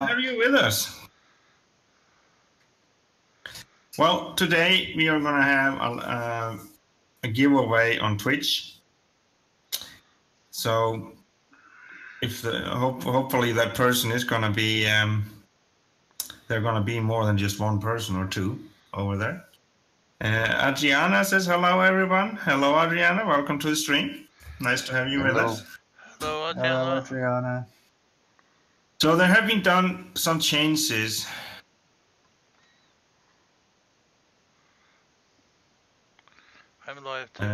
Have you with us? Well, today we are going to have a giveaway on Twitch. So, if hopefully that person is going to be, they're going to be more than just one person or two over there. Adriana says hello, everyone. Hello, Adriana. Welcome to the stream. Nice to have you with us. Hello, Adriana. Hello, Adriana. So there have been done some changes. I'm live too.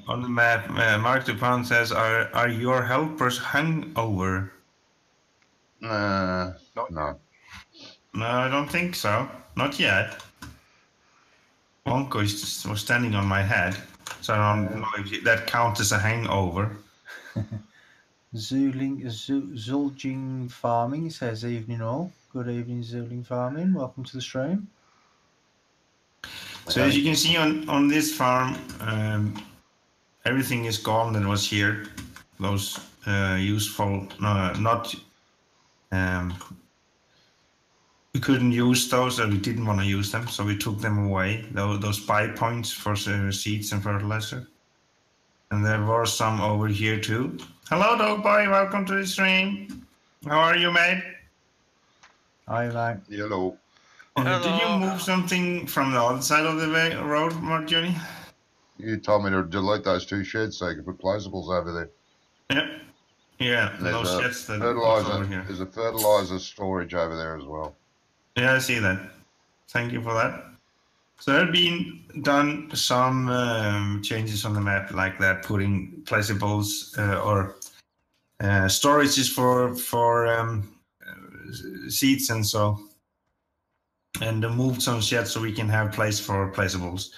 On the map, Mark Dupont says, "Are your helpers hungover?" No. No, I don't think so. Not yet. Wonko was standing on my head, so I don't know if that counts as a hangover. Zulging Farming says, evening all. Good evening, Zulging Farming. Welcome to the stream. So as you can see on this farm, everything is gone that was here. Those useful, we couldn't use those, or we didn't want to use them, so we took them away. Those buy points for seeds and fertilizer. And there were some over here too. Hello, dog boy. Welcome to the stream. How are you, mate? Hi, mate. Hello. Did you move something from the other side of the road, Marjorie? You told me to delete those two sheds so you could put placeables over there. Yep. Yeah, those sheds that over here. There's a fertilizer storage over there as well. Yeah, I see that. Thank you for that. So there have been done some changes on the map like that, putting placeables or storages for seeds and so, and moved some sheds so we can have place for placeables.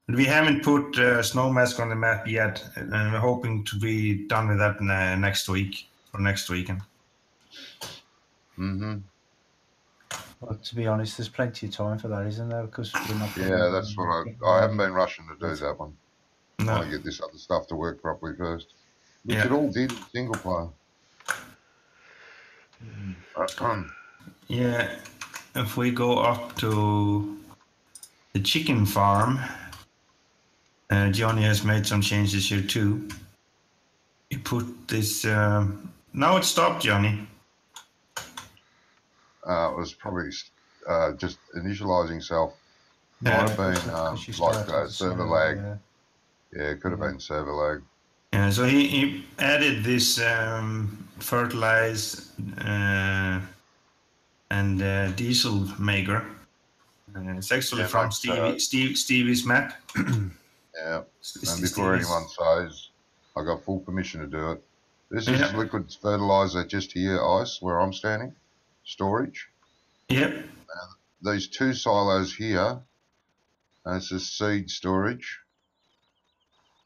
And we haven't put snow mask on the map yet, and we're hoping to be done with that next week or next weekend. Mm-hmm. Well, to be honest, there's plenty of time for that, isn't there? Because we're not. Yeah, that's what I haven't been rushing to do that one. No. I want to get this other stuff to work properly first, which it all did in single player. Yeah, if we go up to the chicken farm, Johnny has made some changes here too. He put this. Now it stopped, Johnny. It was probably just initializing self. Might have been like server lag. Yeah, it could have been server lag. Yeah, so he added this fertilize and diesel maker. It's actually from Stevie's map. Yeah, and before anyone says, I got full permission to do it. This is liquid fertilizer just here, ice, where I'm standing. Storage. Yep. These two silos here, and it's just seed storage.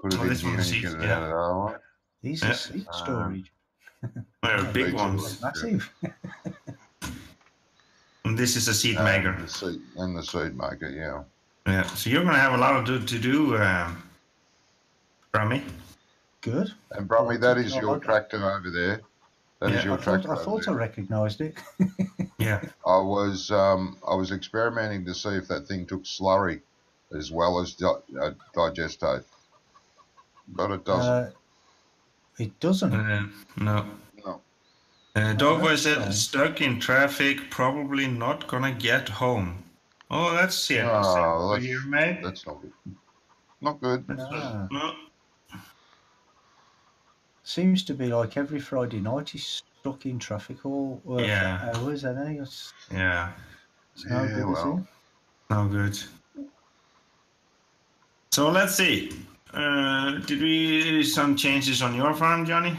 Put it in here and you get it out of the other one. These are seed storage. They're big ones. Massive. And this is a seed maker. And the seed maker, yeah. Yeah, so you're going to have a lot to do, Brummy. Good. And Brummy, that is your tractor over there. That is your tractor. I thought I recognised it. Yeah. I was experimenting to see if that thing took slurry as well as digestate, but it doesn't. It doesn't. No. Dogboy said stuck in traffic, probably not gonna get home. Oh, that's it. Oh, mate. That's not good. Not good. No. Seems to be like every Friday night he's stuck in traffic all hours, isn't he? It's no good, is it? No good. So let's see. Did we do some changes on your farm, Johnny?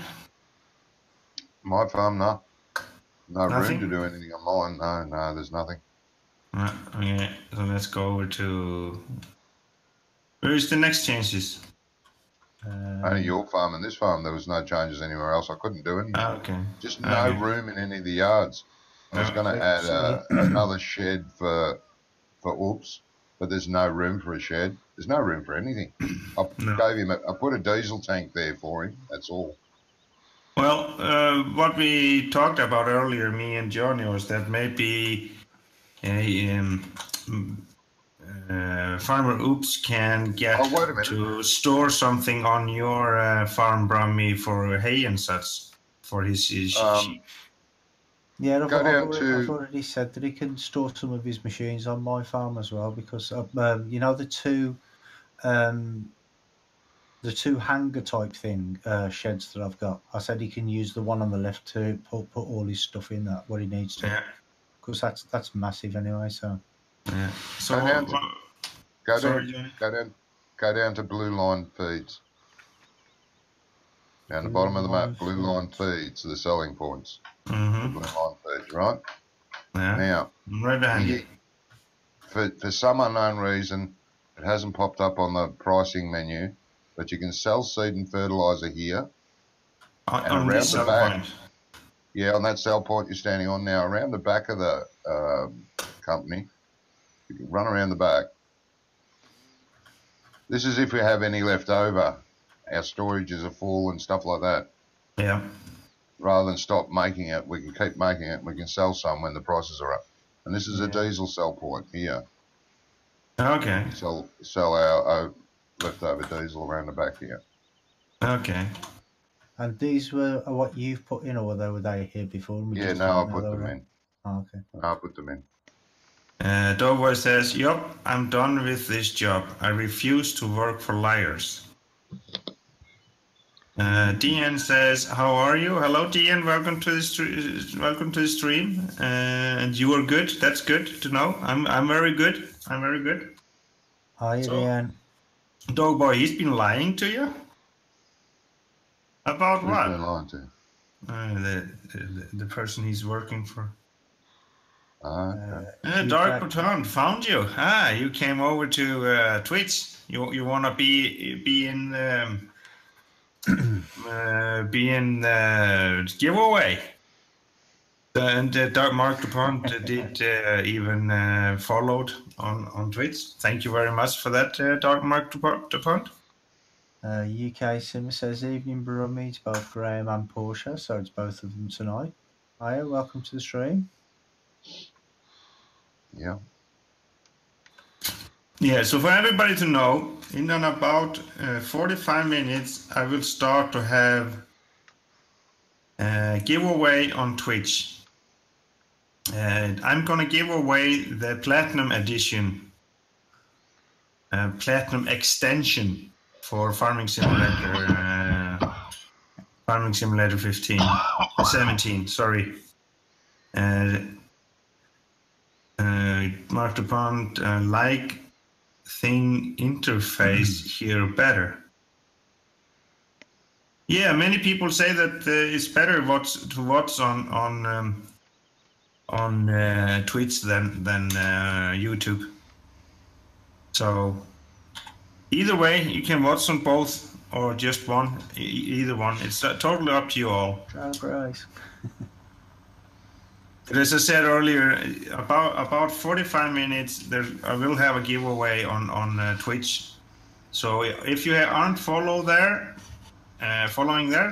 My farm, no. No Nothing? room to do anything on mine. No, there's nothing. Okay, so let's go over to... Where is the next changes? Only your farm and this farm, there was no changes anywhere else. I couldn't do anything. Okay. Just no room in any of the yards. I was going to add another shed for oops, but there's no room for a shed. There's no room for anything. I put a diesel tank there for him. That's all. Well, what we talked about earlier, me and Johnny, was that maybe Farmer Oops can get to store something on your farm, Brummy, for hay and such for his sheep. Yeah, I've already said that he can store some of his machines on my farm as well, because you know, the two hangar type thing sheds that I've got. I said he can use the one on the left to put all his stuff in that what he needs to. Yeah. Because that's massive anyway. So. Yeah. So go down to Blue Line Feeds. Down the bottom of the map, Blue Line Feeds are the selling points. Mm-hmm. The Blue Line Feeds, right? Yeah. Now, right behind you. For some unknown reason, it hasn't popped up on the pricing menu, but you can sell seed and fertilizer here. And on around the back, point. Yeah, on that sell point you're standing on now, around the back of the company, you can run around the back. This is if we have any left over. Our storages are full and stuff like that. Yeah. Rather than stop making it, we can keep making it. We can sell some when the prices are up. And this is a diesel sell point here. Okay. Sell our leftover diesel around the back here. Okay. And these were what you've put in, or were they here before? Yeah, no, I put them in. Oh, okay. I put them in. Doughboy says, "Yup, I'm done with this job. I refuse to work for liars." DN says, "How are you?" Hello, DN. Welcome to the stream. And you are good. That's good to know. I'm very good. I'm very good. Hi, DN. Doughboy, he's been lying to you. About Who's what? been lying to you? The person he's working for. Dark Baton found you. You came over to Twitch. You want to be in giveaway. And Dark Mark Dupont did even followed on Twitch. Thank you very much for that, Dark Mark Dupont. UK Sim says, "Evening, Brummy. It's both Graham and Portia, so it's both of them tonight. Hiya, welcome to the stream." Yeah. Yeah, so for everybody to know, in about 45 minutes, I will start to have a giveaway on Twitch. I'm going to give away the Platinum Edition, Platinum Extension for Farming Simulator, Farming Simulator 17, sorry. Mark Dupont, like thing interface here better. Yeah, many people say that it's better to watch on Twitch than YouTube. So either way, you can watch on both or just one, either one. It's totally up to you all. Price. But as I said earlier, about 45 minutes, I will have a giveaway on Twitch. So if you aren't following there,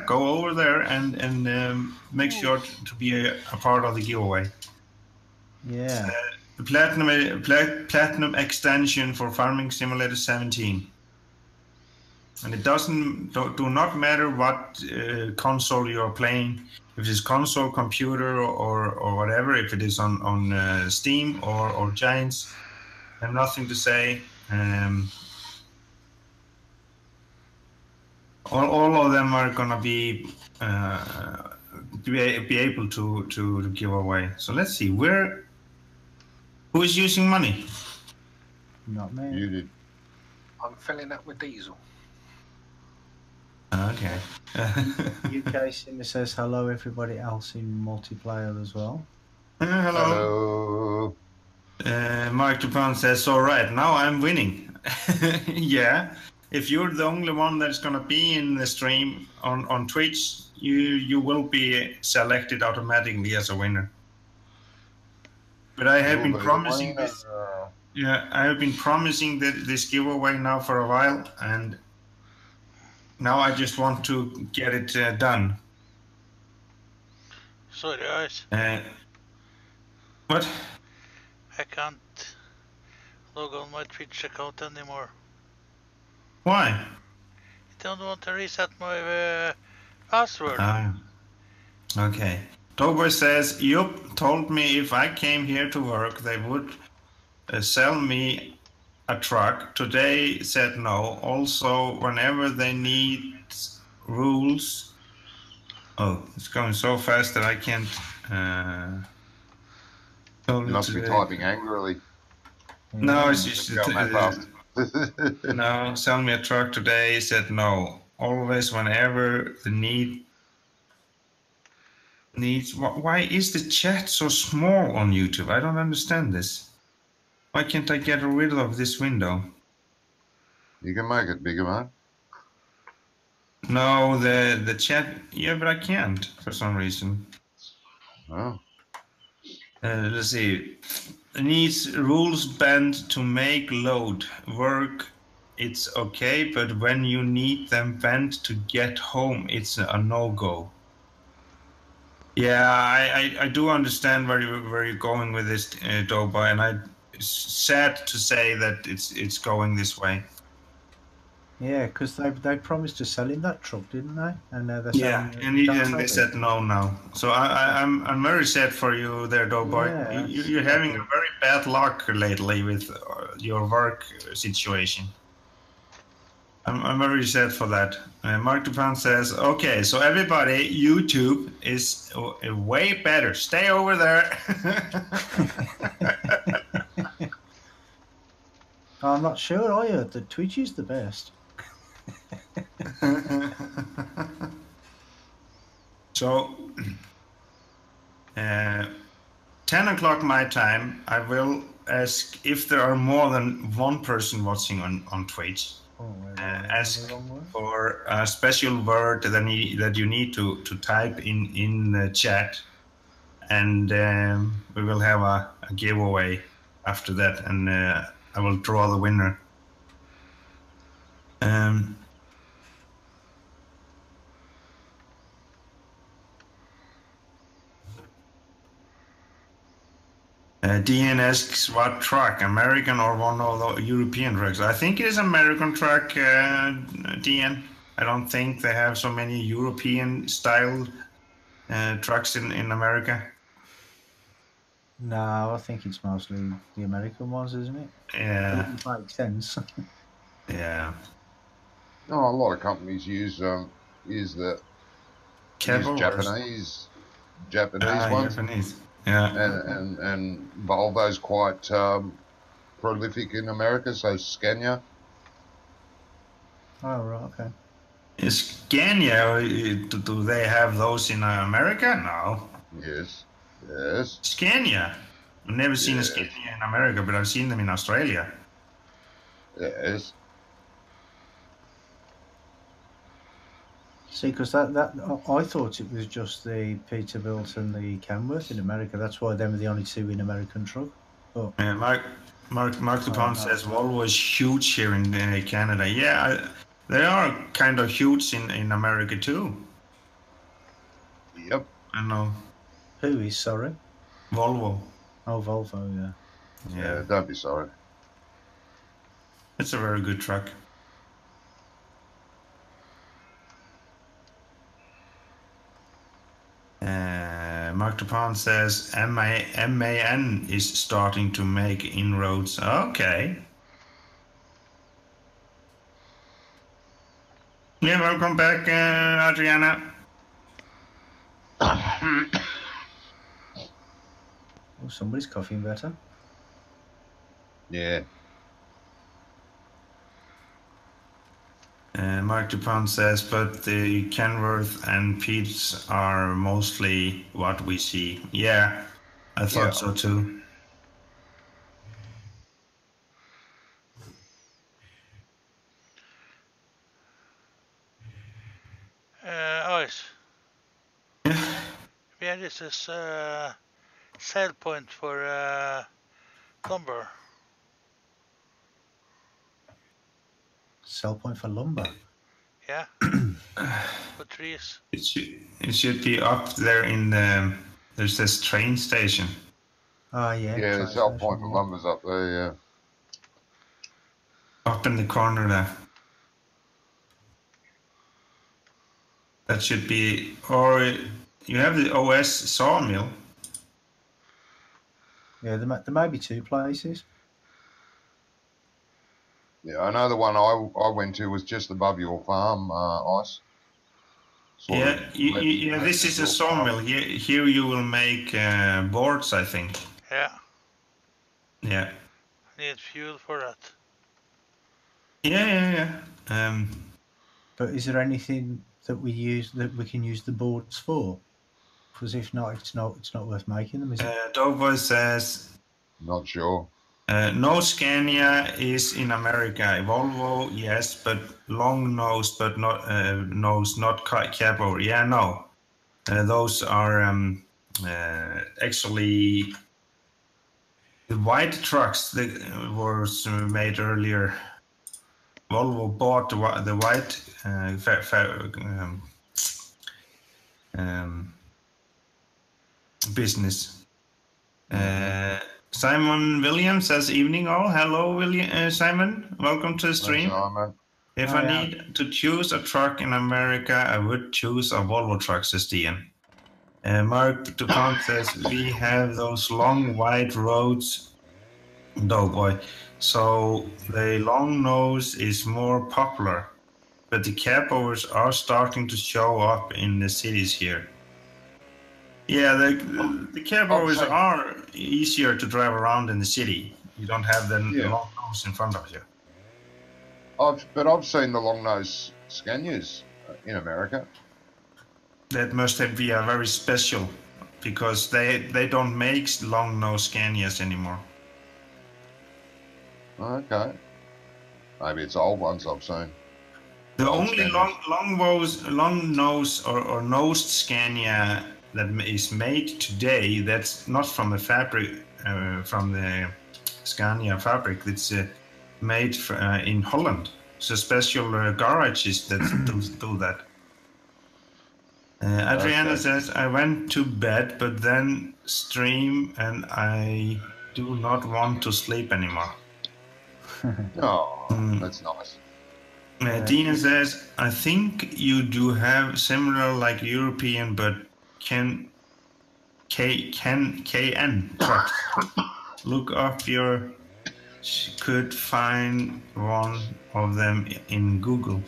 go over there and make sure to be a part of the giveaway. Yeah. The Platinum Extension for Farming Simulator 17. And it do not matter what console you're playing. If it's console, computer, or whatever, if it is on Steam or Giants, I have nothing to say. All of them are gonna be able to give away. So let's see who is using money. Not me. You did. I'm filling up with diesel. Okay. UK Simmer says hello, everybody else in multiplayer as well. Hello. Mark Dupont says, "All right, now I'm winning." Yeah. If you're the only one that's going to be in the stream on Twitch, you will be selected automatically as a winner. But I have been promising this. Yeah, I have been promising this giveaway now for a while, and now I just want to get it done. Sorry, guys. What? I can't log on my Twitch account anymore. Why? I don't want to reset my password. Okay. Doughboy says, Yup told me if I came here to work, they would sell me a truck. Today said no. Also, whenever they need rules. Oh, it's going so fast that I can't. You must be typing angrily. No, it's just going that fast. no. Sell me a truck today. Said no. Always, whenever the needs. Why is the chat so small on YouTube? I don't understand this. Why can't I get rid of this window? You can make it bigger, man. No, the chat. Yeah, but I can't for some reason. Oh. Let's see. Needs rules banned to make load work. It's okay, but when you need them banned to get home, it's a no-go. Yeah, I do understand where you're going with this, Doba, and it's sad to say that it's going this way. Yeah, because they promised to sell him that truck, didn't they? And they're yeah, saying and they said no now. So I'm very sad for you there, Doughboy. Yeah, You're having a very bad luck lately with your work situation. I'm very sad for that. Mark Dupont says, okay, so everybody, YouTube is way better. Stay over there. I'm not sure. I heard that Twitch is the best. So, 10 o'clock my time, I will ask if there are more than one person watching on Twitch. Ask for a special word that you need to type in the chat, and we will have a giveaway after that, and I will draw the winner. DN asks what truck, American or one of the European trucks? I think it is American truck, DN. I don't think they have so many European style trucks in America. No, I think it's mostly the American ones, isn't it? Yeah. It makes sense. Yeah. No, a lot of companies use Japanese ones. Japanese. Yeah. And Volvo's quite prolific in America, so Scania. Oh, right, okay. Scania, do they have those in America? No. Yes. Scania. I've never seen a Scania in America, but I've seen them in Australia. Yes. See, because that I thought it was just the Peterbilt and the Kenworth in America. That's why them are the only two in American truck. But Mark Dupont says Volvo is huge here in Canada. Yeah, they are kind of huge in America too. Yep. I know. Who is sorry? Volvo. Oh, Volvo, yeah. Yeah, don't be sorry. It's a very good truck. Mark Dupont says MAN is starting to make inroads. Okay. Yeah, welcome back, Adriana. Oh, somebody's coughing better. Yeah. Mark Dupont says, but the Kenworth and Pete's are mostly what we see. Yeah, I thought so too. Ice. Yeah, this is sale point for lumber. Sell point for lumber? Yeah. What trees? It should be up there in the. There's this train station. Oh yeah. Yeah, the South Point for Lumber's up there. Yeah. Up in the corner there. That should be, or you have the OS sawmill. Yeah, there may be two places. Yeah, I know the one I went to was just above your farm, Ice. Yeah, this is a sawmill. Here you will make boards, I think. Yeah. Yeah. Need fuel for that. Yeah. But is there anything that we can use the boards for? Because if not, it's not worth making them, is it? Doughboy says. Not sure. No Scania is in America. Volvo, yes, but long nose, but not nose, not cab over. Yeah, no. Those are actually the white trucks that was made earlier. Volvo bought the white business. Simon Williams says, evening all. Hello, Simon. Welcome to the stream. If I need to choose a truck in America, I would choose a Volvo truck, says Ian. Mark DuPont says, we have those long wide roads, Doughboy. So the long nose is more popular, but the capovers are starting to show up in the cities here. Yeah, the capovers are easier to drive around in the city. You don't have the long nose in front of you. But I've seen the long nose Scanias in America. That must be a very special, because they don't make long nose Scanias anymore. Okay. Maybe it's old ones I've seen. The only long nose or nosed Scania that is made today, that's not from the fabric, from the Scania fabric. It's made in Holland. So special garages that do that. Adriana says, I went to bed, but then stream and I do not want to sleep anymore. That's nice. Dina says, I think you do have similar like European, but KN trucks. Look up your, could find one of them in Google.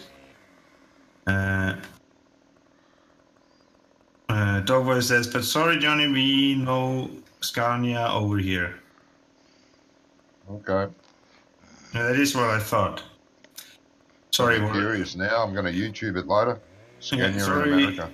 Dover says, but sorry, Johnny, we know Scania over here. Okay. That is what I thought. Sorry, I'm curious now. I'm going to YouTube it later. Scania in America.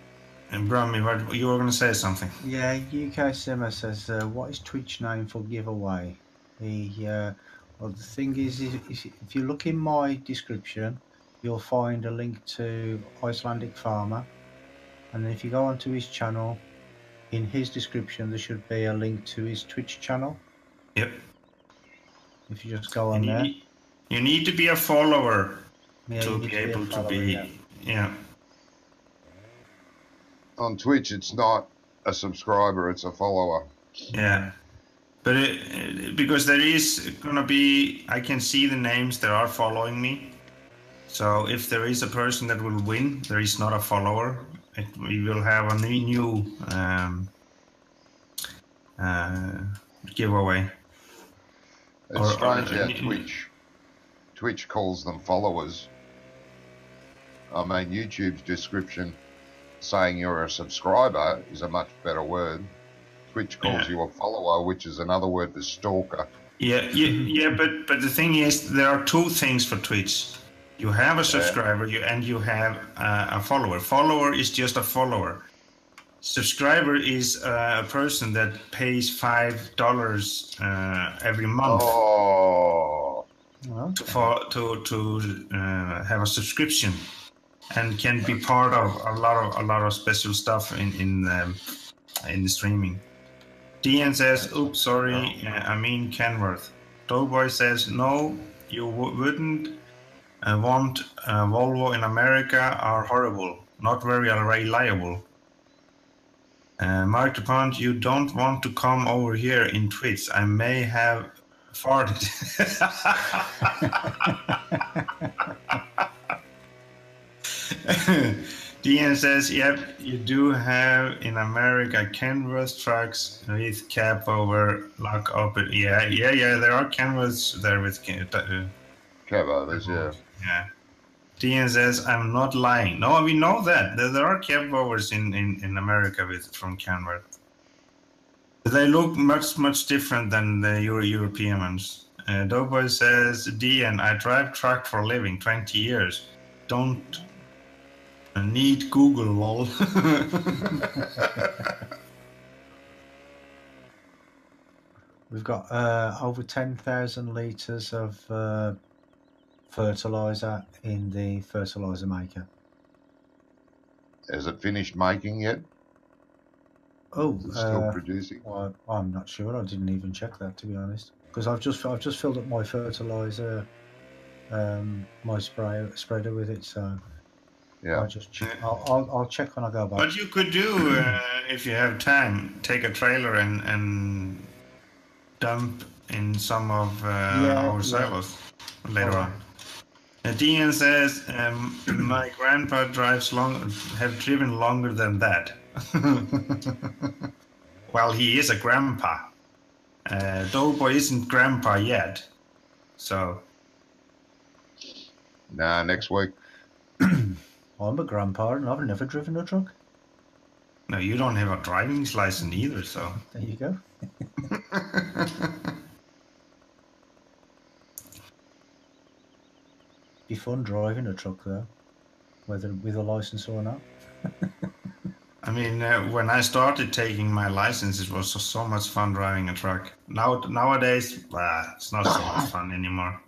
And Brahmi, you were going to say something. Yeah, UK Simmer says, what is Twitch name for giveaway? Well, the thing is if you look in my description, you'll find a link to Icelandic Farmer. And then if you go onto his channel, in his description, there should be a link to his Twitch channel. Yep. If you just go on there. You need to be a follower to be able to be. Yeah. On Twitch, it's not a subscriber, it's a follower. Yeah. But because there is going to be, I can see the names that are following me. So if there is a person that will win, there is not a follower. We will have a new giveaway. It's strange how Twitch calls them followers. I mean, YouTube's description saying you're a subscriber is a much better word. Twitch calls you a follower, which is another word for stalker. Yeah, but the thing is, there are two things for Twitch. You have a subscriber and you have a follower. Follower is just a follower. Subscriber is a person that pays $5 every month to have a subscription, and can be part of a lot of special stuff in the streaming. Dean says, "Oops, sorry, I mean Kenworth." Doughboy says, "No, you wouldn't. want Volvo in America are horrible, not very reliable. Mark the Pond, you don't want to come over here in tweets. I may have farted. DN says, yep, you do have in America canvas trucks with cap over, lock open. Yeah, there are canvas there with cab overs, yeah. Yeah. DN says, I'm not lying. No, we know that. There are cab overs in America from canvas. They look much different than the European ones. Doughboy says, DN, I drive truck for a living, 20 years. Don't need Google, lol. We've got over 10,000 litres of fertiliser in the fertiliser maker. Has it finished making yet? Oh, is it still producing? Well, I'm not sure. I didn't even check that, to be honest, because I've just filled up my fertiliser, my spreader with it. So yeah, I'll check when I go back. What you could do if you have time, take a trailer and dump in some of our silos later on. Dean says, my grandpa have driven longer than that. Well, he is a grandpa. Doughboy isn't grandpa yet, so. Nah, next week. I'm a grandpa and I've never driven a truck. No, you don't have a driving license either, so. There you go. Be fun driving a truck though, whether with a license or not. I mean, when I started taking my license, it was so much fun driving a truck. Nowadays, it's not so much fun anymore.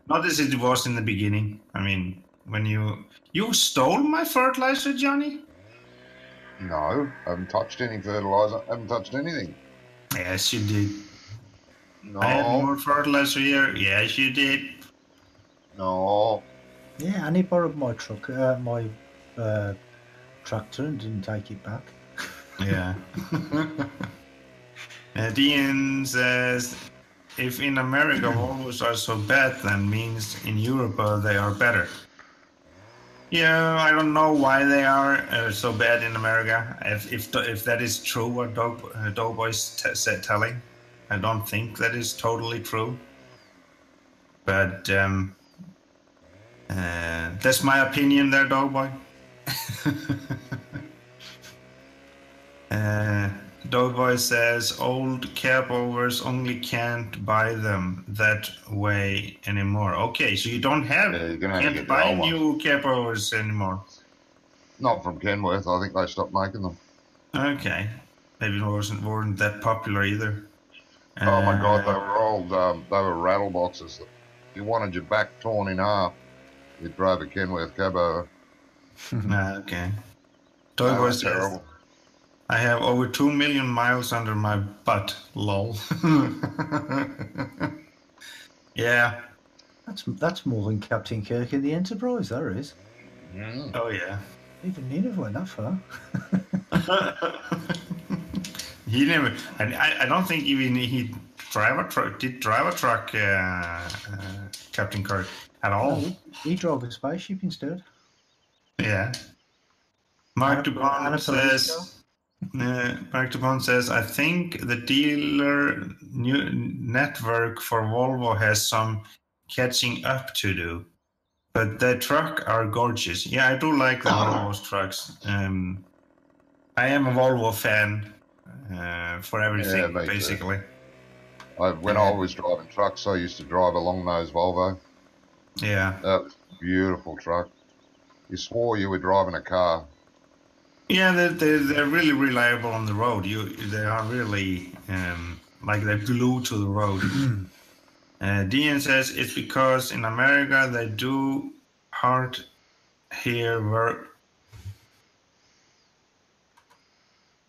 Not as it was in the beginning. I mean, when you stole my fertilizer, Johnny? No, I haven't touched any fertilizer. I haven't touched anything. Yes, you did. No. I had more fertilizer here. Yes, you did. No. Yeah, and he borrowed my truck, my tractor, and didn't take it back. Yeah. Dean says, if in America Volvos are so bad, then means in Europe they are better. Yeah, I don't know why they are so bad in America. If that is true, what Doughboy's telling, I don't think that is totally true. But that's my opinion there, Doughboy. Doughboy says old cab overs only can't buy them that way anymore. Okay, so you don't have can't buy new cab overs anymore. Not from Kenworth. I think they stopped making them. Okay, maybe it weren't that popular either. Oh my God, they were old. They were rattle boxes. If you wanted your back torn in half, you drove a Kenworth cab over. Okay. Doughboy says, terrible. I have over 2 million miles under my butt, lol. Yeah. That's more than Captain Kirk in the Enterprise, that is. Mm. Oh, yeah. Even he never went that far. He never, I don't think even he did drive a truck, Captain Kirk, at all. No, he drove a spaceship instead. Yeah. Mark Dupont says, I think the dealer network for Volvo has some catching up to do, but the truck are gorgeous. Yeah, I do like the Volvo's trucks. I am a Volvo fan for everything, basically. When I was driving trucks, I used to drive a long-nose Volvo. Yeah. That was a beautiful truck. You swore you were driving a car. Yeah, they're really reliable on the road. They are really like they're glued to the road. Dean says it's because in America they do hard work,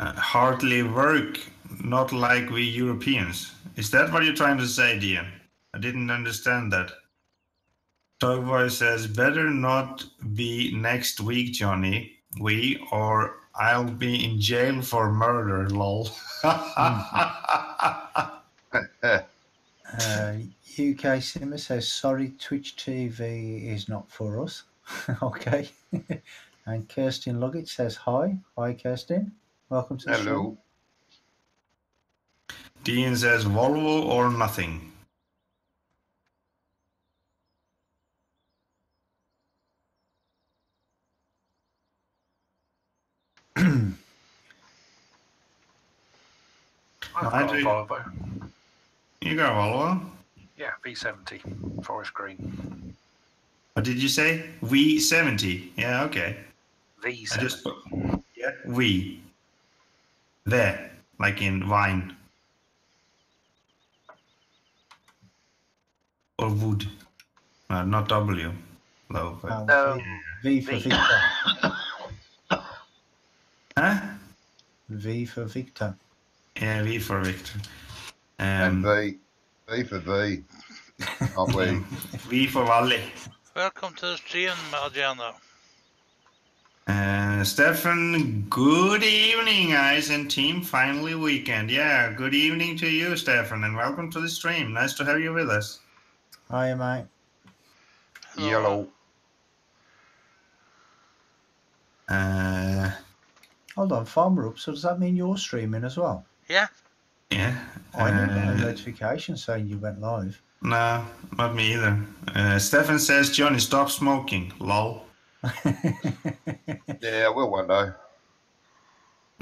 hardly work, not like we Europeans. Is that what you're trying to say, Dean? I didn't understand that. Dogboy says, better not be next week, Johnny. Or I'll be in jail for murder, lol. UK Simmer says, sorry, Twitch TV is not for us. Okay. And Kirsten Luggett says, hi. Hi, Kirsten. Welcome to the Hello. Dean says, Volvo or nothing. I've got a Volvo. You got a Volvo? Yeah, V70, forest green. What did you say? V70. Yeah, okay. V70. Yeah, V. There, like in wine. Or wood. Not W. Though, but... V for Victor. Huh? V for Victor. Yeah, V for Victor. And V for V. Not we. V for Valle. Welcome to the stream, Adriana. Stefan, good evening, guys and team. Finally weekend. Yeah, good evening to you, Stefan, and welcome to the stream. Nice to have you with us. Hi, mate. Hello. Yellow. Hold on, Farmer Up. So does that mean you're streaming as well? Yeah. Yeah. I didn't get a notification saying you went live. No, not me either. Stefan says, Johnny, stop smoking. Lol. Yeah, well, one day.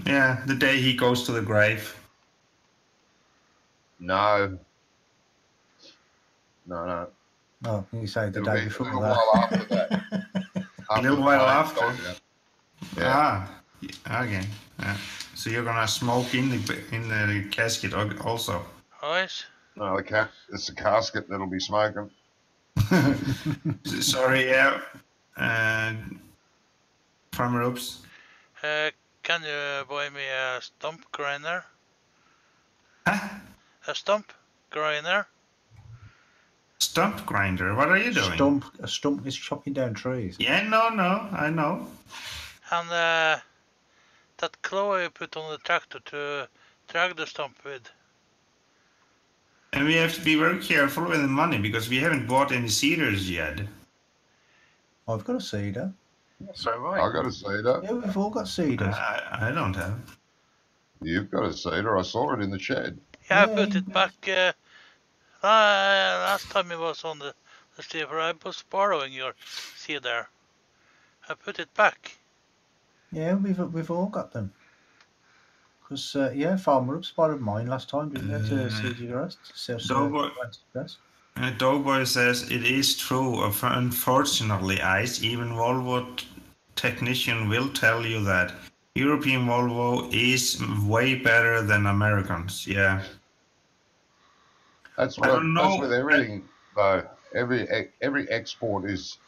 Yeah, the day he goes to the grave. No. Oh, you say the It'll day be before a little that. while after that. A little while after. Yeah. Okay. Yeah. So you're gonna smoke in the casket also. Alright. No, it's the casket that'll be smoking. Sorry, yeah. Farmer Oops. Can you buy me a stump grinder? Huh? A stump grinder? Stump grinder? What are you doing? A stump is chopping down trees. Yeah, no, I know. And that claw you put on the tractor to drag the stump with. And we have to be very careful with the money because we haven't bought any cedars yet. I've got a cedar. So right. I got a cedar. Yeah, we've all got cedars. I don't have. You've got a cedar. I saw it in the shed. Yeah, I put it back. Last time it was on the stream, I was borrowing your cedar. I put it back. Yeah, we've all got them. Because Farmer Up spotted mine last time, didn't they? To see the rest. Doughboy says it is true. Unfortunately, Ice, even Volvo technician will tell you that European Volvo is way better than Americans. Yeah. That's with everything though. Every export is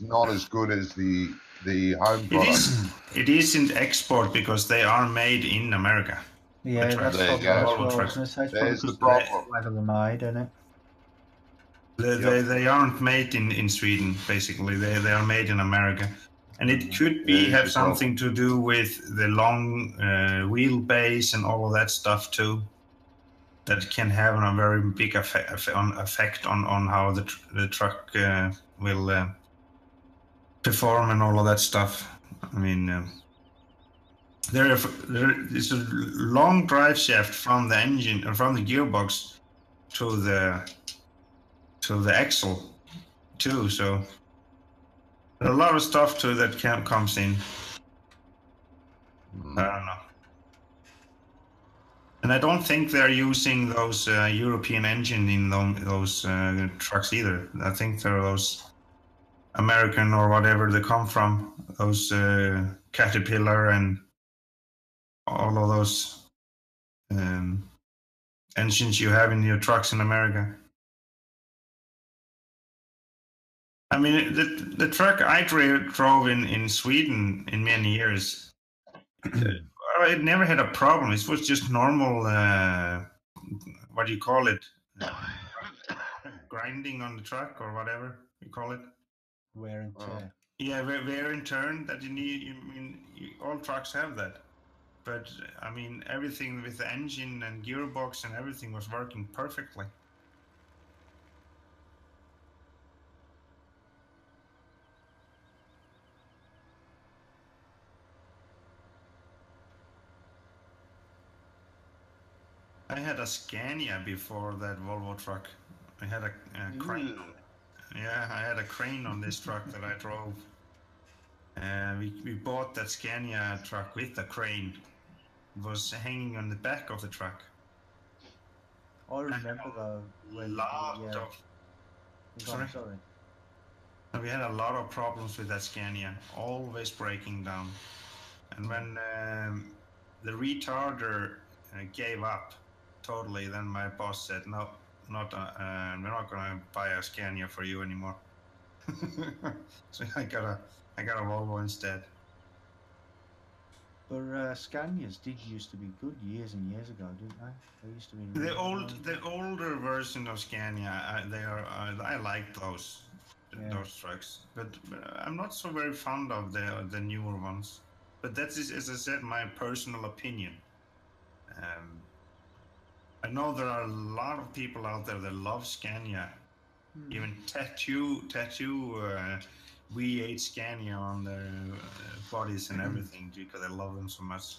not as good as the home product. It isn't export because they are made in America. Yeah, that's probably There's the problem. Whether they're made, isn't it? They aren't made in Sweden. Basically, they are made in America, and it could have something to do with the long wheelbase and all of that stuff too. That can have a very big effect on how the truck will perform and all of that stuff. I mean, there is a long drive shaft from the engine or from the gearbox to the axle too. So there are a lot of stuff too that comes in. I don't know. And I don't think they're using those European engine in those trucks either. I think they're those American or whatever they come from, those Caterpillar and all of those engines you have in your trucks in America. I mean, the truck I drove in Sweden in many years, it never had a problem. It was just normal, what do you call it? grinding on the truck or whatever you call it. Wear and tear. Yeah, wear and tear that you need. All trucks have that. But I mean, everything with the engine and gearbox and everything was working perfectly. I had a Scania before that Volvo truck. I had a crane. Yeah, I had a crane on this truck that I drove. We bought that Scania truck with the crane. It was hanging on the back of the truck. I remember though when sorry. We had a lot of problems with that Scania, always breaking down. And when the retarder gave up totally, then my boss said, "No, we're not going to buy a Scania for you anymore." So I got a Volvo instead. But Scanias did used to be good years and years ago, didn't they? They used to be really the older version of Scania. I like those trucks, but I'm not so very fond of the newer ones. But that is, as I said, my personal opinion. I know there are a lot of people out there that love Scania, even tattoo V8 Scania on their bodies and everything because I love them so much.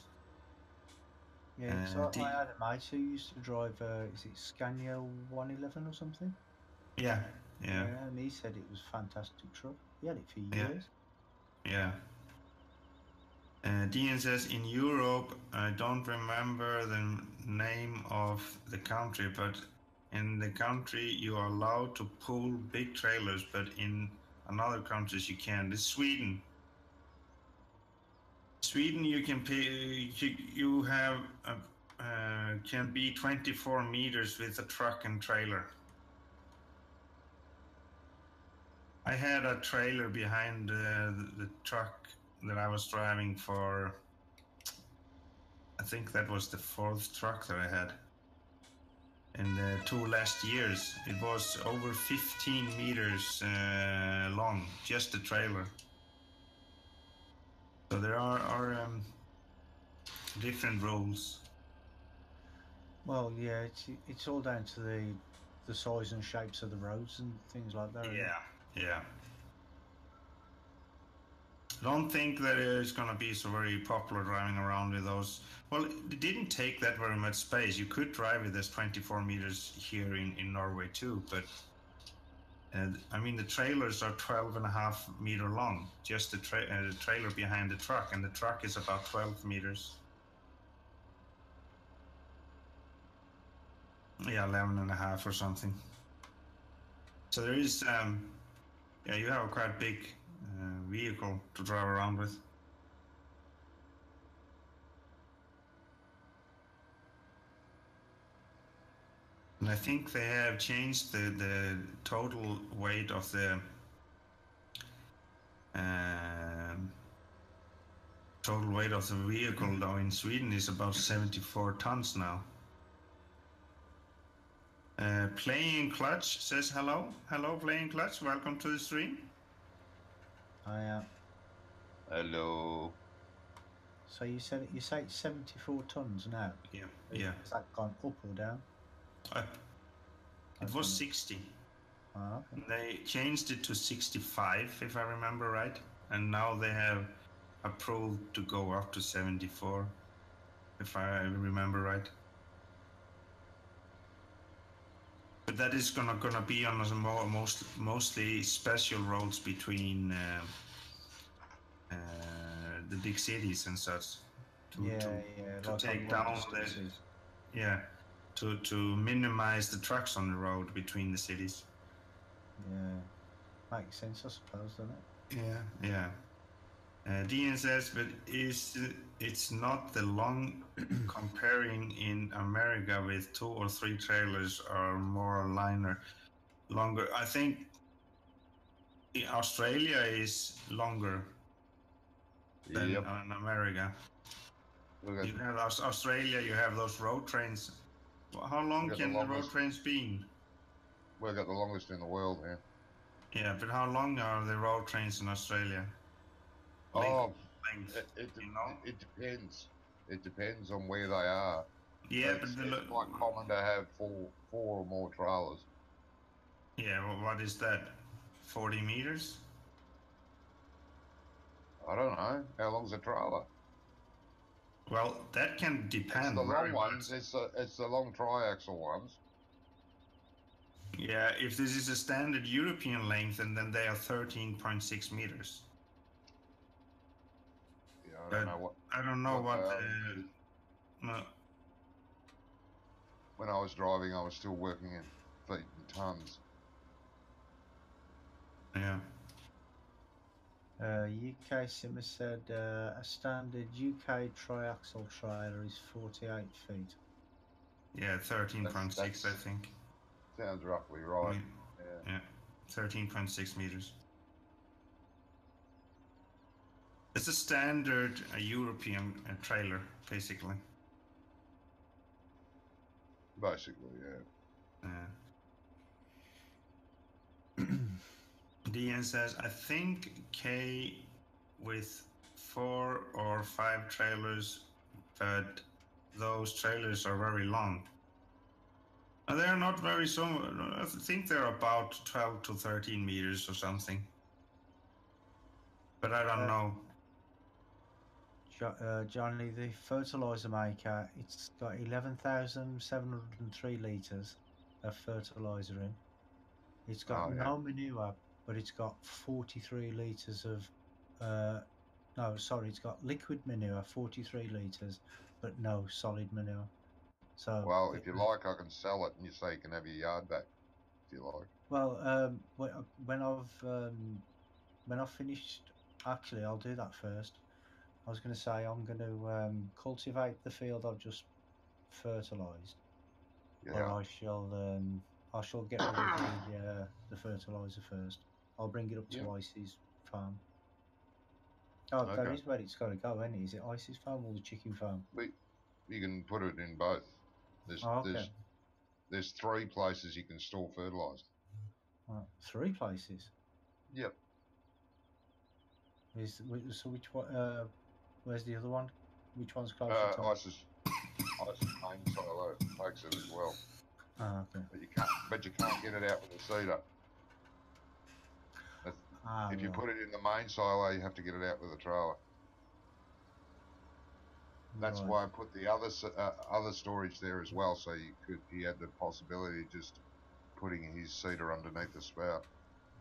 Yeah, so I had a mate who used to drive, is it Scania 111 or something? Yeah. And he said it was a fantastic truck. He had it for years. Yeah. Dean says, in Europe, I don't remember the name of the country, but in the country you are allowed to pull big trailers, but in another countries you can't. It's Sweden. Sweden, you can pay. You have can be 24 meters with a truck and trailer. I had a trailer behind the truck that I was driving for. I think that was the 4th truck that I had. In the 2 last years, it was over 15 meters long, just the trailer. So there are different rules. Well, yeah, it's all down to the size and shapes of the roads and things like that. Yeah. I don't think that it's going to be so very popular driving around with those. Well, it didn't take that very much space. You could drive with this 24 meters here in Norway too, but I mean the trailers are 12.5 meter long, just the trailer behind the truck, and the truck is about 12 meters. Yeah, 11.5 or something. So there is, you have a quite big vehicle to drive around with. And I think they have changed the total weight of the vehicle, though in Sweden is about 74 tons now. Playing Clutch says hello. Hello, Playing Clutch. Welcome to the stream. I am. Hello. So you say it's 74 tons now? Yeah. Has that gone up or down? Up. It was 60. Oh, okay. They changed it to 65, if I remember right. And now they have approved to go up to 74, if I remember right. But that is gonna be on mostly special roads between the big cities and such. To take down to minimize the trucks on the road between the cities. Yeah, makes sense, I suppose, doesn't it? Yeah. Dean says, but it's not the long comparing in America with 2 or 3 trailers or more longer. I think Australia is longer than in America. You have Australia, you have those road trains. How long can the road trains be? We've got the longest in the world here. Yeah, but how long are the road trains in Australia? Oh, Length, it you know? depends. It depends on where they are. Yeah, but It's quite common to have four or more trailers. yeah, well, what is that? 40 meters? I don't know. How long's a trailer? Well, that can It's depend the very long much. ones. It's the long triaxle ones. Yeah, if this is a standard European length, and then they are 13.6 meters. Yeah, I But don't know what I don't know they what are in meters. no, When I was driving, I was still working in feet and tons. yeah. UK Simmer said a standard UK triaxle trailer is 48 feet. Yeah, 13.6, I That's think. sounds roughly I right. mean, Yeah. yeah, 13.6 meters. It's a standard European trailer, basically. Basically, yeah. DN says, I think K with 4 or 5 trailers, but those trailers are very long. They're not very I think they're about 12 to 13 meters or something. But I don't know. Johnny, the fertilizer maker, it's got 11,703 litres of fertilizer in. It's got Oh, yeah. no manure, but it's got 43 litres of. No, sorry, it's got liquid manure, 43 litres, but no solid manure. So, Well, if you like, I can sell it, and you say you can have your yard back if you like. well, when I've finished, actually, I'll do that first. I was going to say I'm going to cultivate the field I've just fertilised, but Yeah. I shall get rid of the fertiliser first. I'll bring it up to Yeah. Icy's farm. Oh, that Okay. is where it's got to go, isn't it? Is it Icy's farm or the chicken farm? You can put it in both. Oh, okay. There's 3 places you can store fertilizer. 3 places. Yep. So which one? Where's the other one? Which one's closer to? ISIS main silo takes it as well, Okay. but you can't get it out with a seeder. If you Right. put it in the main silo, you have to get it out with a trailer. That's Right. why I put the other storage there as well, so he had the possibility of just putting his seeder underneath the spout.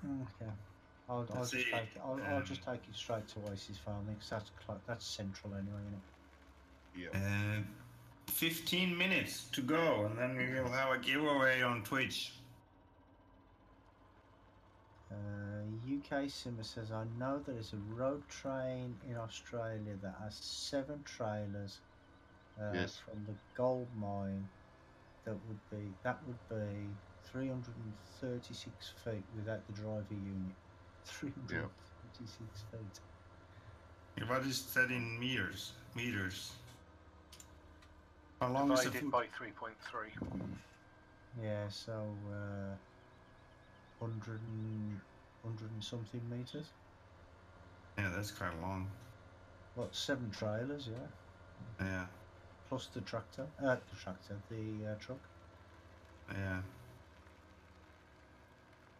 Okay. I'll Let's just see. take it. I'll just take it straight to Icy's farm because that's central anyway, isn't it? Yeah. 15 minutes to go, and then we will have a giveaway on Twitch. UK Simmer says, I know there is a road train in Australia that has 7 trailers Yes. from the gold mine. That would be 336 feet without the driver unit. 336 feet. What is that in meters? How long is the Divided by 3.3. Yeah, so 100 and something meters. Yeah, that's quite long. What, 7 trailers? Yeah. Yeah. Plus the truck. Yeah.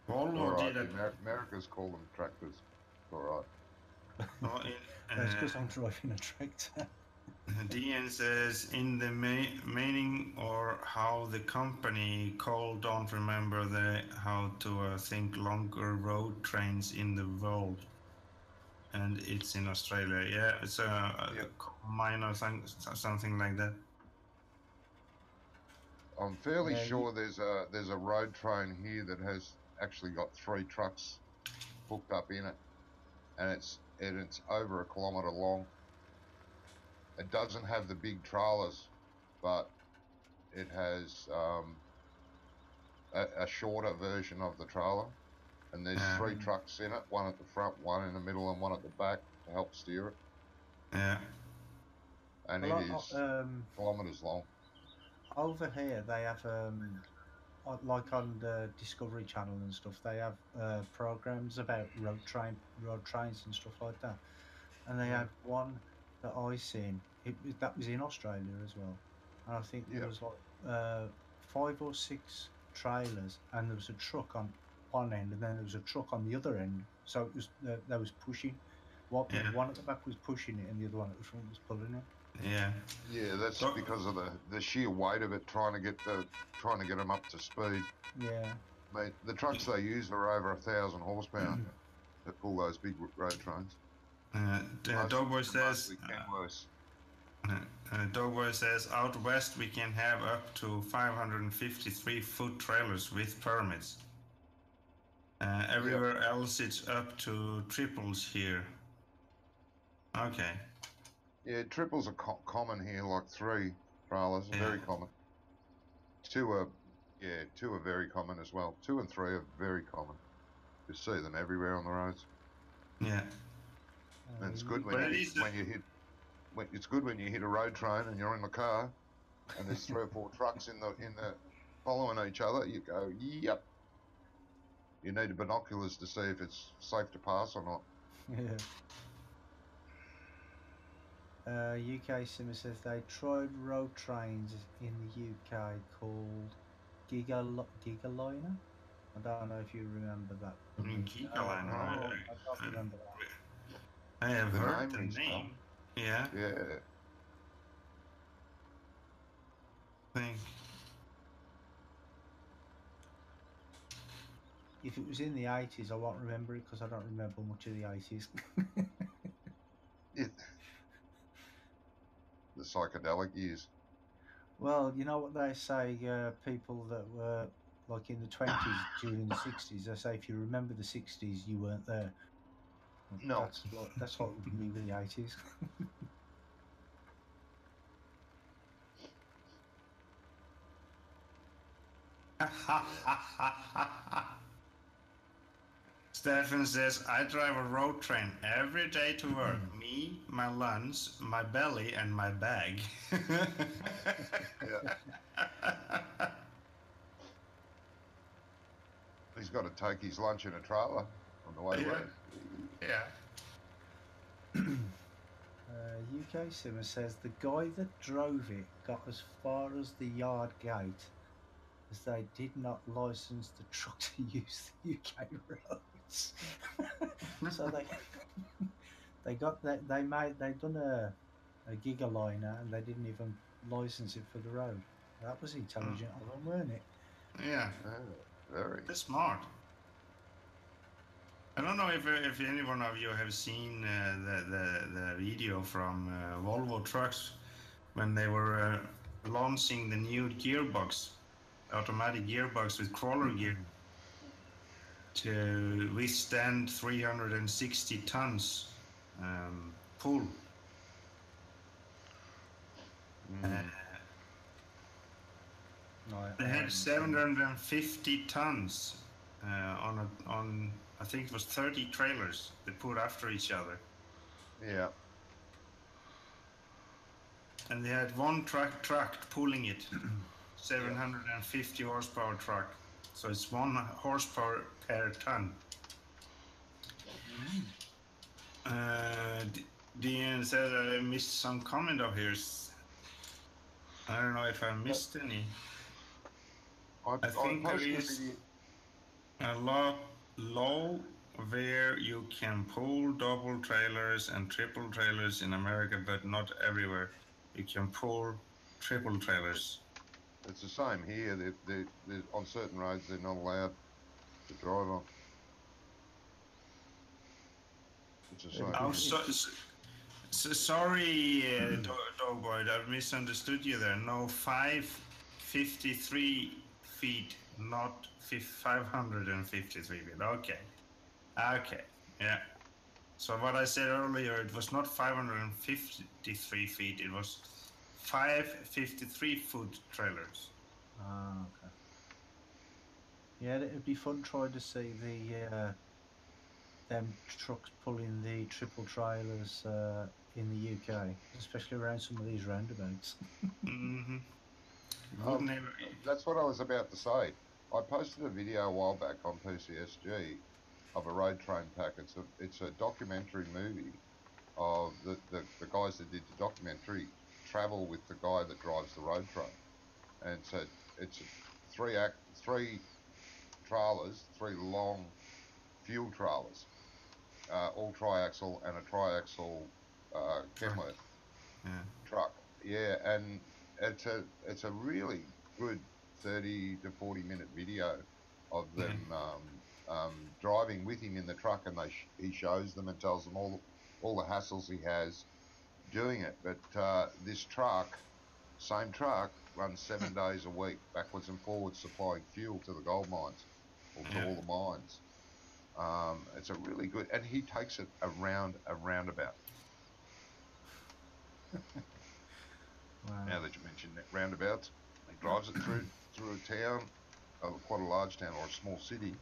Volvo All right. did a. Americans call them tractors. All right. That's because I'm driving a tractor. DN says in the meaning or how the company called, don't remember how to think longer road trains in the world, and it's in Australia. Yeah, it's a minor thing, something like that. I'm fairly sure there's a road train here that has actually got 3 trucks hooked up in it, and it's over 1 kilometre long. It doesn't have the big trailers, but it has a shorter version of the trailer, and there's 3 trucks in it, one at the front, one in the middle, and one at the back to help steer it. Yeah. And it is kilometres long. Over here, they have like on the Discovery Channel and stuff, they have programs about road trains and stuff like that. And they had one that I seen. That was in Australia as well, and I think there was like 5 or 6 trailers, and there was a truck on one end, and then there was a truck on the other end. So it was they was pushing. One at the back was pushing it, and the other one at the front was pulling it. Yeah. Yeah, that's because of the sheer weight of it, trying to get them up to speed. Yeah. Mate, the trucks they use are over 1,000 horsepower that pull those big road trains. Dogboy says. Kenworths. Dogboy says, out west we can have up to 553-foot trailers with permits. Everywhere else it's up to triples here. Okay. Yeah, triples are common here, like 3 trailers are very common. 2 are very common as well. 2 and 3 are very common. You see them everywhere on the roads. Yeah. And it's good when you hit a road train and you're in the car and there's 3 or 4 trucks in the following each other. You go, yep. You need binoculars to see if it's safe to pass or not. Yeah. UK Simmer says they tried road trains in the UK called Gigaliner. I don't know if you remember that. Gigaliner. I don't remember that. I have heard the name. Yeah. Yeah. Think. If it was in the 80s, I won't remember it because I don't remember much of the 80s. The psychedelic years. Well, you know what they say, people that were like in the 20s during the 60s, they say if you remember the 60s, you weren't there. No. That's what would be with the 80s. Stefan says, I drive a road train every day to work. Me, my lunch, my belly, and my bag. Yeah. He's got to take his lunch in a trailer on the way to work. Yeah. UK Simmer says the guy that drove it got as far as the yard gate as they did not license the truck to use the UK roads. So they'd done a Gigaliner and they didn't even license it for the road. That was intelligent of them, weren't it? Yeah. Very. They're smart. I don't know if any one of you have seen the video from Volvo Trucks when they were launching the new gearbox, automatic gearbox with crawler gear to withstand 360 tons pull. They had 750 tons on I think it was 30 trailers they put after each other. Yeah. And they had one truck pulling it, 750 horsepower truck. So it's 1 horsepower per ton. Dean said I missed some comment of his. I don't know if I missed any. I think there is a law where you can pull double trailers and triple trailers in America, but not everywhere. You can pull triple trailers. It's the same here. They're on certain roads they're not allowed to drive on. It's the same. Oh, sorry, Dogboy, I misunderstood you there. No, 553 feet, not 553 feet. Okay, yeah. So what I said earlier, it was not 553 feet. It was 553-foot trailers. Ah, okay. Yeah, it'd be fun trying to see the them trucks pulling the triple trailers in the UK, especially around some of these roundabouts. Mm-hmm. That's what I was about to say. I posted a video a while back on PCSG of a road train pack. It's a documentary movie of the guys that did the documentary travel with the guy that drives the road train, and it's three trailers, three long fuel trailers, all triaxle and a triaxle Kenworth truck. Yeah, and it's a really good 30 to 40-minute video of them driving with him in the truck, and he shows them and tells them all the hassles he has doing it. But this truck, same truck, runs 7 days a week, backwards and forwards, supplying fuel to the gold mines or to all the mines. It's a really good, and he takes it around a roundabout. Wow. Now that you mentioned roundabouts, he drives it through a town, quite a large town or a small city.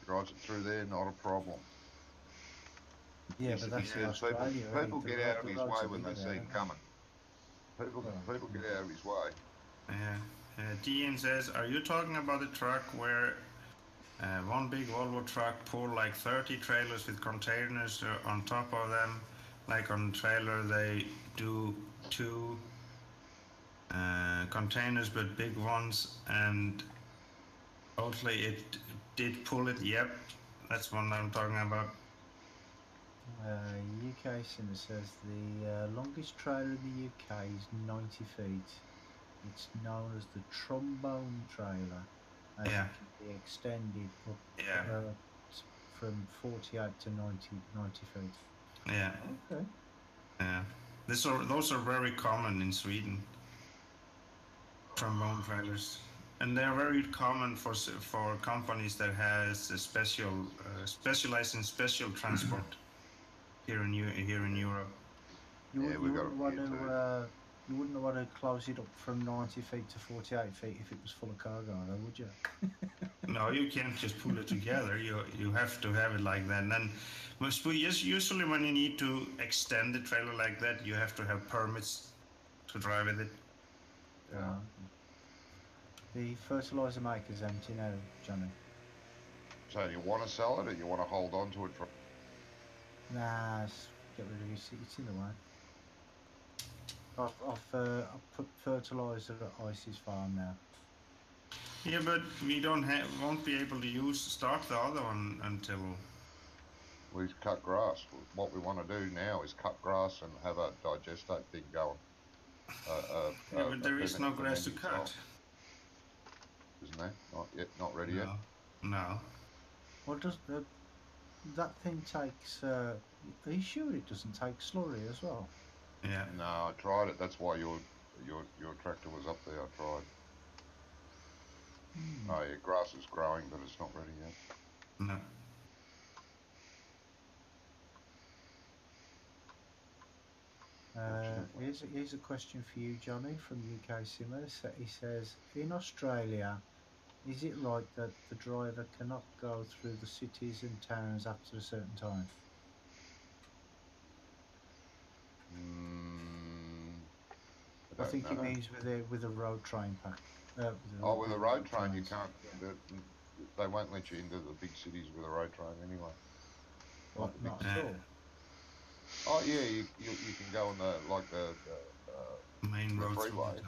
He drives it through there, not a problem. Yeah, but that's in Australia. People get out of his way when they see him coming. People get out of his way. Yeah. Dean says, are you talking about the truck where one big Volvo truck pulled like 30 trailers with containers on top of them? Like on trailer, they do 2 containers, but big ones, and totally it did pull it. Yep, that's one I'm talking about. UK Simmer says the longest trailer in the UK is 90 feet. It's known as the trombone trailer, as it can be extended up from 48 to 90 feet. Yeah. Okay. Yeah. Those are very common in Sweden. Trombone trailers, and they're very common for companies that has a specialized in special transport here in Europe. You wouldn't want to close it up from 90 feet to 48 feet if it was full of cargo, though, would you? No, you can't just pull it together. You have to have it like that. And then, usually when you need to extend the trailer like that, you have to have permits to drive with it. Yeah. The fertilizer maker's empty now, Johnny. So you want to sell it, or you want to hold on to it for? Nah, get rid of it. It's in the way. I've put fertilizer at Ice's farm now. Yeah, but we won't be able to start the other one until we cut grass. What we want to do now is cut grass and have a digestate thing going. But there is no grass to cut. Isn't there? Not yet. Not ready yet. No. Well, does that thing takes? Are you sure it doesn't take slurry as well? Yeah. No, I tried it. That's why your tractor was up there. I tried. Oh yeah, grass is growing, but it's not ready yet. No. Here's a question for you, Johnny, from UK Simmer. He says, in Australia, is it right that the driver cannot go through the cities and towns after a certain time? I think he means with a road train pack. With a road train, you can't. They won't let you into the big cities with a road train anyway. What? Not at all. Oh yeah, you can go on the main roads, freeway,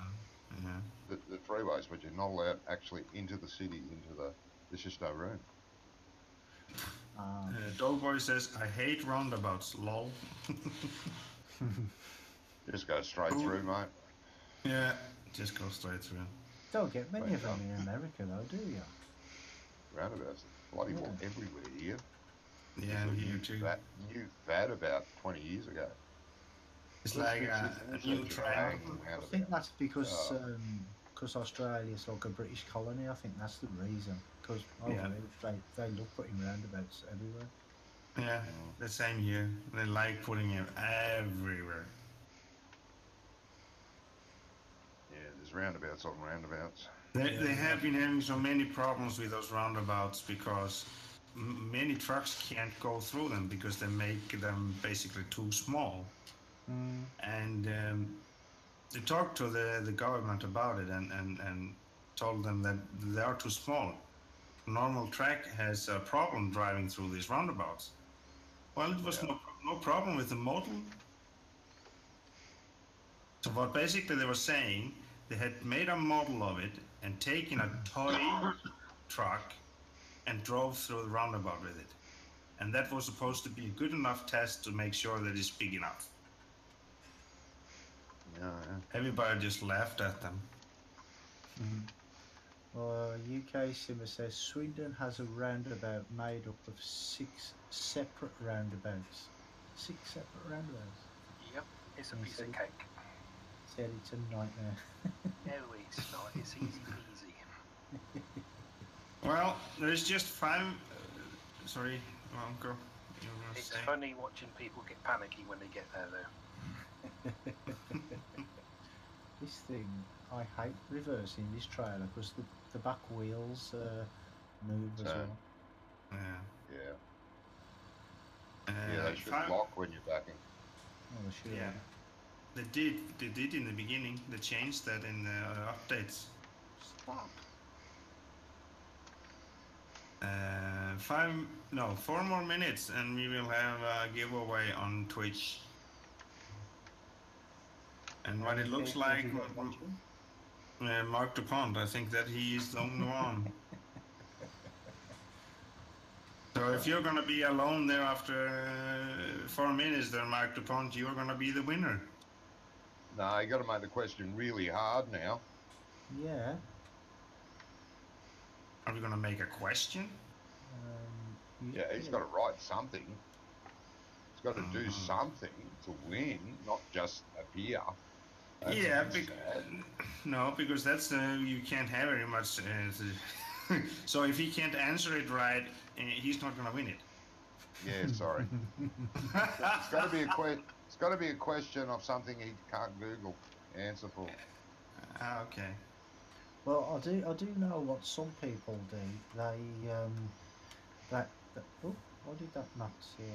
the freeways, but you're not allowed actually into the city. There's just no room. Doughboy says, "I hate roundabouts." Lol. Just go straight through, mate. Yeah, just go straight through. Don't get many of them in America, though, do you? Roundabouts, bloody well everywhere here. Yeah, here too. That new fad about 20 years ago. It's like a new trend. I think that's because Australia's like a British colony. I think that's the reason. Because they love putting roundabouts everywhere. Yeah, the same here. They like putting it everywhere. Yeah, there's roundabouts on roundabouts. They have been having so many problems with those roundabouts because many trucks can't go through them because they make them basically too small. And they talked to the government about it, and told them that they are too small. Normal track has a problem driving through these roundabouts. Well, it was no problem with the model. So what basically they were saying, they had made a model of it and taken a toy truck and drove through the roundabout with it. And that was supposed to be a good enough test to make sure that it's big enough. Yeah. Everybody just laughed at them. UK Simmer says Swindon has a roundabout made up of 6 separate roundabouts. 6 separate roundabouts? Yep, it's a piece of cake. Said it's a nightmare. No, it's not. It's easy peasy. Well, there's just 5... sorry, Uncle. It's funny watching people get panicky when they get there, though. This thing, I hate reversing this trailer because the back wheels move as well. Yeah. Yeah. They should lock when you're backing. Oh, they should. Yeah. They did in the beginning. They changed that in the updates. Stop. 4 more minutes and we will have a giveaway on Twitch. And what it looks like, Mark DuPont, I think that he is the only one. So if you're going to be alone there after 4 minutes there, Mark DuPont, you're going to be the winner. No, you got to make the question really hard now. Yeah. Are we going to make a question? Yeah, he's got to write something. He's got to do something to win, not just appear. Because that's you can't have very much. So if he can't answer it right, he's not going to win it. Yeah, sorry. It's got to be a question of something he can't Google answer for. Okay. Well, I do know what some people do. They why did that not say?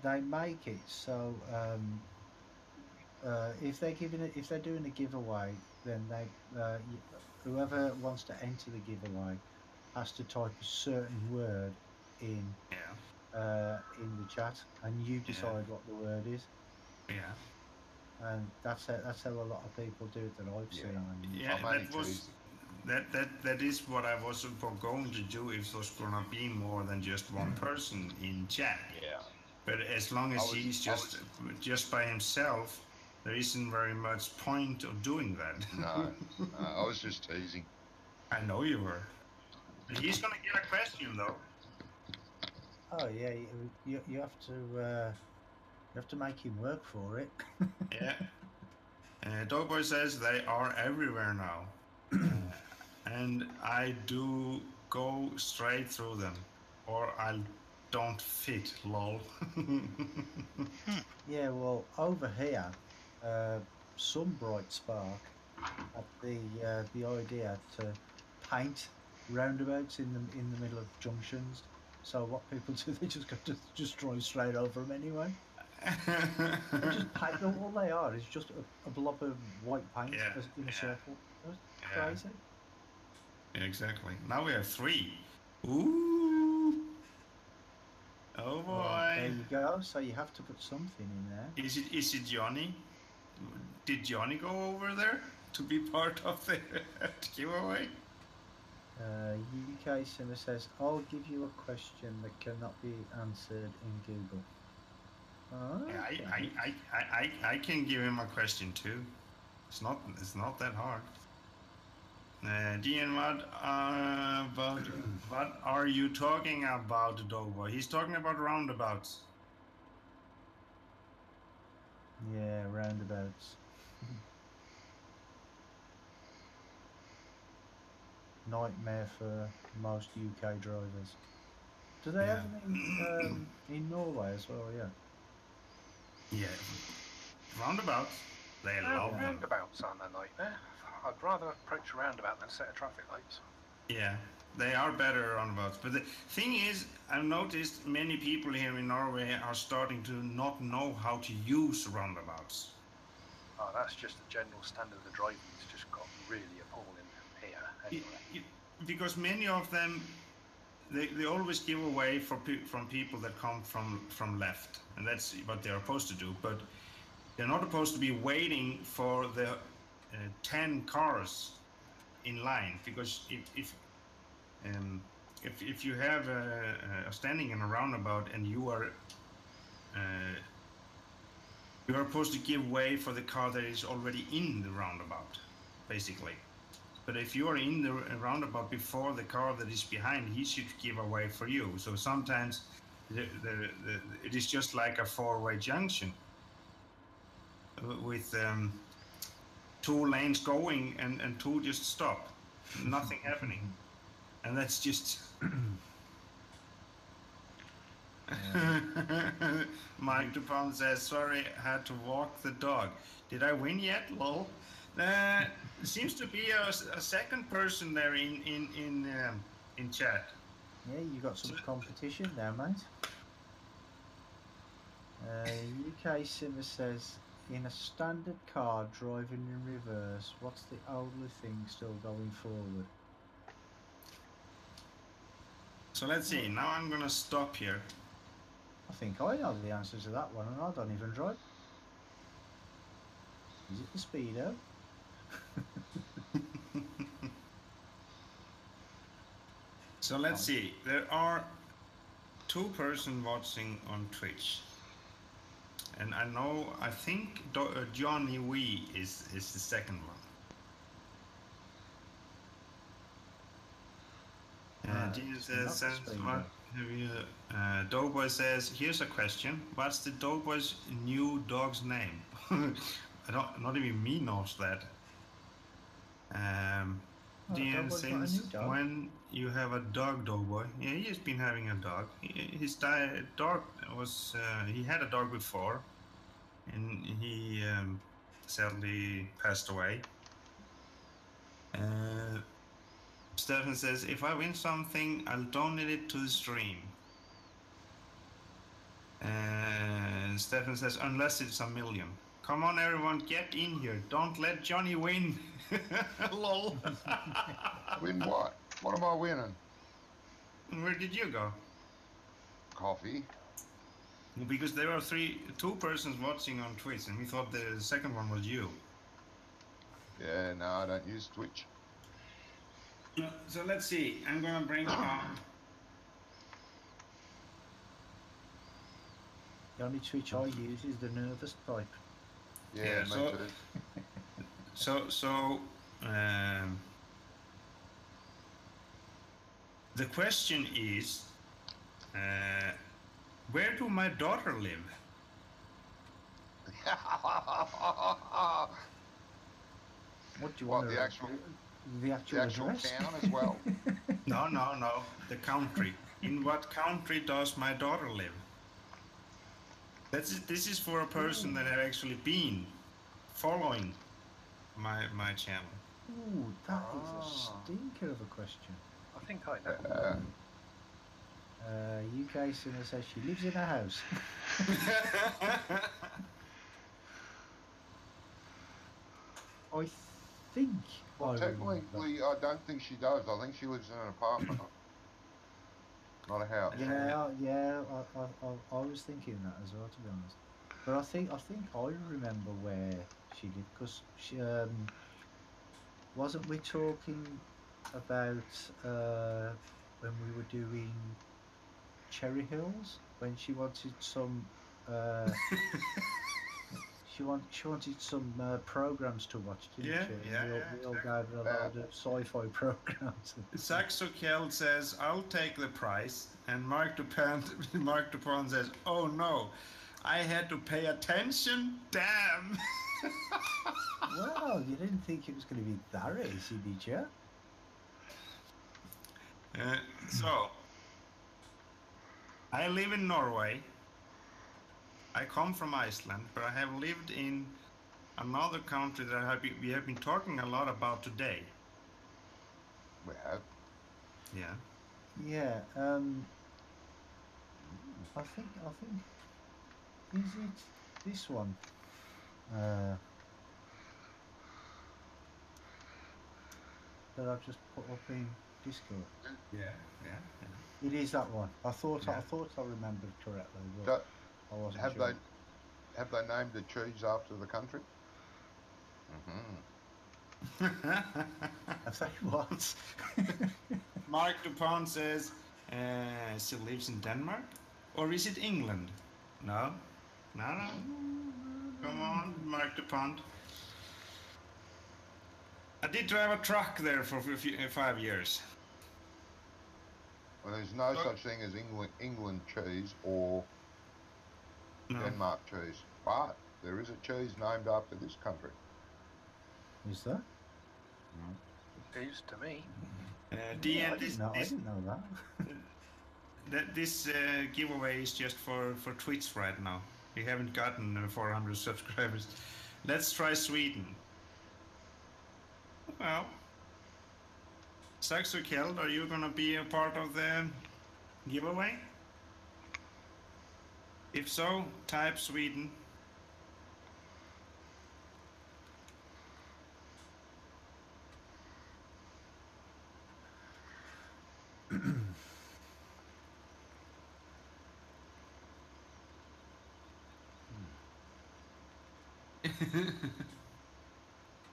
They make it so if they're doing a giveaway, then whoever wants to enter the giveaway has to type a certain word in the chat, and you decide what the word is. Yeah. And that's how a lot of people do it that I've seen. That is what I was going to do if there's gonna be more than just one person in chat. Yeah. But as long as he's just by himself, there isn't very much point of doing that. No, I was just teasing. I know you were. He's gonna get a question though. Oh yeah, you have to make him work for it. Yeah. Dogboy says they are everywhere now. And I do go straight through them, or I don't fit, lol. Yeah, well, over here, some bright spark had the idea to paint roundabouts in the middle of junctions. So what people do, they just got to just drive straight over them anyway. They just paint them. All they are is just a blob of white paint in a circle. That's crazy. Yeah, exactly. Now we have 3. Ooh. Oh boy. Well, there you go. So you have to put something in there. Is it Johnny? Did Johnny go over there to be part of the giveaway? UK Simmer says, I'll give you a question that cannot be answered in Google. Okay. I can give him a question too. It's not that hard. Dean, what are you talking about, Dogboy? He's talking about roundabouts. Yeah, roundabouts. Nightmare for most UK drivers. Do they have them in Norway as well? Yeah. Yeah. Roundabouts. They love them. Roundabouts aren't a nightmare. I'd rather approach a roundabout than a set of traffic lights. Yeah, they are better roundabouts. But the thing is, I've noticed many people here in Norway are starting to not know how to use roundabouts. Oh, that's just the general standard of driving. It's just got really appalling here. Anyway, because many of them, they always give away from people that come from left, and that's what they're supposed to do. But they're not supposed to be waiting for the 10 cars in line, because if you have a standing in a roundabout and you are supposed to give way for the car that is already in the roundabout, basically. But if you are in the roundabout before the car that is behind, he should give away for you. So sometimes it is just like a four-way junction with 2 lanes going and 2 just stop, nothing happening, and that's just. Mike Dupont says, "Sorry, had to walk the dog. Did I win yet? Lol." Seems to be a second person there in chat. Yeah, you got some competition there, mate. UK Simmer says, in a standard car driving in reverse, what's the only thing still going forward? So let's see. Now I'm gonna stop here. I think I know the answer to that one, and I don't even drive. Is it the speedo? So let's see. There are 2 persons watching on Twitch, and I think Johnny Wee is the second one. Gina says, "What have you?" Doughboy says, "Here's a question. What's the Doughboy's new dog's name?" Not even me knows that. Dean says, "When you have a dog, Doughboy." Yeah, he has been having a dog. His dog was he had a dog before, and he sadly passed away. Stefan says, "If I win something, I'll donate it to the stream." And Stefan says, "Unless it's $1 million." Come on, everyone, get in here. Don't let Johnny win. Lol. Win what? What am I winning? Where did you go? Coffee. Because there are 2 persons watching on Twitch, and we thought the second one was you. Yeah, no, I don't use Twitch. So let's see. I'm gonna bring up. The only Twitch I use is the nervous type. Yeah, me too. So the question is, where do my daughter live? What do you want? The actual address? town as well? No. The country. In what country does my daughter live? This is for a person that have actually been following my channel. Ooh, that is a stinker of a question. I think I know. UK Sinner says she lives in a house. I think. Technically, I don't think she does. I think she lives in an apartment, not a house. Yeah. I was thinking that as well, to be honest. But I think I remember where she lived, because she wasn't we talking about when we were doing Cherry Hills, when she wanted some she wanted some programs to watch, didn't she? We all gave her a load of sci-fi programs. Saxokel says, "I'll take the price," and Mark Dupont says, "Oh no, I had to pay attention. Damn." Well, you didn't think it was going to be that easy, did you? So, I live in Norway. I come from Iceland, but I have lived in another country that we have been talking a lot about today. We have. Yeah. Yeah. I think. Is it this one? that I've just put up in Discord? Yeah. It is that one. I thought Yeah. I remembered correctly, but I wasn't Have sure. they named the cheese after the country? Mm-hmm. Have they what? Mark Dupont says still lives in Denmark, or is it England? No. Come on, Mark Dupont. I did drive a truck there for 5 years. Well, there's no such thing as England cheese or Denmark cheese, but there is a cheese named after this country. Is there? Is to me. DN, I didn't know that. This giveaway is just for Twitch right now. We haven't gotten 400 subscribers. Let's try Sweden. Well, Saxo Kjeld, are you gonna be a part of the giveaway? If so, type Sweden.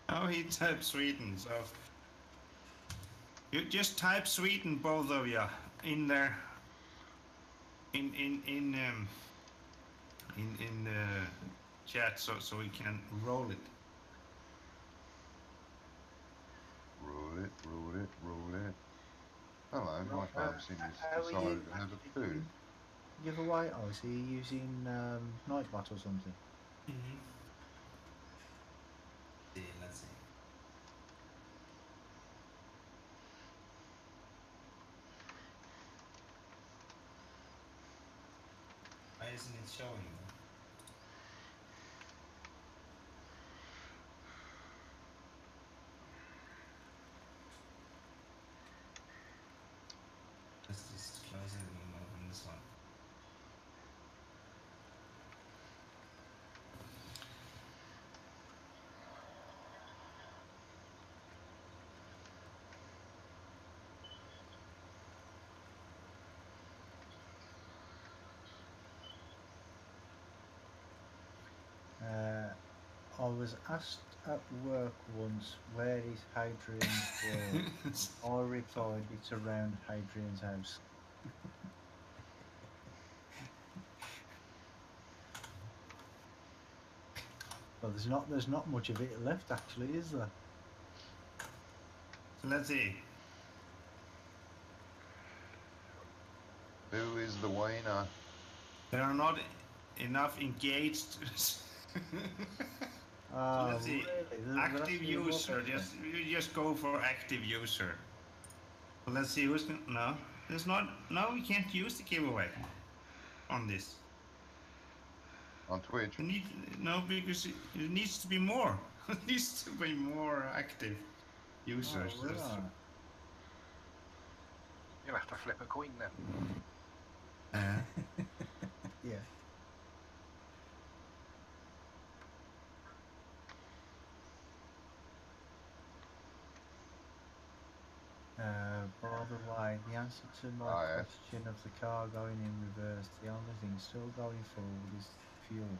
Oh, he typed Sweden, so you just type Sweden, both of you, in there, in the chat, so we can roll it. Roll it. Hello, my farm Cindy's decided to have a poo. Giveaway? Oh, is he using Nightbot or something? Let's see. Why isn't it showing? Let's just close it and open this one. I was asked at work once, where is Hadrian's wall? I replied, it's around Hadrian's house. Well, there's not much of it left, actually, is there? So let's see. Who is the wiener? There are not enough engaged. Let's see. Really? Active user. You just go for active user. So let's see who's gonna. No, there's not. No, we can't use the giveaway on this. On Twitch? Because it needs to be more. It needs to be more active users. Oh, right. You'll have to flip a coin then. Yeah. By the way, the answer to my question of the car going in reverse, the only thing still going forward is fuel.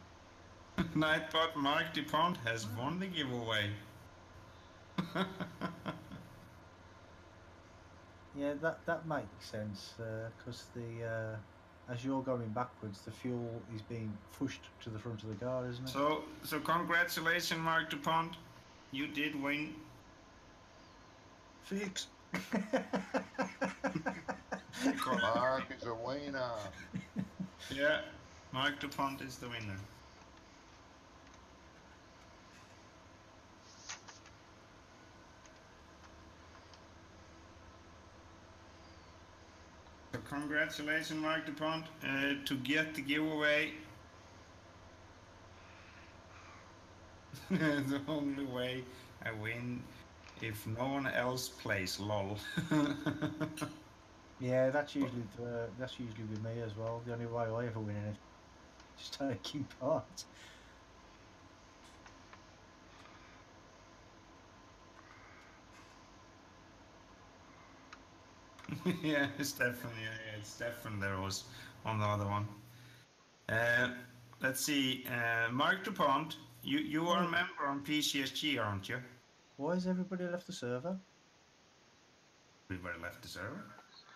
Nightbot Mark Dupont has won the giveaway. Yeah, that makes sense because the as you're going backwards, the fuel is being pushed to the front of the car, isn't it? So congratulations, Mark Dupont. You did win. Fix. Mark is a winner. Yeah, Mark Dupont is the winner. So congratulations, Mark Dupont, to get the giveaway. The only way I win if no one else plays LOL. Yeah, that's usually with me as well. The only way I ever win is just taking part. Yeah, it's definitely there was on the other one. Let's see, Mark DuPont, you are a member on PCSG, aren't you? Why has everybody left the server? Everybody left the server.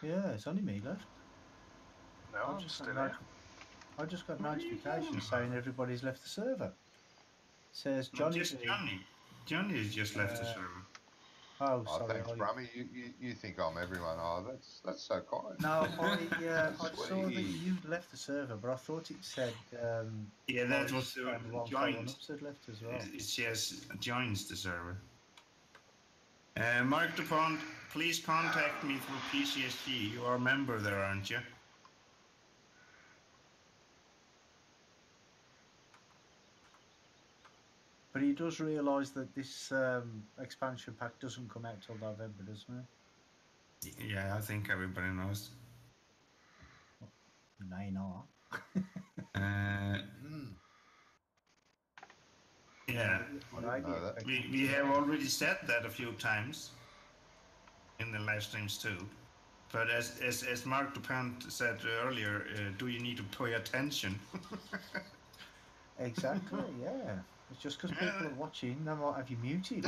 Yeah, it's only me left. No, I'm still here. I just got What are you talking notifications about? saying everybody's left the server. It says No, Johnny just B. Johnny. Johnny has just left the server. Oh, Oh, sorry. thanks, Brummy. You think I'm everyone? Oh, that's so kind. No, I saw that Sweet. you'd left the server, but I thought it said Yeah, that was Ice and joined. 1K1ups had left as well. It says joins the server. Mark DuPont, please contact me through PCSG. You are a member there, aren't you? But he does realise that this expansion pack doesn't come out till November, doesn't it? Yeah, I think everybody knows. Nay, not. Yeah, I didn't know that. we have already said that a few times in the live streams too. But as Mark DuPont said earlier, do you need to pay attention? Exactly, yeah. It's just because people are watching, they might have you muted.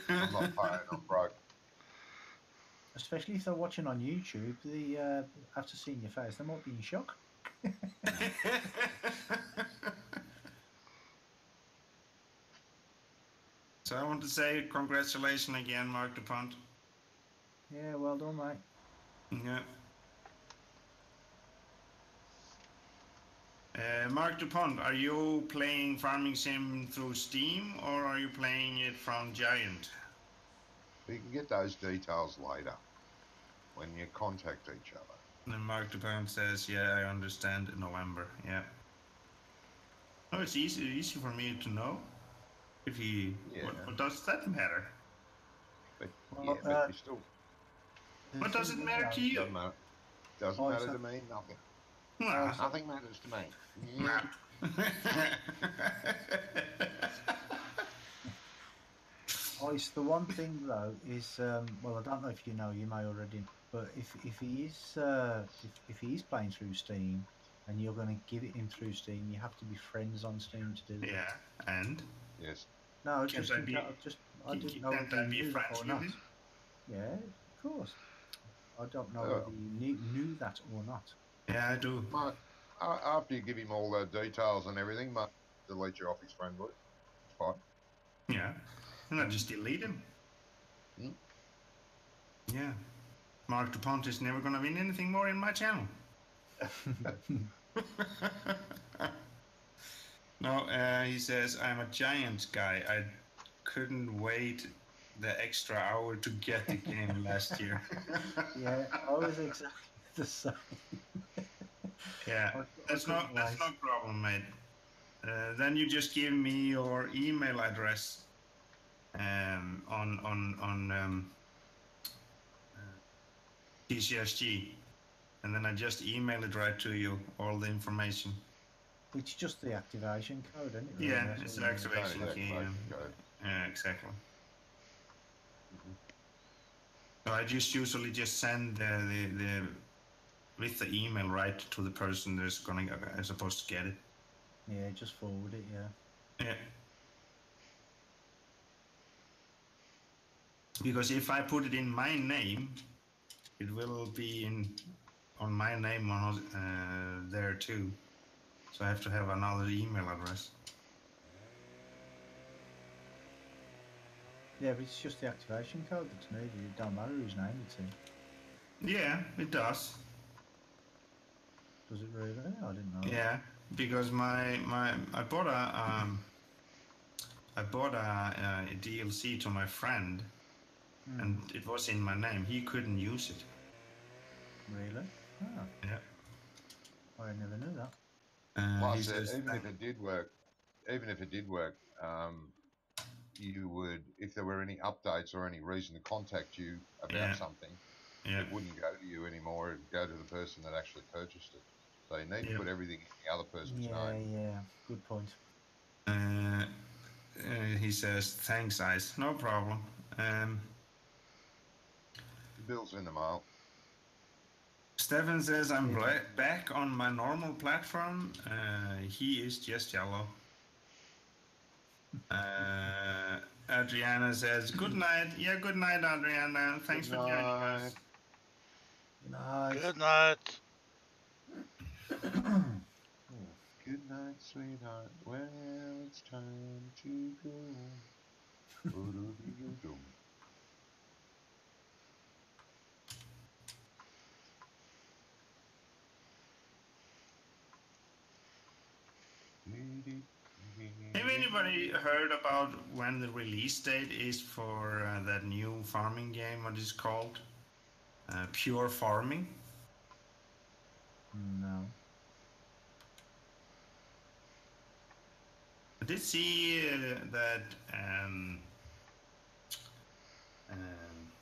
I'm not paying, I'm broke. Especially if they're watching on YouTube, after seeing your face, they might be in shock. So I want to say congratulations again, Mark DuPont. Yeah, well done, mate. Yeah. Mark DuPont, are you playing Farming Sim through Steam or are you playing it from Giant? You can get those details later when you contact each other. And Mark DuPont says, yeah, I understand in November. Yeah. No, it's easy for me to know. If he, what does that matter? But Well, but you still. What does it matter to you? Doesn't matter. Doesn't matter to me. Nothing. Nothing matters to me. Ice, the one thing though is, well, I don't know if you know, you may already, but if he is if he is playing through Steam and you're going to give it him through Steam, you have to be friends on Steam to do that. Yeah, and yes. No, I didn't know whether you knew that friends or with not. him? Yeah, of course. I don't know whether you knew that or not. Yeah, I do. Mate, after you give him all the details and everything, mate, delete you off his friend list. It's fine. Yeah, and I just delete him. Yeah, Mark DuPont is never going to win anything more in my channel. No, he says, I'm a Giant guy. I couldn't wait the extra hour to get the game last year. Yeah, I was exactly the same. Yeah, that's no problem, mate. Then you just give me your email address on PCSG, and then I just email it right to you, all the information. It's just the activation code, isn't it? Really? Yeah, it's the activation key. Yeah, exactly. So I just usually just send the with the email right to the person that's supposed to get it. Yeah, just forward it. Yeah. Yeah. Because if I put it in my name, it will be on my name there too. So I have to have another email address. Yeah, but it's just the activation code that's needed. It don't matter whose name it's in. Yeah, it does. Does it really? I didn't know. Yeah, because I bought a DLC to my friend, and it was in my name. He couldn't use it. Really? Oh. Yeah. I never knew that. Plus, even if it did work, you would, if there were any updates or any reason to contact you about something, it wouldn't go to you anymore. It would go to the person that actually purchased it. So you need to put everything in the other person's name. Yeah, good point. He says, thanks, Ice. No problem. The bill's in the mail. Stefan says, I'm back on my normal platform. He is just yellow. Adriana says, good night. Yeah, good night, Adriana. Thanks for joining us. Good night. Good night. Good night, sweetheart. Well, it's time to go. Have anybody heard about when the release date is for that new farming game? What is it called? Pure Farming? No. I did see that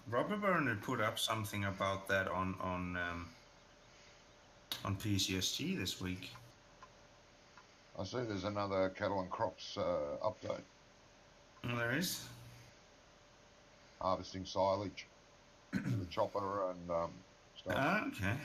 Robert Burner put up something about that on PCSG this week. I see there's another cattle and crops update. Oh, there is? Harvesting silage with a chopper and stuff. Okay.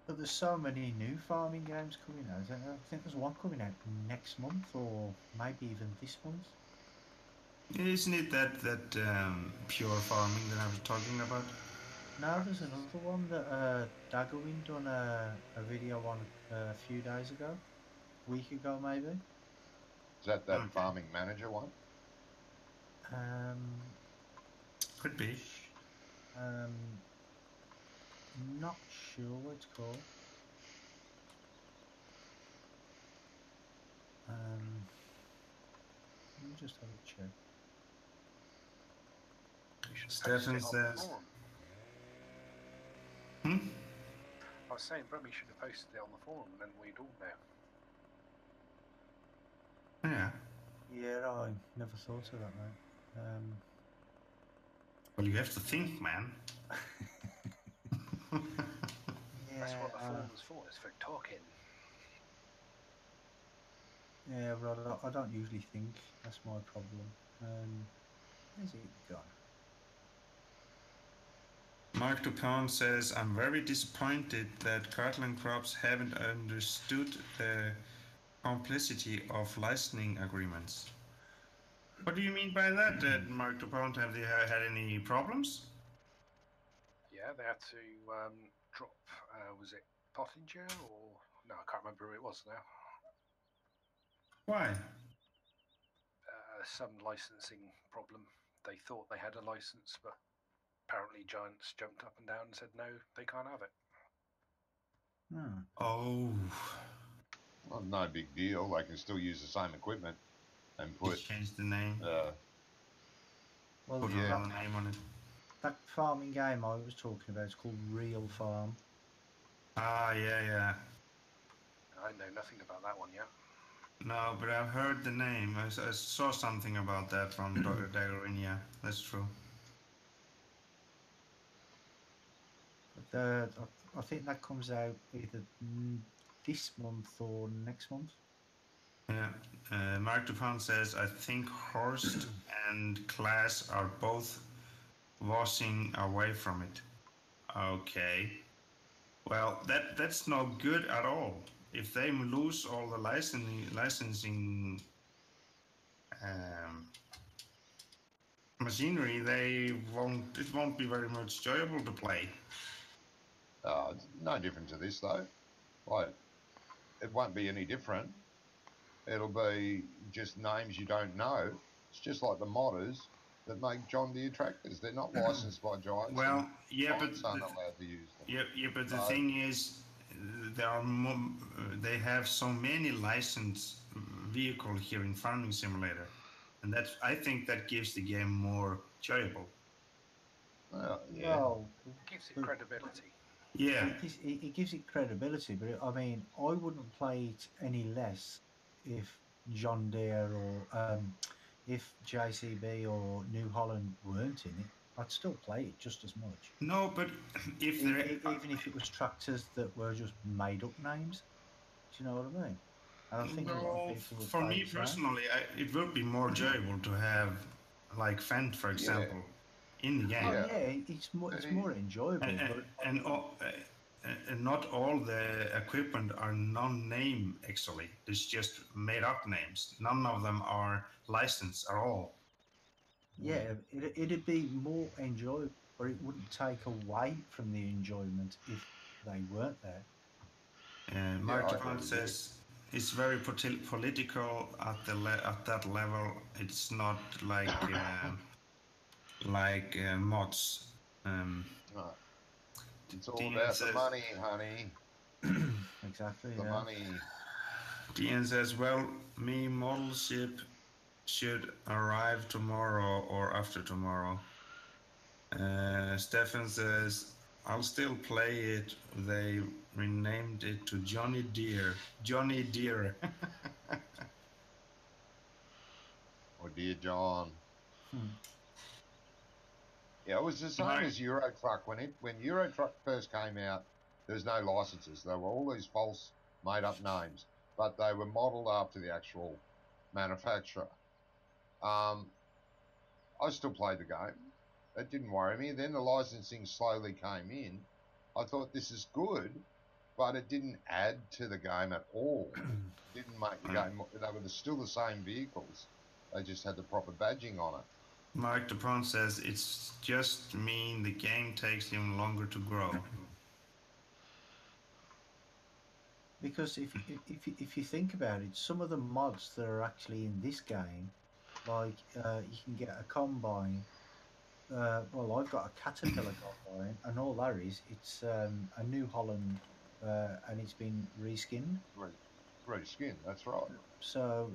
But there's so many new farming games coming out. I think there's one coming out next month, or maybe even this month. Isn't it that pure farming that I was talking about? No, there's another one that Daggerwin done a video on a few days ago, a week ago maybe. Is that farming manager one? Could be. Not sure what it's called. Let me just have a check. Stefan says. I was saying, probably should have posted it on the forum, and then we'd all know. Yeah. Yeah, I never thought of that, mate. Well, you have to think, man. Yeah, that's what the forum's for. It's for talking. Yeah, but I don't usually think. That's my problem. Where's it gone? Mark Dupont says, I'm very disappointed that cattle and crops haven't understood the complexity of licensing agreements. What do you mean by that, Mark Dupont? Have they had any problems? Yeah, they had to drop, was it Pottinger or... No, I can't remember who it was now. Why? Some licensing problem. They thought they had a license, but apparently Giants jumped up and down and said no, they can't have it. Oh. Well, no big deal. They can still use the same equipment and put... Just change the name. Well, put another name on it. That farming game I was talking about is called Real Farm. Ah, yeah. I know nothing about that one yet. No, but I've heard the name. I saw something about that from Dr. Daggerin. Yeah, that's true. But I think that comes out either this month or next month. Yeah. Mark Dupont says, I think Horst and Class are both washing away from it. Okay. Well, that's no good at all. If they lose all the licensing machinery, it won't be very much enjoyable to play. It's no different to this though. Like, it won't be any different. It'll be just names you don't know. It's just like the modders that make John Deere tractors. They're not licensed by Giants. Well, yeah, but aren't allowed to use them. Yeah, but the thing is, they have so many licensed vehicles here in Farming Simulator, and I think that gives the game more enjoyable. Yeah. Well, it gives it credibility. Yeah, it gives it credibility, but I mean, I wouldn't play it any less if John Deere or if JCB or New Holland weren't in it. I'd still play it just as much. No, but even if it was tractors that were just made up names. Do you know what I mean? And I think a lot of No, people would for play me the same. personally, it would be more enjoyable to have like Fent, for example, in the game. Oh yeah, it's more enjoyable, And not all the equipment are non-name actually. It's just made up names. None of them are licensed at all. yeah, it'd be more enjoyable, but it wouldn't take away from the enjoyment if they weren't there. Mark DePont says it's very political at that level. It's not like mods. No. It's all about the money, honey. Exactly. The money. Dean says, well, me model ship should arrive tomorrow or after tomorrow. Stefan says, I'll still play it. They renamed it to Johnny Deere. Johnny Deere. Oh, dear John. Hmm. Yeah, it was the same as Euro Truck. When Euro Truck first came out, there was no licenses. There were all these false made-up names, but they were modelled after the actual manufacturer. I still played the game. It didn't worry me. Then the licensing slowly came in. I thought this is good, but it didn't add to the game at all. It didn't make the game. They were still the same vehicles. They just had the proper badging on it. Mark DePont says it's just mean the game takes him longer to grow. Because if you think about it, some of the mods that are actually in this game, like you can get a combine. Well, I've got a Caterpillar combine, and all that is, it's a New Holland, and it's been reskinned. Reskin, that's right. So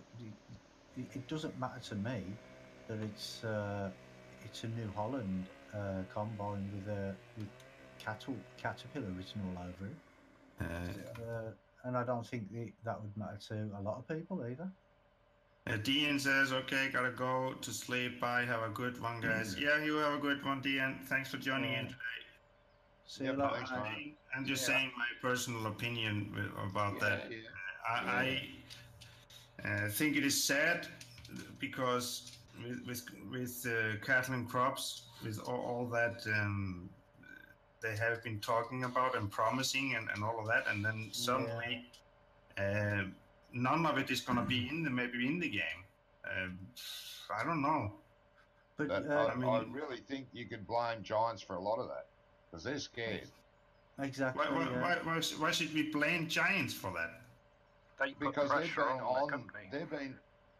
it doesn't matter to me that it's a New Holland combine with Caterpillar written all over it. And I don't think that would matter to a lot of people either. Dean says, okay, gotta go to sleep. Bye, have a good one, guys. Yeah, you have a good one, Dean. Thanks for joining in today. See you later. I'm just saying my personal opinion about that. Yeah. I think it is sad because with Kathleen Crops, with all that they have been talking about and promising and all of that, and then suddenly none of it is going to be maybe in the game. I don't know. But I really think you could blame Giants for a lot of that because they're scared. Exactly. Why should we blame Giants for that? Because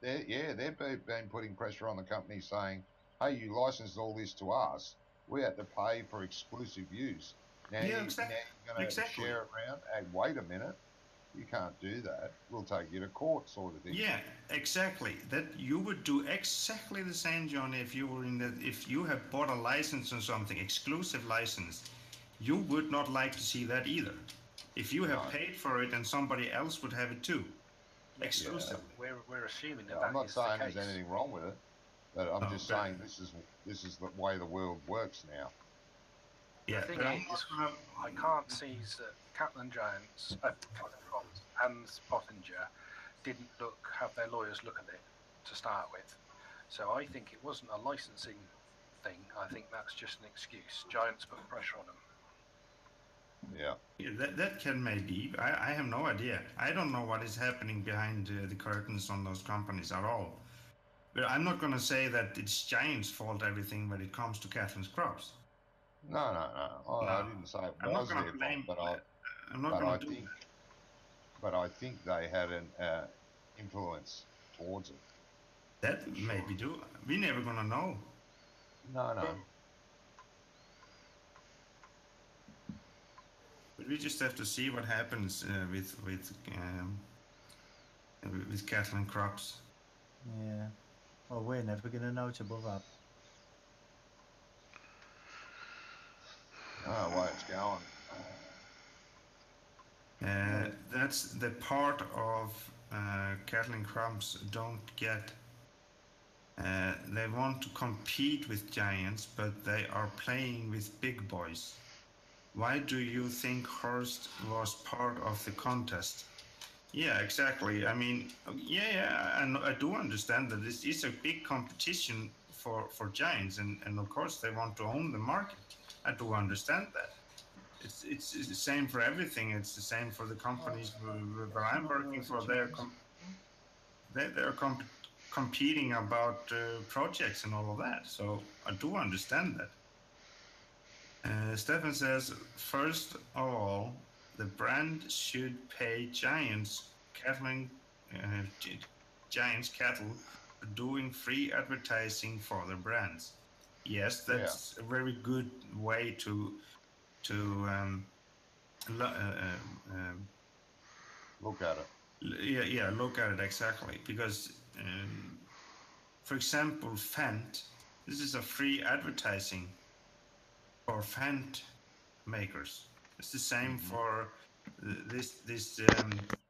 they've been putting pressure on the company saying, hey, you licensed all this to us. We had to pay for exclusive use. Now you're going to share it around. Hey, wait a minute. You can't do that. We'll take you to court, sort of thing. Yeah, exactly. That you would do exactly the same, Johnny, if you were if you had bought a license or something, exclusive license, you would not like to see that either. If you have paid for it and somebody else would have it too, exclusively. Yeah. We're assuming that. I'm not saying there's anything wrong with it, but I'm just saying this is the way the world works now. Yeah, the thing is, I can't see that Catlin Giants, and Pottinger didn't have their lawyers look at it to start with. So I think it wasn't a licensing thing. I think that's just an excuse. Giants put pressure on them. Yeah, that can maybe. I have no idea. I don't know what is happening behind the curtains on those companies at all. But I'm not going to say that it's Giants' fault everything when it comes to Catherine's Crops. No. I didn't say it was their fault, but I think they had an influence towards it. That maybe do. We're never going to know. No. But we just have to see what happens with Kathleen Crops. Yeah. Well, we're never going to know it above that. Oh, way it's going. That's the part of Kathleen Crops don't get. They want to compete with Giants, but they are playing with big boys. Why do you think Horst was part of the contest? Yeah, exactly. I mean, yeah, and I do understand that this is a big competition for giants, and of course they want to own the market. I do understand that. It's the same for everything. It's the same for the companies where I'm working for. They're competing about projects and all of that. So I do understand that. Stefan says, first of all, the brand should pay Giants cattle for doing free advertising for their brands. Yes, that's a very good way to look at it. Yeah, look at it exactly. Because, for example, Fendt, this is a free advertising for Fendt makers. It's the same for this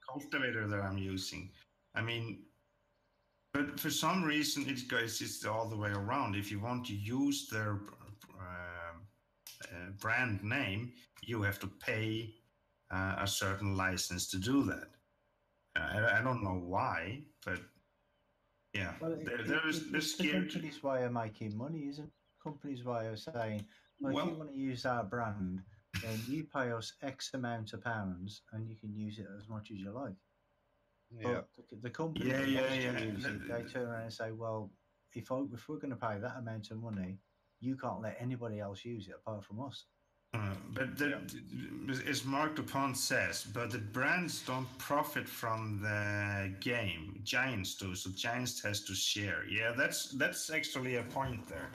cultivator that I'm using. I mean, but for some reason it goes it's all the way around. If you want to use their brand name, you have to pay a certain license to do that. I don't know why, but yeah, Well, they're it's the scared. company's way of making money, isn't it? Company's way of saying, well, if you Well, want to use our brand, then you pay us X amount of pounds and you can use it as much as you like. Yeah. But the company yeah, that yeah, wants to yeah. use it, they turn around and say, well, if we're going to pay that amount of money, you can't let anybody else use it apart from us. As Mark Dupont says, but the brands don't profit from the game. Giants do, so Giants has to share. Yeah, that's actually a point there.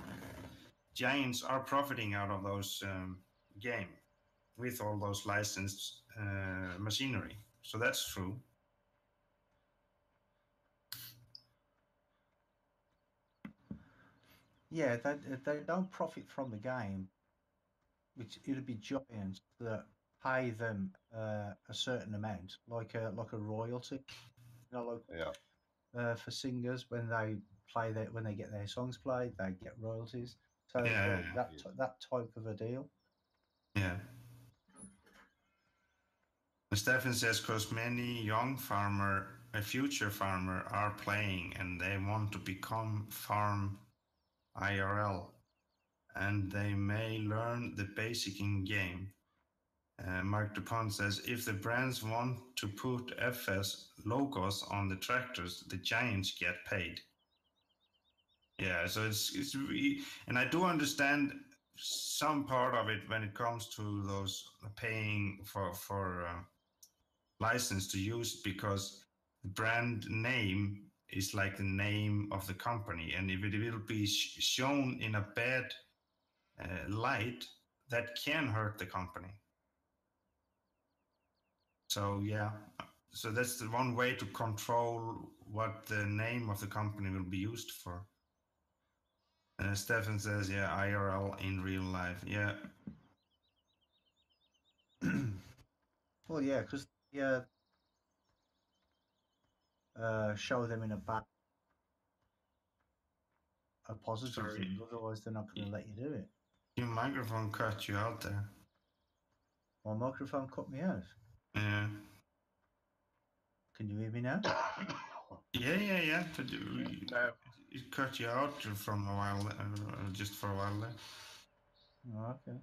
Giants are profiting out of those game with all those licensed machinery. So that's true. Yeah, they don't profit from the game, which it'll be Giants that pay them a certain amount, like a royalty. Like for singers when they when they get their songs played, they get royalties. So Yeah, that type of a deal. yeah. Stefan says because many young a future farmer, are playing and they want to become farm IRL, and they may learn the basic in game. Mark Dupont says if the brands want to put FS logos on the tractors, the giants get paid. Yeah, so it's really, and I do understand some part of it when it comes to those paying for license to use, because the brand name is like the name of the company, and if it will be shown in a bad light, that can hurt the company. So yeah, so that's the one way to control what the name of the company will be used for. Stefan says, yeah, IRL in real life. Yeah. Well, yeah, because show them in a positive thing. Otherwise, they're not going to let you do it. Your microphone cut you out there. My microphone cut me out. Yeah. Can you hear me now? Yeah. No. It cut you out from a while, just for a while there. Oh, okay.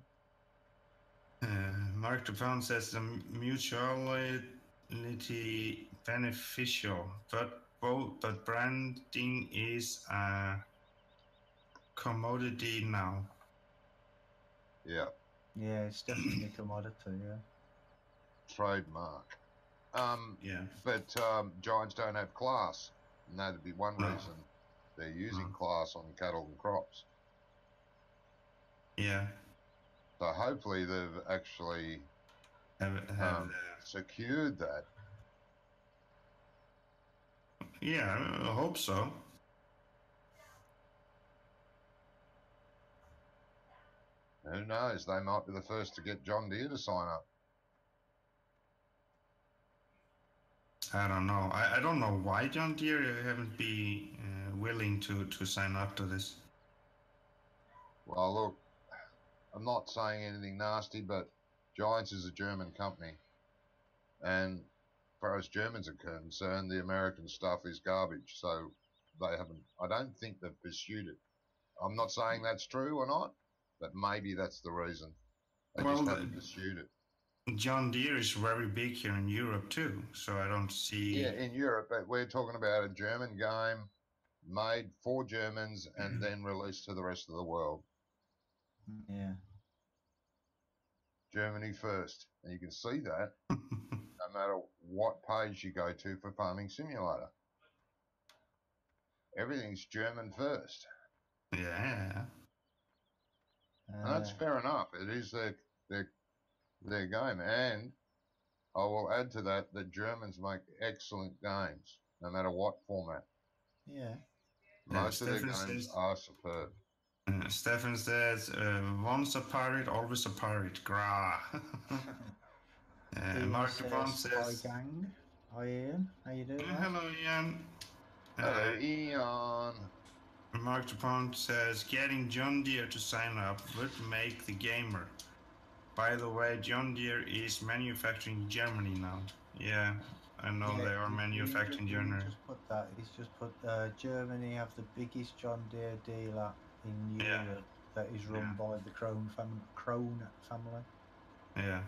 Mark Dupont says the mutuality beneficial, but branding is a commodity now. Yeah. Yeah, it's definitely a commodity. Yeah. Trademark. Yeah. But giants don't have class, and that'd be one No. reason they're using class on cattle and crops. Yeah. So hopefully they've actually secured that. Yeah, I hope so. Who knows? They might be the first to get John Deere to sign up. I don't know. I don't know why John Deere haven't been willing to sign up to this. Well, look, I'm not saying anything nasty, but Giants is a German company. And far as Germans are concerned, the American stuff is garbage. So they haven't. I don't think they've pursued it. I'm not saying that's true or not, but maybe that's the reason. They just haven't pursued it. John Deere is very big here in Europe too, so I don't see. Yeah, in Europe, but we're talking about a German game made for Germans and then released to the rest of the world. Yeah. Germany first. And you can see that no matter what page you go to for Farming Simulator. Everything's German first. Yeah. And that's fair enough. It is their game. And I will add to that Germans make excellent games, no matter what format. Yeah. Most of their games are superb. Stefan says, once a pirate, always a pirate. Gra. Mark Dupont says, hi gang. Hi Ian. How you doing, mate? Hello Ian. Hello Ian. Mark Dupont says, getting John Deere to sign up would make the gamer. By the way, John Deere is manufacturing in Germany now. Yeah, I know they are manufacturing Germany. Just put that. He's just put Germany have the biggest John Deere dealer in Europe that is run by the Krone family. Yeah.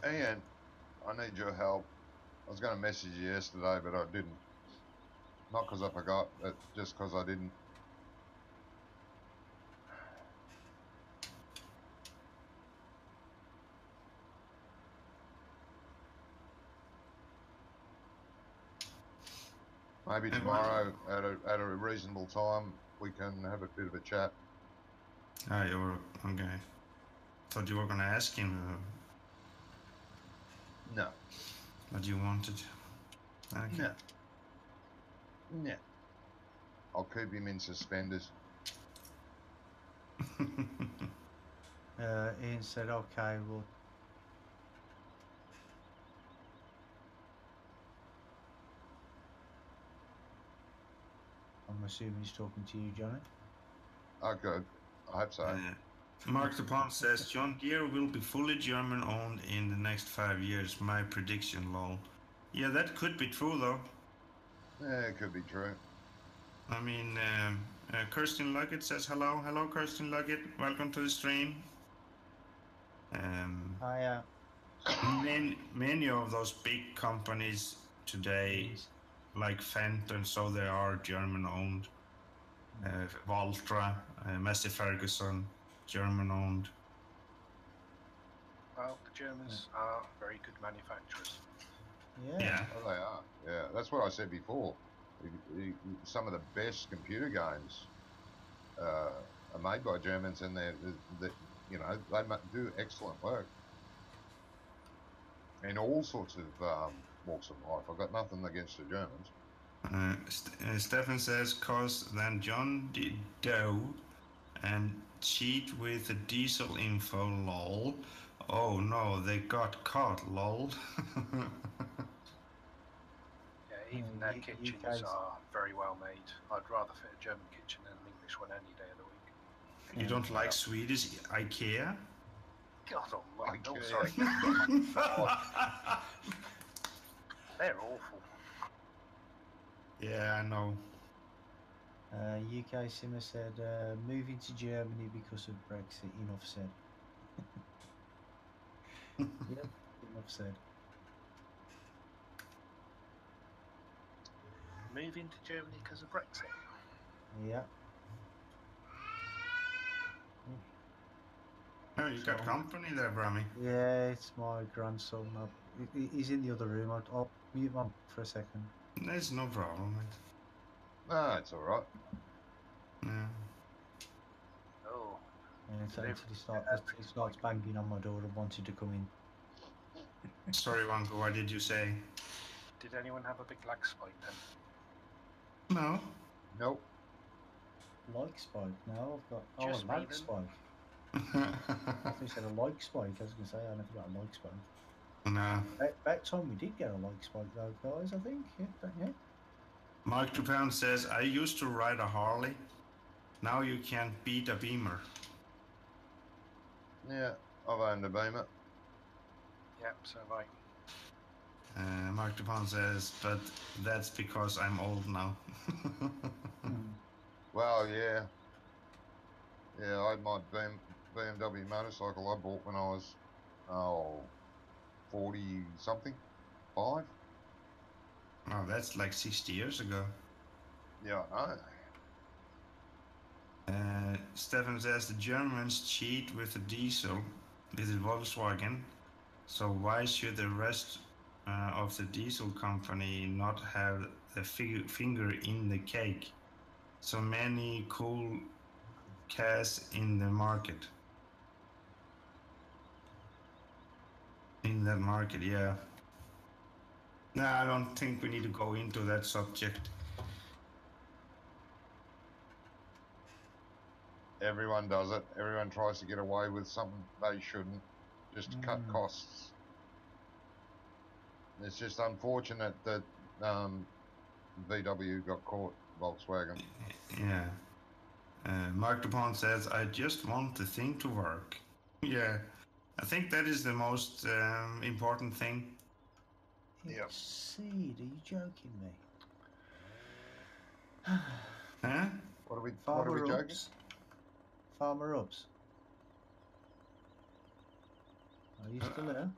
Ian, I need your help. I was going to message you yesterday, but I didn't. Not because I forgot, but just because I didn't. Maybe tomorrow at a reasonable time we can have a bit of a chat. You're okay. Thought you were going to ask him. No. What you wanted. Okay. No. No. I'll keep him in suspenders. Ian said, okay, well. I'm assuming he's talking to you, Johnny. Oh, good. I hope so. Mark Dupont says, John Deere will be fully German owned in the next 5 years. My prediction, lol. Yeah, that could be true, though. Yeah, it could be true. I mean, Kirsten Luggett says hello. Hello, Kirsten Luggett. Welcome to the stream. Hiya. Many of those big companies today, like Fenton, so they are German-owned. Valtra, Massey Ferguson, German-owned. Well, the Germans are very good manufacturers. Yeah. Well, they are. Yeah, that's what I said before. Some of the best computer games are made by Germans, and they do excellent work in all sorts of walks of life. I've got nothing against the Germans. Stefan says, cause then John did Doe and cheat with the diesel info, lol. Oh no, they got caught, lol. Yeah, even their kitchens are very well made. I'd rather fit a German kitchen than an English one any day of the week. You don't like Swedish IKEA? God almighty, no, sorry. They're awful. Yeah, I know. UK Simmer said, moving to Germany because of Brexit. Enough said. Yep, enough said. Moving to Germany because of Brexit? Yeah. Oh, you got company there, Brammy. Yeah, it's my grandson. He's in the other room. I'll mute him for a second. There's no problem, mate. No, it's all right. Yeah. Oh. And until he starts banging on my door and wanted to come in. Sorry, Wanko, what did you say? Did anyone have a big lag spike then? No. Nope. Like spike? No, I've got a Just lag spike. I thought you said a like spike. I was going to say I never got a like spike. No. That time we did get a like spike though, guys, I think. Yeah. Mark Dupont says, I used to ride a Harley. Now you can't beat a Beamer. Yeah, I've owned a Beamer. Yep, so have I. Mark Dupont says, but that's because I'm old now. Well, yeah. Yeah, I had my BMW motorcycle I bought when I was, 40 something, 5. Oh, that's like 60 years ago. Yeah, I know. Stefan says the Germans cheat with the diesel, with the Volkswagen. So why should the rest of the diesel company not have a finger in the cake? So many cool cars in the market. In that market, yeah. No, I don't think we need to go into that subject. Everyone does it. Everyone tries to get away with something they shouldn't, just to cut costs. It's just unfortunate that VW got caught, Volkswagen. Yeah. Mark Dupont says, I just want the thing to work. Yeah. I think that is the most important thing. Yep. Seed, are you joking me? Huh? What are we Farmer joking? Ups. Farmer Ups. Are you still there?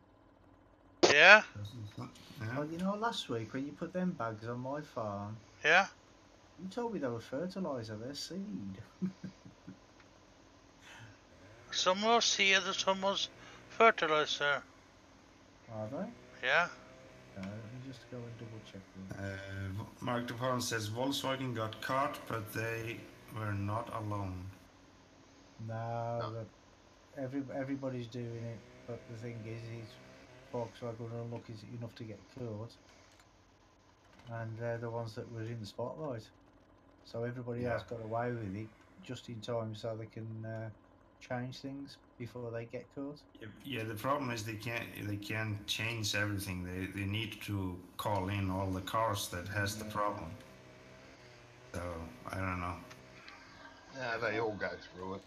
Yeah? Well, you know, last week when you put them bags on my farm, Yeah? you told me they were fertilizer, they're seed. Some was seed and some was fertilizer. Are they? Yeah? Let me just go and double check this. Mark Dupont says Volkswagen got caught, but they were not alone. No, everybody's doing it, but the thing is Volkswagen are unlucky enough to get caught, and they're the ones that were in the spotlight. So everybody else got away with it just in time, so they can change things before they get caught. Yeah, the problem is they can't change everything. They need to call in all the cars that has the problem. So I don't know. Yeah, they all go through it.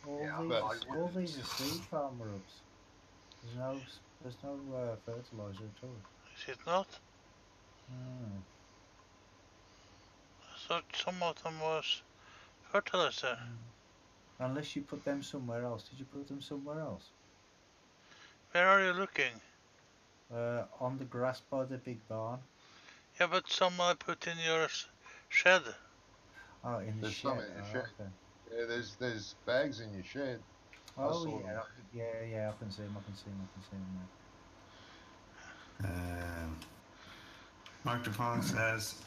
All these are seed farmer ups. There's no fertilizer at all. Is it not? Hmm. I thought some of them was fertilizer. Unless you put them somewhere else. Did you put them somewhere else? Where are you looking? On the grass by the big barn. Yeah, but some I put in your shed. Oh, in the There's shed. some in your shed. Okay. Yeah, there's bags in your shed. Oh I saw them. yeah. I can see them. now. Mark Dupont says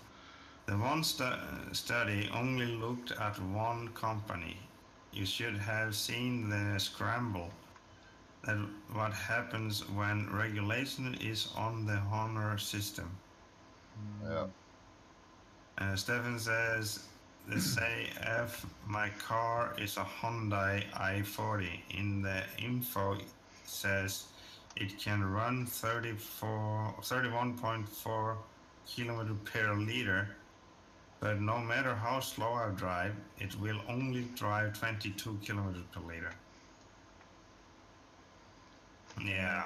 the one study only looked at one company. You should have seen the scramble. That what happens when regulation is on the honor system. Yeah. Stefan says they say if my car is a Hyundai i40. In the info says it can run 31.4 kilometer per liter, but no matter how slow I drive, it will only drive 22 kilometers per liter. Yeah.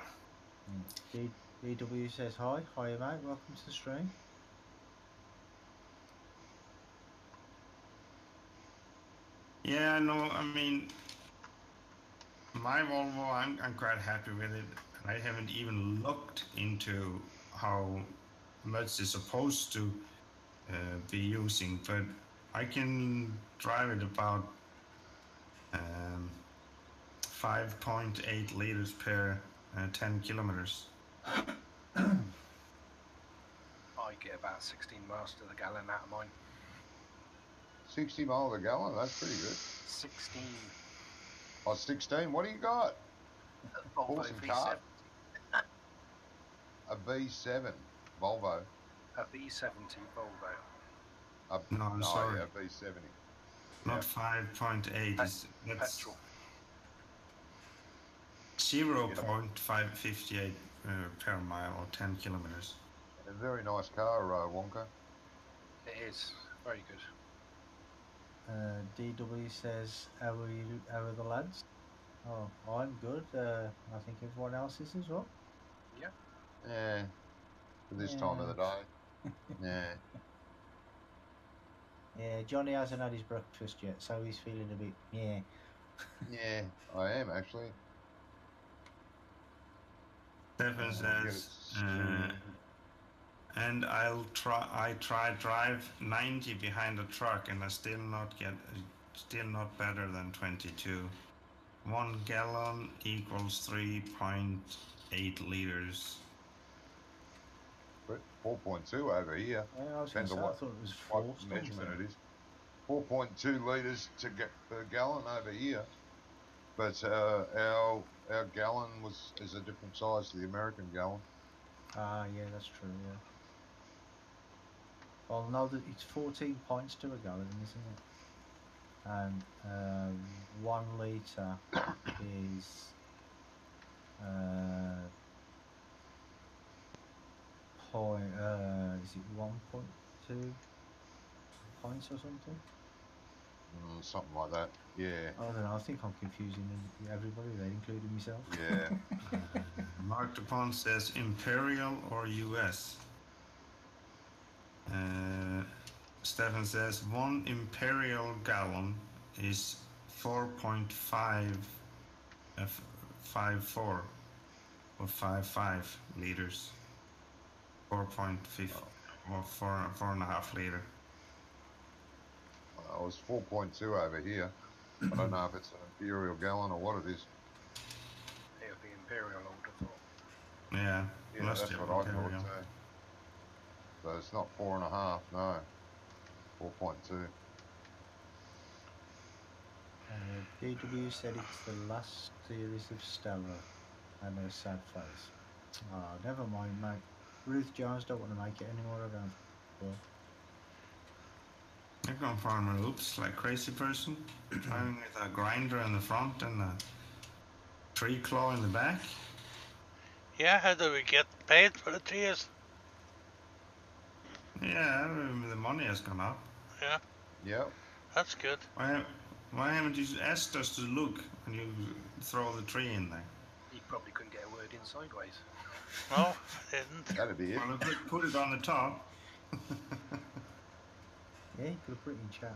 DW says hi mate, welcome to the stream. Yeah, no, I mean, my Volvo, I'm quite happy with it. I haven't even looked into how much it's supposed to be using, but I can drive it about 5.8 liters per 10 kilometers. I get about 16 miles to the gallon out of mine. 60 miles a gallon, that's pretty good. 16. Oh, 16, what do you got? Volvo Awesome V70. car. A V7 Volvo. A V70 Volvo. No, I'm sorry. Yeah, V70. Not 5.8. That's petrol. 0.558 per mile or 10 kilometers. A very nice car, Wonka. It is very good. DW says, how are the lads? Oh, I'm good. I think everyone else is as well. Yeah. Yeah, for this time of the day. Yeah. Yeah, Johnny hasn't had his breakfast yet, so he's feeling a bit Yeah, I am actually. Stefan Get it says, stew. and I try drive 90 behind a truck, and I still not better than 22. 1 gallon equals 3.8 liters. 4.2 over here. I was going to Depends on say, I what thought it was what four measurement something. it is. 4.2 litres to get per gallon over here. But our gallon is a different size to the American gallon. Ah, yeah, that's true, yeah. Well, no, it's 14 pints to a gallon, isn't it? And 1 litre is is it 1.2 pints or something? Something like that. Yeah, I don't know. I think I'm confusing everybody there, including myself. yeah. Mark Dupont says Imperial or US. Stefan says 1 Imperial gallon is 4.54 or 55 liters. 4.5 or 4.5 liter. It was 4.2 over here. I don't know if it's an imperial gallon or what it is. It would be Imperial, I would have thought. Yeah, Yeah, must that's have what I thought Imperial. too. So it's not 4.5, no, 4.2. DW said it's the last series of Stella and a sad face. Oh, never mind, mate. Ruth Jones don't want to make it anymore, I don't think. So. They're going farmer oops like crazy person, driving with a grinder in the front and a tree claw in the back. Yeah, how do we get paid for the trees? Yeah, the money has gone up. Yeah, Yep. that's good. Why haven't you asked us to look when you throw the tree in there? You probably couldn't get a word in sideways. No, I didn't. That'd be it. Well, put it on the top. Yeah, you could have put it in chat.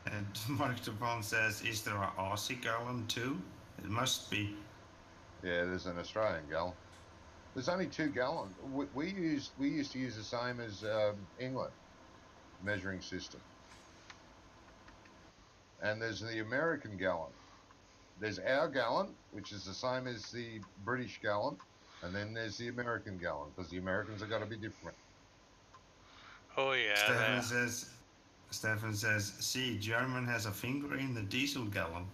And Mark Dupont says, is there an Aussie gallon too? It must be. Yeah, there's an Australian gallon. There's only 2 gallons. We used to use the same as England measuring system, and there's the American gallon. There's our gallon, which is the same as the British gallon, and then there's the American gallon because the Americans have got to be different. Oh yeah, Stefan says, see, German has a finger in the diesel gallon.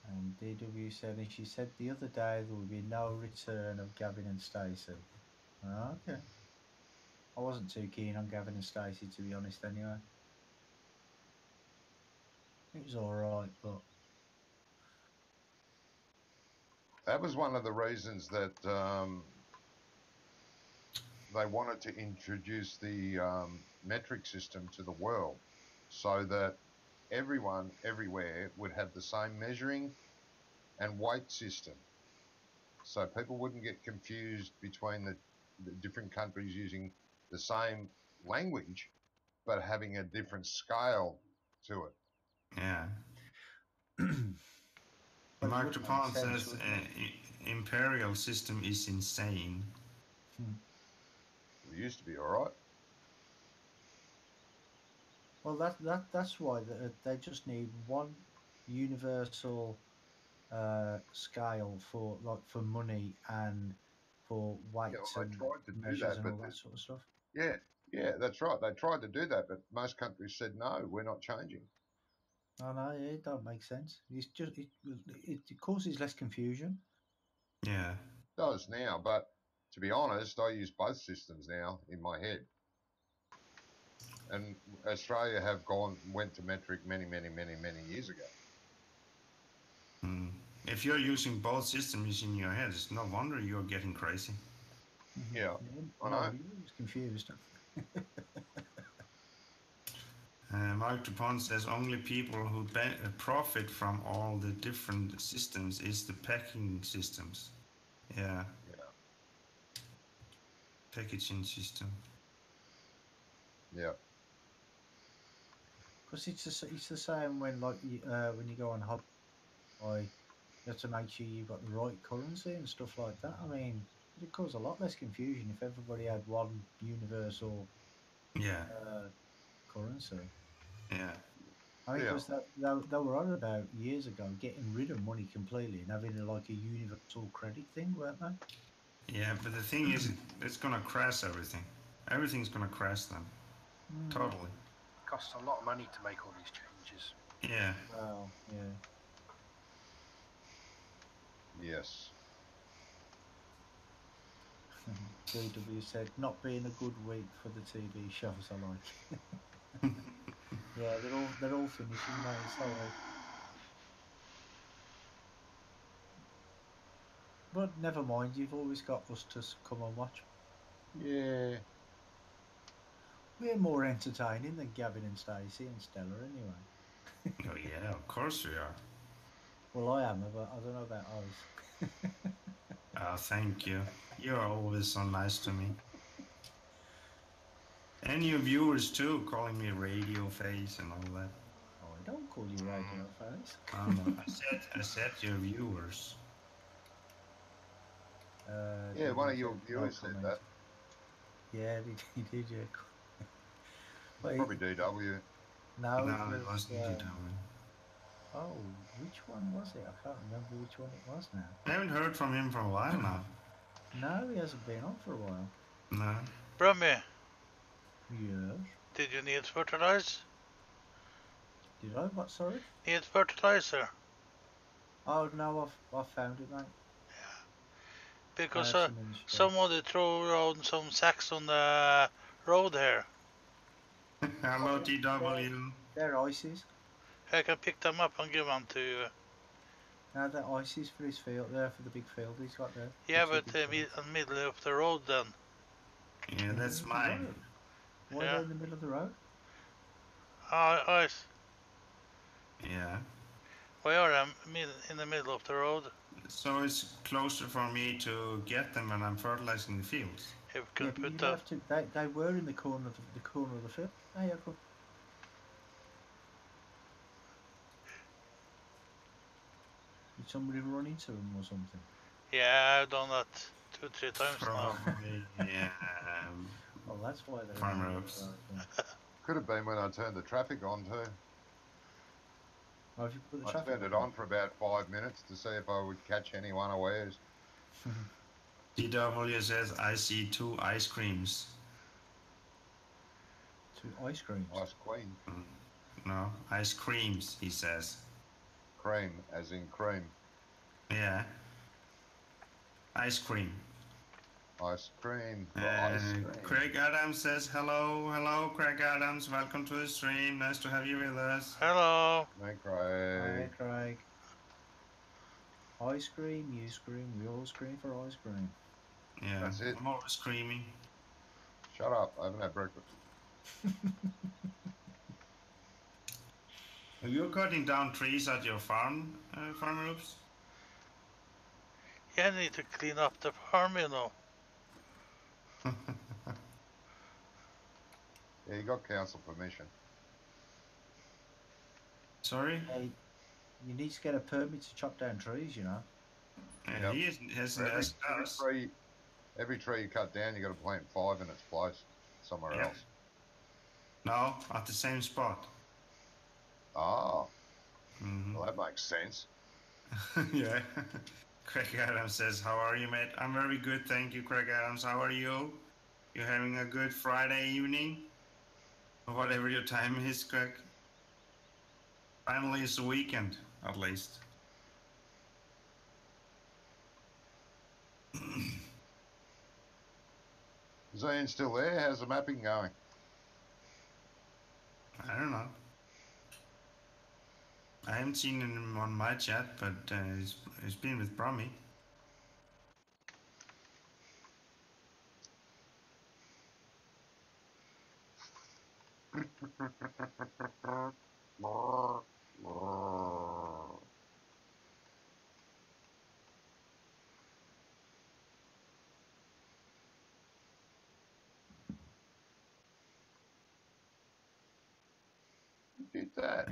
And DW said, and she said the other day there would be no return of Gavin and Stacey. Okay. I wasn't too keen on Gavin and Stacey, to be honest, anyway. It was all right, but That was one of the reasons that they wanted to introduce the metric system to the world so that everyone everywhere would have the same measuring and weight system. So people wouldn't get confused between the different countries using the same language but having a different scale to it. Yeah. well, it Mark would make Dupont sense, says wouldn't it? imperial system is insane. It used to be all right. Well, that's why they just need one universal scale for for money and for Yeah, weights well, they and tried to do measures that, and but all that sort of stuff. yeah, yeah, that's right. They tried to do that, but most countries said no, we're not changing. I know, yeah, it don't make sense. It's just it causes less confusion. Yeah. It does now, but to be honest, I use both systems now in my head. And Australia have went to metric many years ago. If you're using both systems in your head, it's no wonder you're getting crazy. Yeah, I No, know. you was confused. Mark Dupont says only people who profit from all the different systems is the packing systems. Yeah. Packaging system. Yeah. Because it's the same when when you go on holiday, you have to make sure you've got the right currency and stuff like that. I mean, it'd cause a lot less confusion if everybody had one universal currency. Yeah. I mean, because they were on about years ago getting rid of money completely and having like a universal credit thing, weren't they? Yeah, but the thing is, it's gonna crash everything. Everything's gonna crash then. Totally. It costs a lot of money to make all these changes. Yeah. Well, yeah. Yes. DW said, not being a good week for the TV shows I like. Yeah, they're all finishing, mate. Sorry. But never mind, you've always got us to come and watch. Yeah. We're more entertaining than Gavin and Stacey and Stella anyway. Oh yeah, of course we are. Well, I am, but I don't know about Oz. Thank you. You're always so nice to me. And your viewers too, calling me radio face and all that. Oh, I don't call you radio face. Oh no, I said your viewers. Yeah, one of your viewers said that. Yeah, he did, yeah. Wait, Probably DW. no, it wasn't DW. Oh, which one was it? I can't remember which one it was now. I haven't heard from him for a while now. No, he hasn't been on for a while. No. Brummy, Yes. did you need fertilizer? Did I? What, sorry? Need fertilizer? Oh, no, I've found it, mate. Yeah. Because somebody threw around some sacks on the road here. Hello, DW. They're ices. I can pick them up and give them to you. No, they're ices for his field, there for the big field he's got there. Yeah, but in the middle of the road then. Yeah, that's mine. Why are they in the middle of the road? Ice. Yeah. Why are they in the middle of the road? So it's closer for me to get them when I'm fertilizing the fields. If we can put have to. They were in the corner of the field. Hey, I could. Did somebody run into them or something? Yeah, I've done that 2-3 times Probably, now. Yeah. Well, that's why they're farmer ups. Could have been when I turned the traffic on too. Oh, if you put the I turned it on for about 5 minutes to see if I would catch any unawares. DW says, I see 2 ice creams. 2 ice creams? Ice queen. No, ice creams, he says. Cream, as in cream. Yeah. Ice cream. Ice cream. Ice cream. Craig Adams says, hello, Craig Adams. Welcome to the stream. Nice to have you with us. Hello. Hey, Craig. Hi, Craig. Ice cream, you scream, we all scream for ice cream. Yeah, that's it. I'm always screaming. Shut up, I haven't had breakfast. Are you cutting down trees at your farm, Farmer Oops? Yeah, I need to clean up the farm, you know. Yeah, you got council permission. Sorry? Hey, you need to get a permit to chop down trees, you know. Yep. He hasn't asked us. Every tree you cut down, you got to plant 5 in its place somewhere else. No, at the same spot. Ah. Well, that makes sense. Yeah. Craig Adams says, how are you, mate? I'm very good, thank you, Craig Adams. How are you? You having a good Friday evening? Or whatever your time is, Craig. Finally, it's a weekend, at least. Is Ian still there? How's the mapping going? I don't know. I haven't seen him on my chat, but he's been with Brommy. that?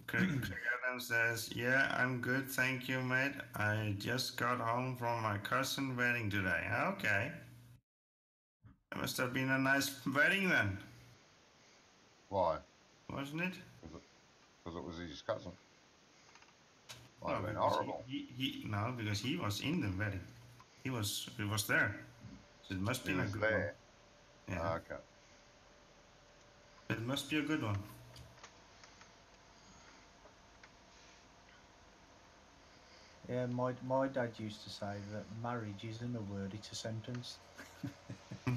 Craig Adams says, "Yeah, I'm good, thank you, mate. I just got home from my cousin's wedding today." Okay. It must have been a nice wedding then. Why? Wasn't it? Because it was his cousin. Might No, have been because horrible. no, because he was in the wedding. He was there. So it must He be a was good one. there. Yeah. Okay. It must be a good one. Yeah, my dad used to say that marriage isn't a word, it's a sentence. And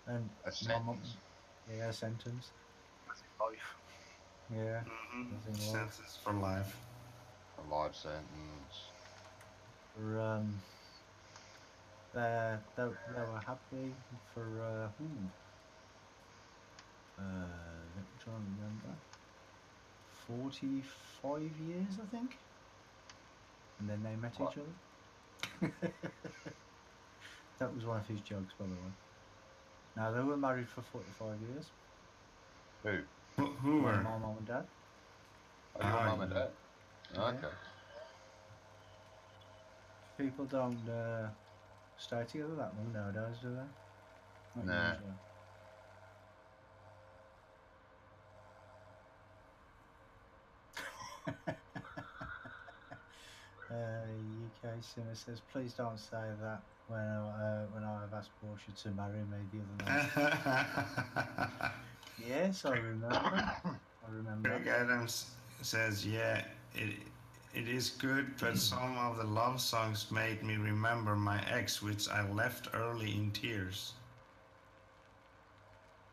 A my sentence. mum, yeah, a sentence. As in life. Yeah, as in life. Senses for life. A life sentence. For they were happy for let me try and remember. 45 years, I think. And then they met What? each other. That was one of his jokes, by the way. Now they were married for 45 years. Who? Who My were? mum and dad. Oh, your mum and Yeah. dad. Yeah. Okay. People don't stay together that long nowadays, do they? Not Nah. usually. UK Simmer says, please don't say that when I have asked Portia to marry me the other night. Yes, I remember. I remember. Craig Adams says, "Yeah, it is good, but some of the love songs made me remember my ex, which I left early in tears."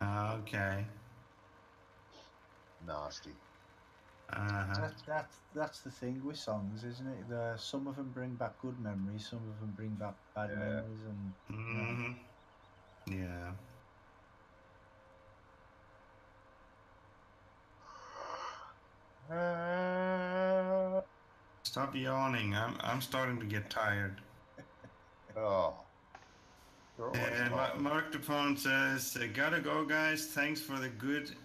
Okay. Nasty. Uh-huh. That's the thing with songs, isn't it? Some of them bring back good memories, some of them bring back bad Yeah. memories, and Mm-hmm. Yeah. Stop yawning. I'm starting to get tired. Oh, you're always tired. Mark Dupont says, "Gotta go, guys. Thanks for the good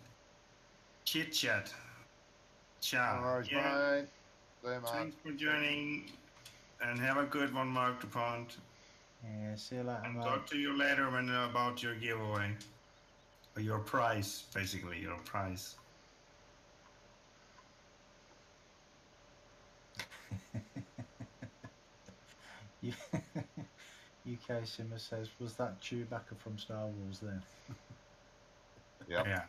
chit chat." No Ciao. worries, Yeah. mate. See you, mate. Thanks for joining, and have a good one, Mark Dupont. yeah. See you later, And mate. talk to you later when about your giveaway. Or your prize, basically, your prize. UK Simmer says, was that Chewbacca from Star Wars then? Yep. Yeah.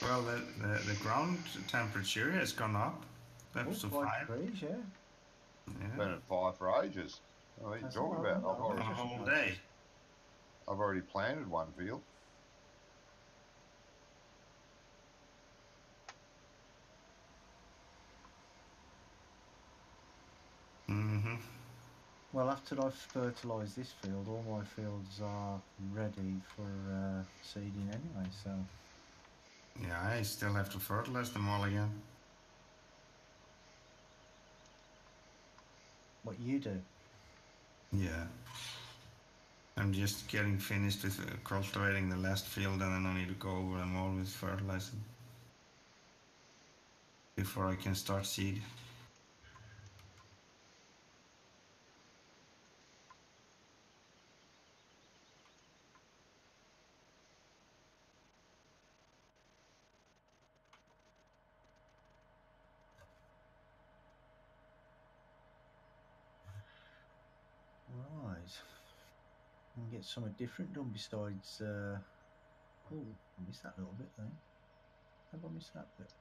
Well, the ground temperature has gone up. Oh, Up to 5 5. degrees, yeah. Been Yeah. at 5 for ages. What are you That's it. talking about? A I've just whole day. noticed. I've already planted one field. Mm-hmm. Well, after I've fertilised this field, all my fields are ready for seeding anyway, so... Yeah, I still have to fertilize them all again. What you do? Yeah. I'm just getting finished with cultivating the last field, and then I need to go over them all with fertilizing before I can start seed. Right. And get something different done besides... Oh, I missed that little bit then. Have I missed that bit?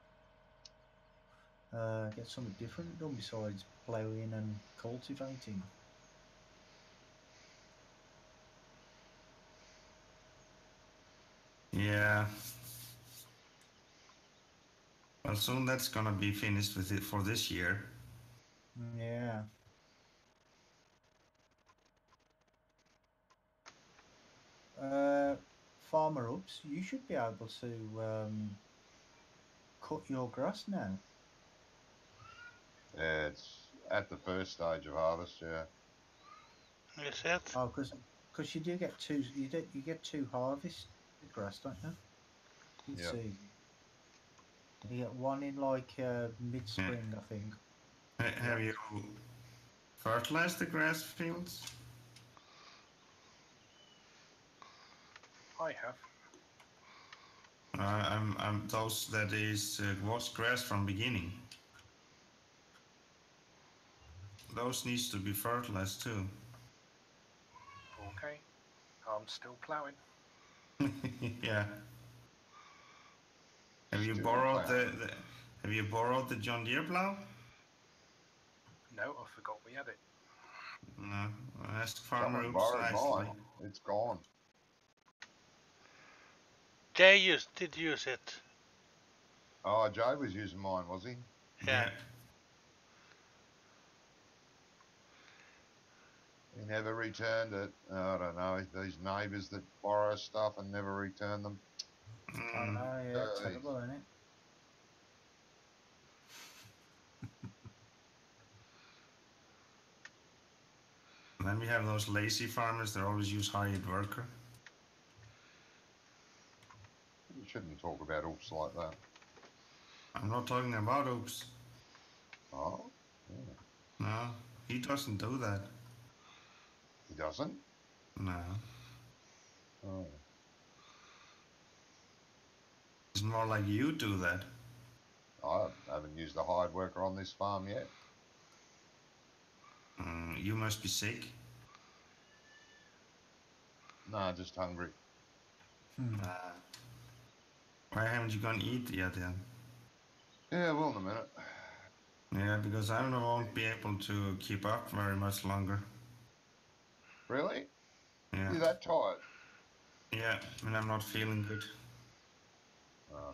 Get something different done besides ploughing and cultivating. Yeah. Well, soon that's gonna be finished with it for this year. Yeah. Farmer ups, you should be able to cut your grass now? Yeah, it's at the first stage of harvest. Yeah. Is it? Oh, because you do get you get two harvests of grass, don't you? In Yeah. season. You get one in like mid spring, I think. Have you fertilized the grass fields? I have. I'm those that is was grass from beginning. Those needs to be fertilized too. Okay. I'm still ploughing. Yeah. Have you Still borrowed plowing. Have you borrowed the John Deere plow? No, I forgot we had it. No. Ask Farmer Someone Oops borrowed nicely. mine. It's gone. Jay did use it. Oh, Jay was using mine, was he? Yeah. He never returned it. I don't know. These neighbours that borrow stuff and never return them. I Mm. know, yeah, terrible, isn't it? And then we have those lazy farmers that always use hired worker. You shouldn't talk about oops like that. I'm not talking about Oops. Oh? Yeah. No, he doesn't do that. He doesn't? No. Oh. It's more like you do that. I haven't used a hired worker on this farm yet. You must be sick. No, just hungry. Why haven't you gone eat yet then? Yeah, well, in a minute. Yeah, because I won't be able to keep up very much longer. Really? Yeah. You're that tired? Yeah, and I'm not feeling good.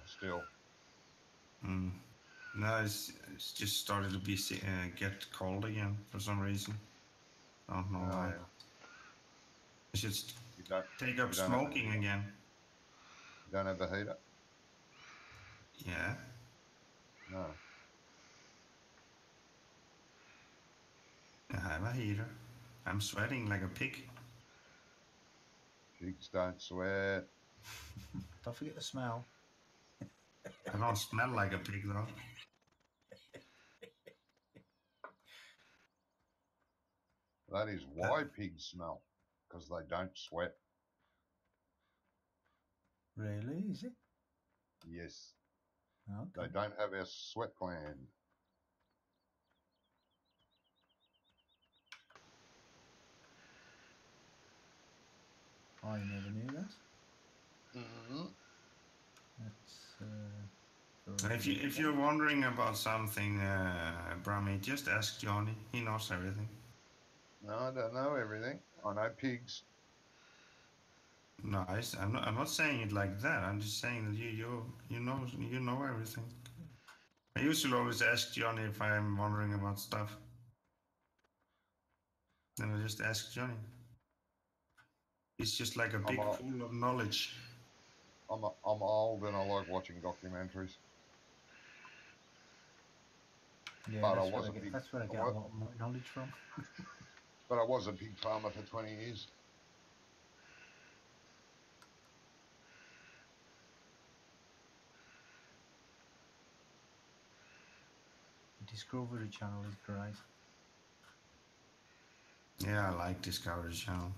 Still. No, it's just started to be get cold again for some reason. I don't know why. Yeah. I should take up you don't have smoking again. You don't have a heater? Yeah. No. I have a heater. I'm sweating like a pig. Pigs don't sweat. Don't forget the smell. I don't smell like a pig though. That is why pigs smell, because they don't sweat. Really? Is it? Yes. Okay. They don't have a sweat gland. I never knew that. Mm-hmm. That's If you're wondering about something, Brahmi, just ask Johnny. He knows everything. No, I don't know everything. I know pigs. No, I'm not saying it like that. I'm just saying that you know everything. I usually always ask Johnny if I'm wondering about stuff. Then I just ask Johnny. He's just like a big pool of knowledge. I'm old and I like watching documentaries. Yeah, But that's where I get a lot of my knowledge from. But I was a pig farmer for 20 years. The Discovery Channel is great. Yeah, I like Discovery Channel.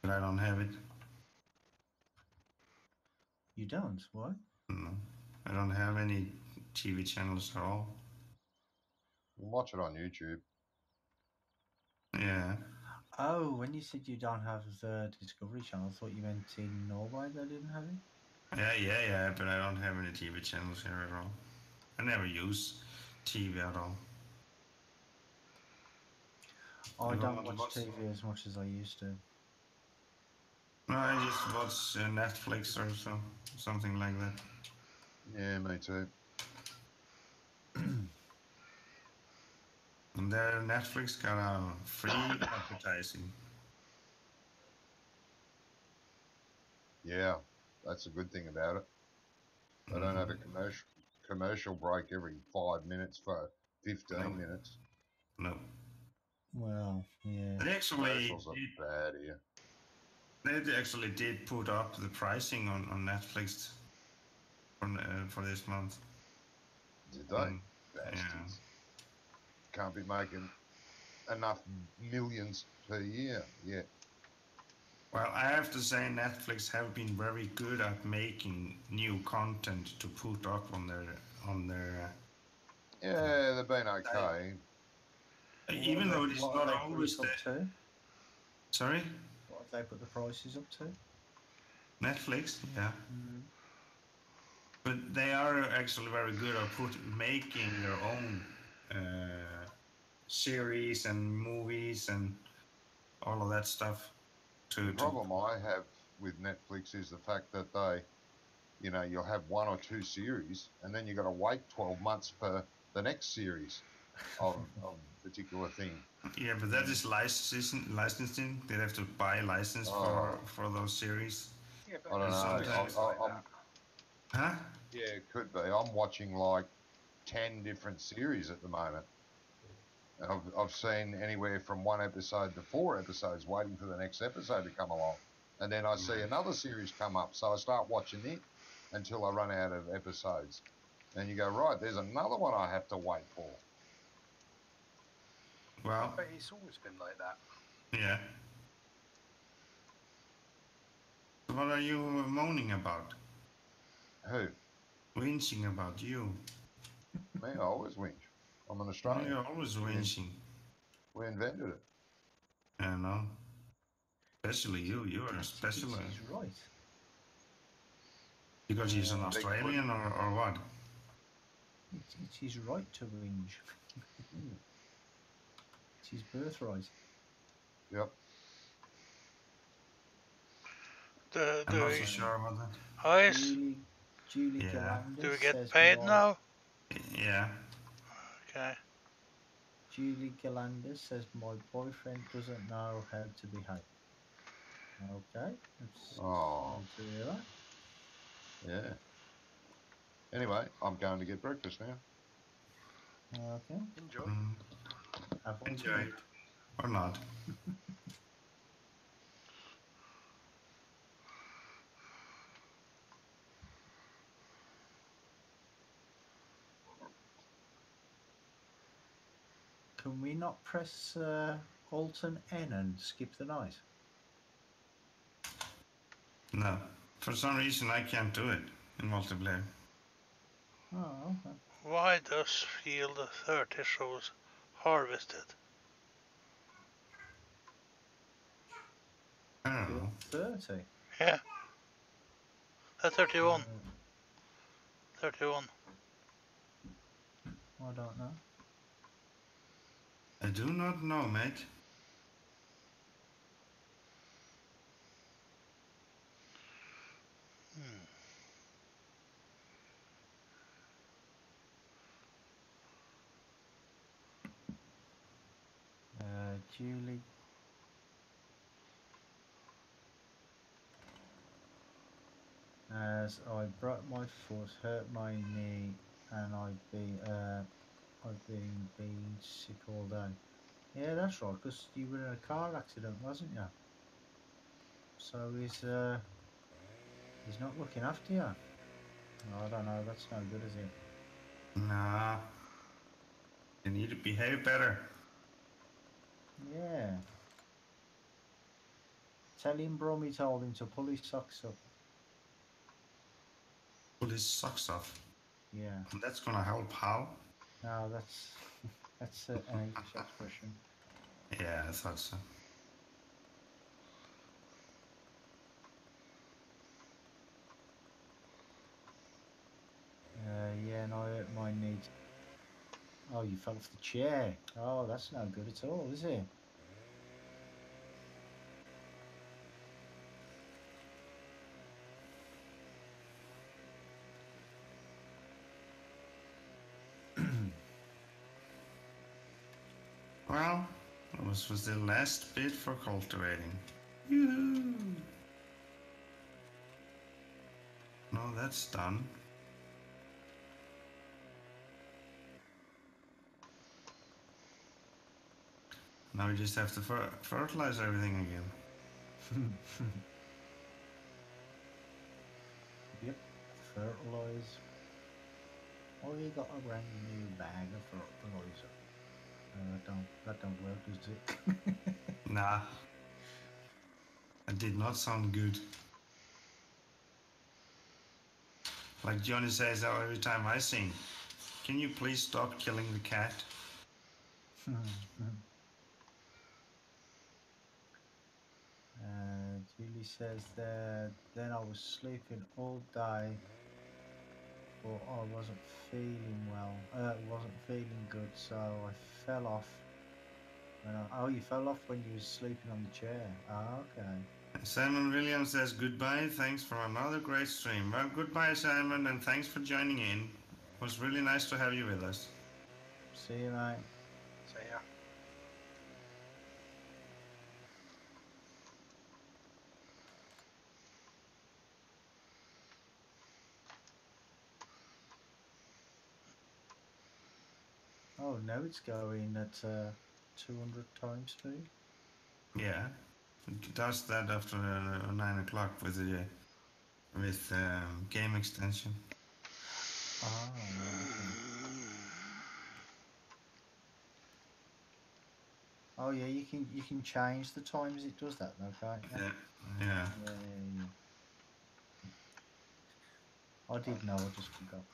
But I don't have it. You don't? Why? No. I don't have any TV channels at all. You can watch it on YouTube. Yeah. Oh, when you said you don't have the Discovery Channel, I thought you meant in Norway they didn't have it. Yeah, but I don't have any TV channels here at all. I never use TV at all. I don't watch TV as much as I used to. No, I just watch Netflix or something like that. Yeah, me too. And there, Netflix got a free advertising. Yeah, that's a good thing about it. They don't have a commercial break every 5 minutes for 15 minutes. No. Well, yeah. Commercials are bad here. They actually did put up the pricing on Netflix for this month. Did they? Bastards. Can't be making enough millions per year yet. Well, I have to say Netflix have been very good at making new content to put up on their. Yeah, they've been okay. Even though it's not always up to. Sorry? What have they put the prices up to? Netflix, yeah. But they are actually very good at making their own series and movies and all of that stuff. The problem I have with Netflix is the fact that they, you'll have one or two series and then you've got to wait 12 months for the next series of a particular thing. Yeah, but that is licensing. They have to buy license for those series. Yeah, but I don't know. Huh? Yeah, it could be. I'm watching like 10 different series at the moment. I've seen anywhere from one episode to 4 episodes waiting for the next episode to come along. And then I see another series come up. So I start watching it until I run out of episodes. And you go, right, there's another one I have to wait for. Well, but it's always been like that. Yeah. What are you moaning about? Who? Whinging about you. Me, I always whinge. I'm an Australian. You're always whinging. We invented it. I know. Especially you. You are a special. He's right. Because he's an Australian or what? It's his right to whinge. It's his birthright. Yep. I'm not so sure about that. Hi. Julie Galandis. Do we get paid now? Yeah. Okay. Julie Galandis says my boyfriend doesn't know how to behave. Okay. Oh. To hear that. Yeah. Anyway, I'm going to get breakfast now. Okay. Enjoy. Enjoy it. Or not. Can we not press Alt and N and skip the night? No. For some reason I can't do it in multiplayer. Oh, okay. Why does field 30 shows harvested? I don't know. 30? Yeah. 31. 31. I don't know. I do not know, mate. Julie. As I broke my foot, hurt my knee, and I've been sick all day. Yeah, that's right, because you were in a car accident, wasn't you? So he's not looking after you. I don't know, that's no good, is it? Nah. You need to behave better. Yeah. Tell him Brummy told him to pull his socks up. Pull his socks off. Yeah. And that's gonna help how? No, that's an English expression. Yeah, I thought so. Yeah, and I hurt my knee. Oh, you fell off the chair. Oh, that's no good at all, is it? Well, this was the last bit for cultivating. Yoo-hoo! No, that's done. Now we just have to fertilize everything again. Yep, fertilize. Oh, you got a brand new bag of fertilizer. That don't work, does it? Nah, that did not sound good. Like Johnny says every time I sing, can you please stop killing the cat? Julie says that then I was sleeping all day, but I wasn't feeling well. Wasn't feeling good, so I fell off. Oh, you fell off when you was sleeping on the chair. Ah, okay. Simon Williams says goodbye. Thanks for another great stream. Well, goodbye, Simon, and thanks for joining in. It was really nice to have you with us. See you, mate. See ya. Oh, now it's going at 200 times speed. Yeah, it does that after 9 o'clock with the game extension. Ah, right, okay. Oh yeah, you can change the times it does that though, can't you? Yeah. Yeah. I did know, I just forgot.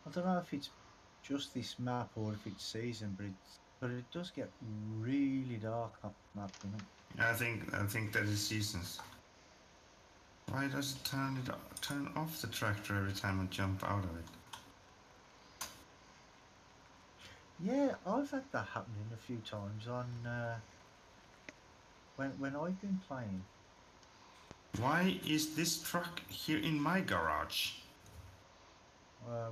I don't know if it's just this map or if it's season, but it does get really dark up map, you know. I think that is seasons. Why does it turn off the tractor every time I jump out of it? Yeah, I've had that happening a few times on when I've been playing. Why is this truck here in my garage?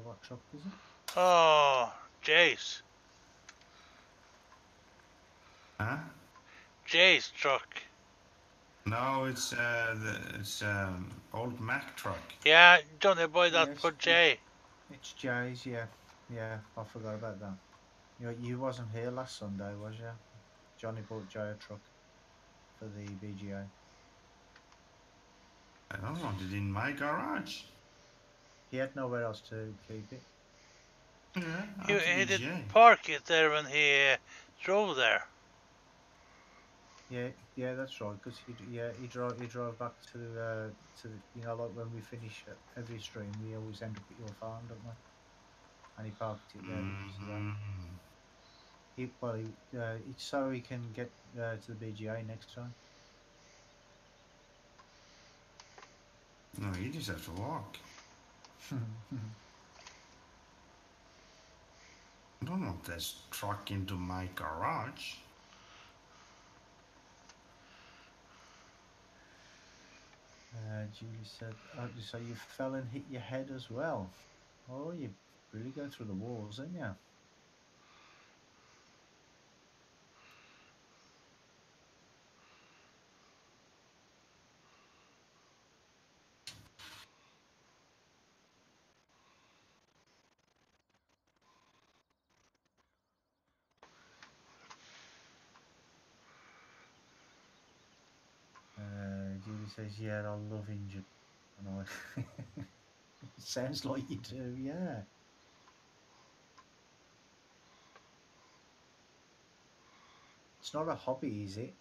What truck is it? Oh, Jace. Huh? Jace truck. No, it's old Mack truck. Yeah, Johnny boy, that Yes, for Jay. it's Jay's. Yeah. I forgot about that. You wasn't here last Sunday, was you? Johnny bought Jay a truck for the BGA. I don't want it in my garage. He had nowhere else to keep it. Yeah, He, at the he BGA. didn't park it there when he drove there. Yeah, that's right. Because he drove back to the, like when we finish every stream, we always end up at your farm, don't we? And he parked it there today. It's so he can get to the BGA next time. No, you just have to walk. I don't want this truck into my garage. Julie said, so you fell and hit your head as well. Oh, you really go through the walls, didn't you? Julie says, yeah, I love injured. And I, it sounds like you do, yeah. It's not a hobby, is it?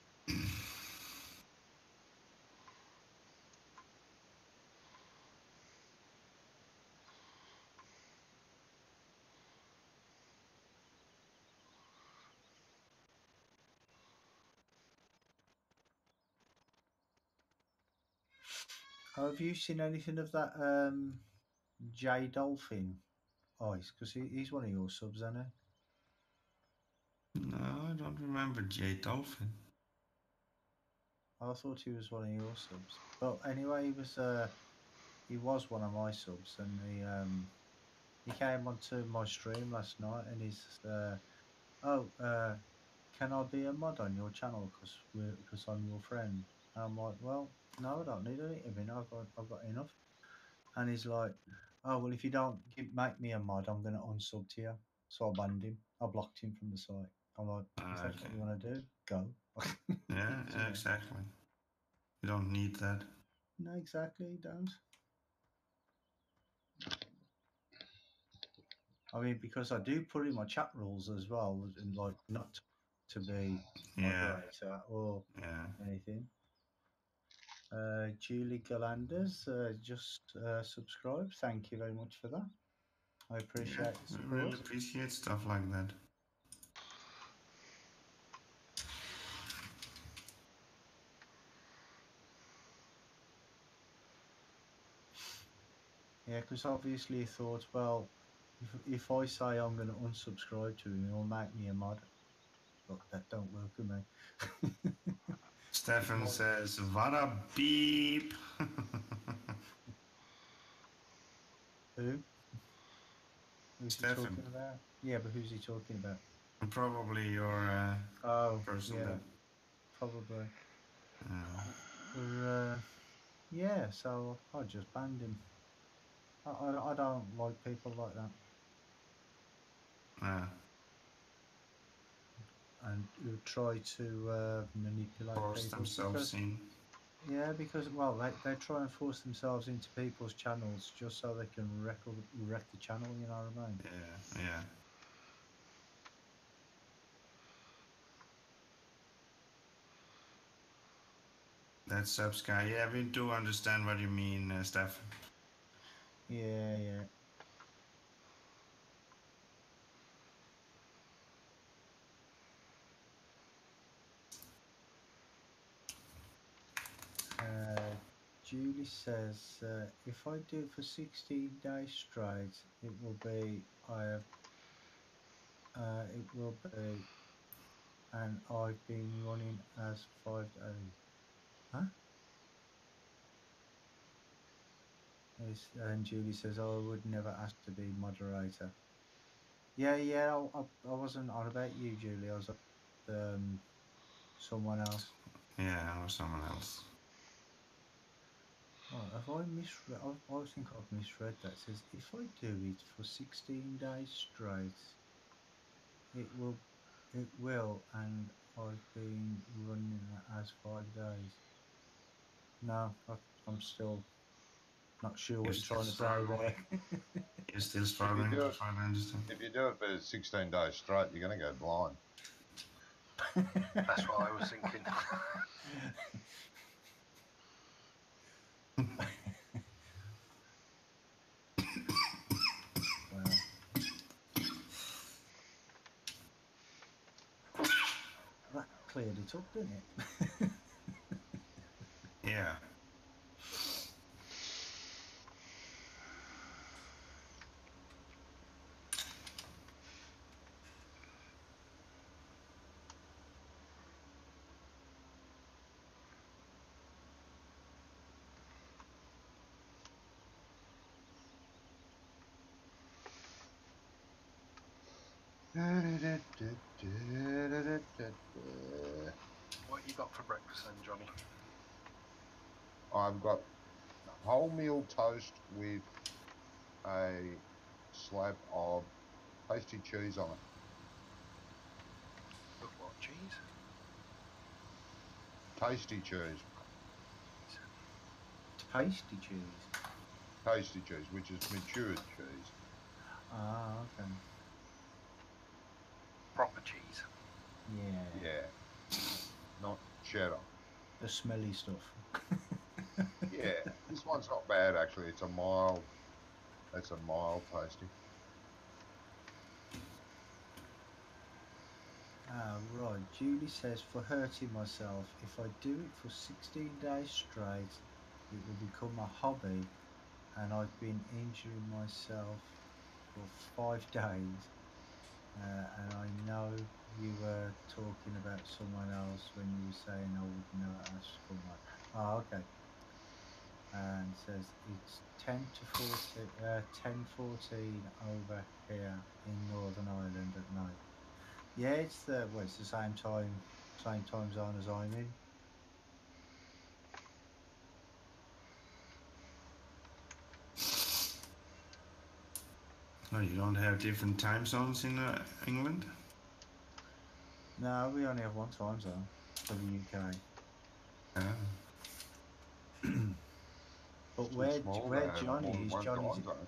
Have you seen anything of that J Dolphin Ice? Because he's one of your subs, isn't he? No, I don't remember Jay Dolphin. I thought he was one of your subs. But anyway, he was one of my subs, and he came onto my stream last night, and he's can I be a mod on your channel because I'm your friend? And I'm like, well, no, I don't need it. I mean, I've got enough. And he's like, oh well, if you don't make me a mod, I'm gonna unsub to you. So I banned him. I blocked him from the site. I'm like, if that's what Okay. you want to do, go. Yeah, exactly. You don't need that. No, exactly, don't. I mean, because I do put in my chat rules as well, and like not to be moderator or anything. Julie Galanders just subscribed. Thank you very much for that. I appreciate the I support. really appreciate stuff like that. Yeah, because obviously you thought, well, if I say I'm going to unsubscribe to him, he'll make me a mod. But that don't work with me. Stefan says, what a beep. Who? Who's he Stefan. talking about? Yeah, but who's he talking about? Probably your person yeah, that. probably. But, yeah, so I just banned him. I don't like people like that. And who try to manipulate Force people themselves in. Yeah, because well, they try and force themselves into people's channels just so they can wreck the channel. You know what I mean? Yeah. That's Subsky. Yeah, we do understand what you mean, Stefan. Yeah. Julie says, if I do it for 16 days straight, it will be and I've been running as 5 days. Huh? And Julie says, I would never ask to be moderator. Yeah. I wasn't on about you, Julie. I was someone else. Yeah, or someone else. Right, have I misread? I think I've misread that. It says if I do it for 16 days straight, it will, and I've been running it as 5 days. No, I'm still not sure what you're trying to say there. You're still struggling to try to understand. If you do it for 16 days straight, you're going to go blind. That's what I was thinking. Well, that cleared it up, didn't it? Yeah. What you got for breakfast then, Johnny? I've got wholemeal toast with a slab of pasty cheese on it. With what, cheese? Tasty cheese. Tasty cheese. Tasty cheese, which is matured cheese. Ah, okay. Proper cheese. Yeah. Not cheddar. The smelly stuff. Yeah, this one's not bad actually. It's a mild tasty. Right. Julie says, for hurting myself, if I do it for 16 days straight, it will become a hobby, and I've been injuring myself for 5 days. And I know you were talking about someone else when you were saying I would never ask for one. Oh, okay. And it says it's 10 to 14, 10:14 over here in Northern Ireland at night. Yeah, it's the same time zone as I'm in. No, you don't have different time zones in England? No, we only have one time zone for the UK. Yeah. But It's too small to where have more Johnny than is, one Johnny's. time zone.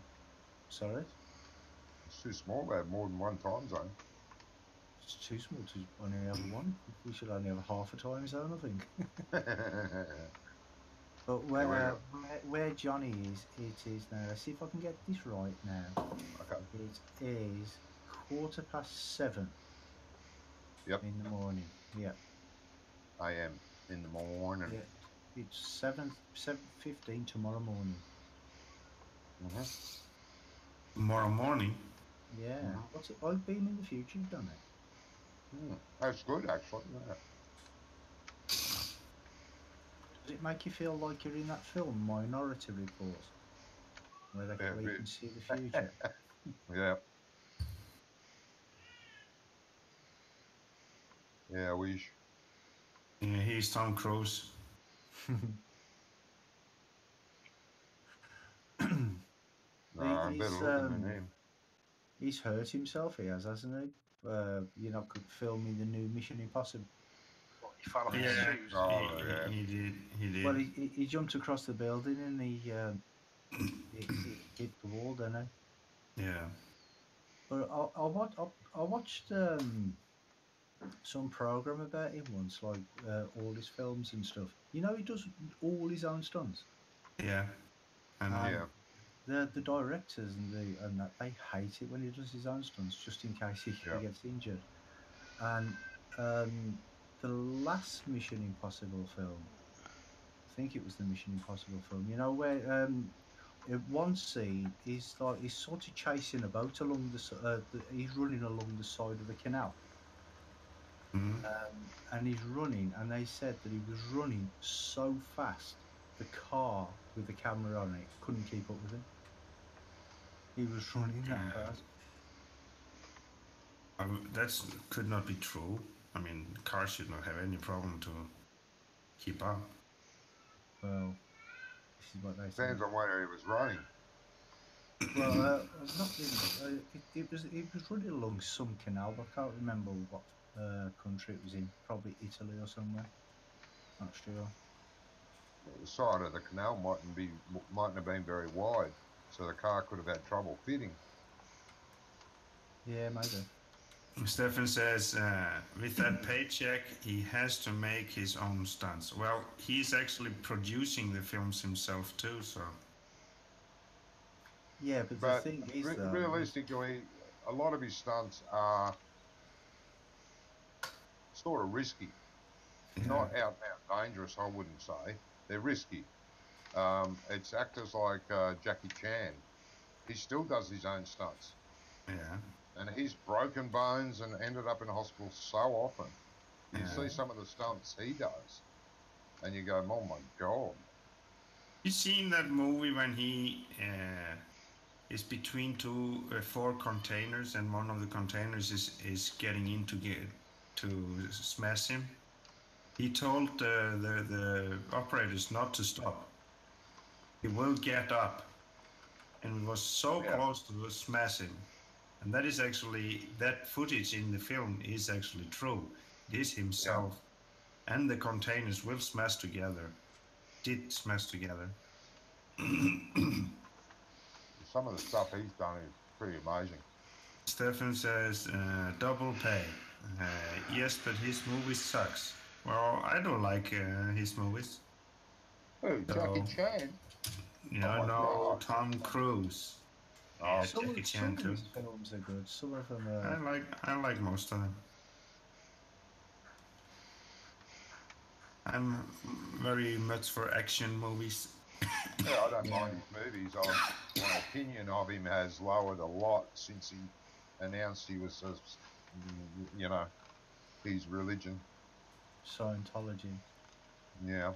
Sorry, It's too small to have more than one time zone. it's too small to only have one. We should only have half a time zone, I think. But There we go. where Johnny is, it is now. Let's see if I can get this right now. Okay. It is 7:15 Yep. in the morning. Yeah, I am in the morning. yeah. It's 7:15 tomorrow morning. Mm-hmm. Tomorrow morning? Yeah. Mm-hmm. What's it like being in the future, you've done it? That's good, actually. Yeah. Does it make you feel like you're in that film Minority Report, Yeah, a where you bit. can see the future? Yeah. Yeah, I wish. Yeah, he's Tom Cruise. No, I'm better he's looking than him. he's hurt himself. He has, hasn't he? Filming the new Mission Impossible. Well, he fell off his Yeah, shoes. Oh, yeah. he did. He Well, did. he jumped across the building and he hit the wall, didn't he? Yeah. But I watched some program about him once, like all his films and stuff. You know, he does all his own stunts, Yeah. I know. and Yeah. the directors and that they hate it when he does his own stunts, just in case he Yeah. gets injured. And the last Mission Impossible film, I think it was the Mission Impossible film. You know where one scene he's sort of chasing a boat along he's running along the side of a canal. Mhm. And he's running, and they said that he was running so fast the car with the camera on it couldn't keep up with him. He was running that Yeah. fast. That's could not be true. I mean, cars should not have any problem to keep up. Well, this is what they Depends said. on where he was running. Well, not really. It was running along some canal, but I can't remember what country it was in. Probably Italy or somewhere. Not sure. The side of the canal mightn't have been very wide, so the car could have had trouble fitting. Yeah, maybe. Stefan says, with that paycheck, he has to make his own stunts. Well, he's actually producing the films himself too, so. Yeah, but the But thing is, though, realistically, a lot of his stunts are sort of risky. Yeah. Not out and out dangerous, I wouldn't say. They're risky. It's actors like Jackie Chan. He still does his own stunts. Yeah. And he's broken bones and ended up in hospital so often. You Yeah. see some of the stunts he does, and you go, oh my God. You seen that movie when he is between four containers, and one of the containers is getting in to smash him? He told the operators not to stop. He will get up, and it was so Yeah, close to smash him. And that is actually, that footage in the film is actually true. It is yeah. himself, and the containers will smash together. Did smash together. Some of the stuff he's done is pretty amazing. Stefan says, double pay. Yes, but his movie sucks. Well, I don't like his movies. Oh, Jackie So, Chan. Oh my no, God. Tom Cruise. Oh, Yeah, Jackie some Chan of too. his films are good. Some of them I are. like most of them. I'm very much for action movies. Yeah, I don't mind his movies. My opinion of him has lowered a lot since he announced he was, his religion. Scientology. Yeah.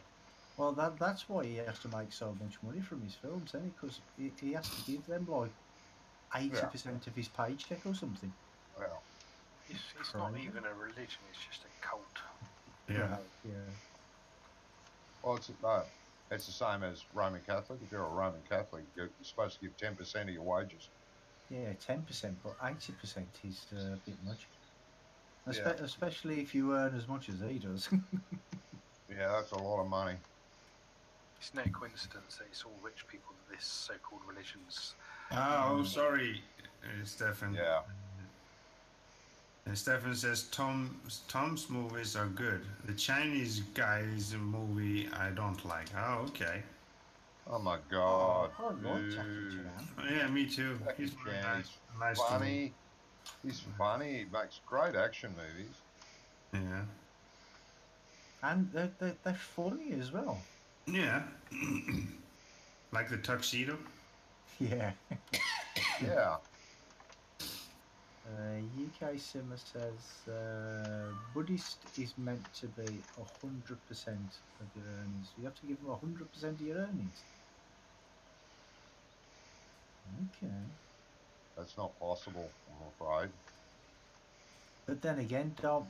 Well, that's why he has to make so much money from his films, isn't it? Because he has to give them like 80% of his paycheck or something. Well, it's not even a religion; it's just a cult. Yeah. Yeah. well, it's the same as Roman Catholic. If you're a Roman Catholic, you're supposed to give 10% of your wages. Yeah, 10%, but 80% is a bit much. Yeah. Especially if you earn as much as he does. Yeah, that's a lot of money. It's no coincidence that it's all rich people that this so-called religion's. Oh, sorry, Stefan. Yeah. Stefan says Tom's movies are good. The Chinese guy's movie I don't like. Oh, okay. Oh my God. I like Jackie Chan. Oh, yeah, me too. Jackie He's very Chan, nice. he's Nice to funny. He's funny. He makes great action movies. Yeah. And they're funny as well. Yeah. Like the tuxedo. Yeah. Yeah. UK Simmer says Buddhist is meant to be 100% of your earnings. You have to give them 100% of your earnings. Okay. That's not possible, I'm afraid. But then again, don't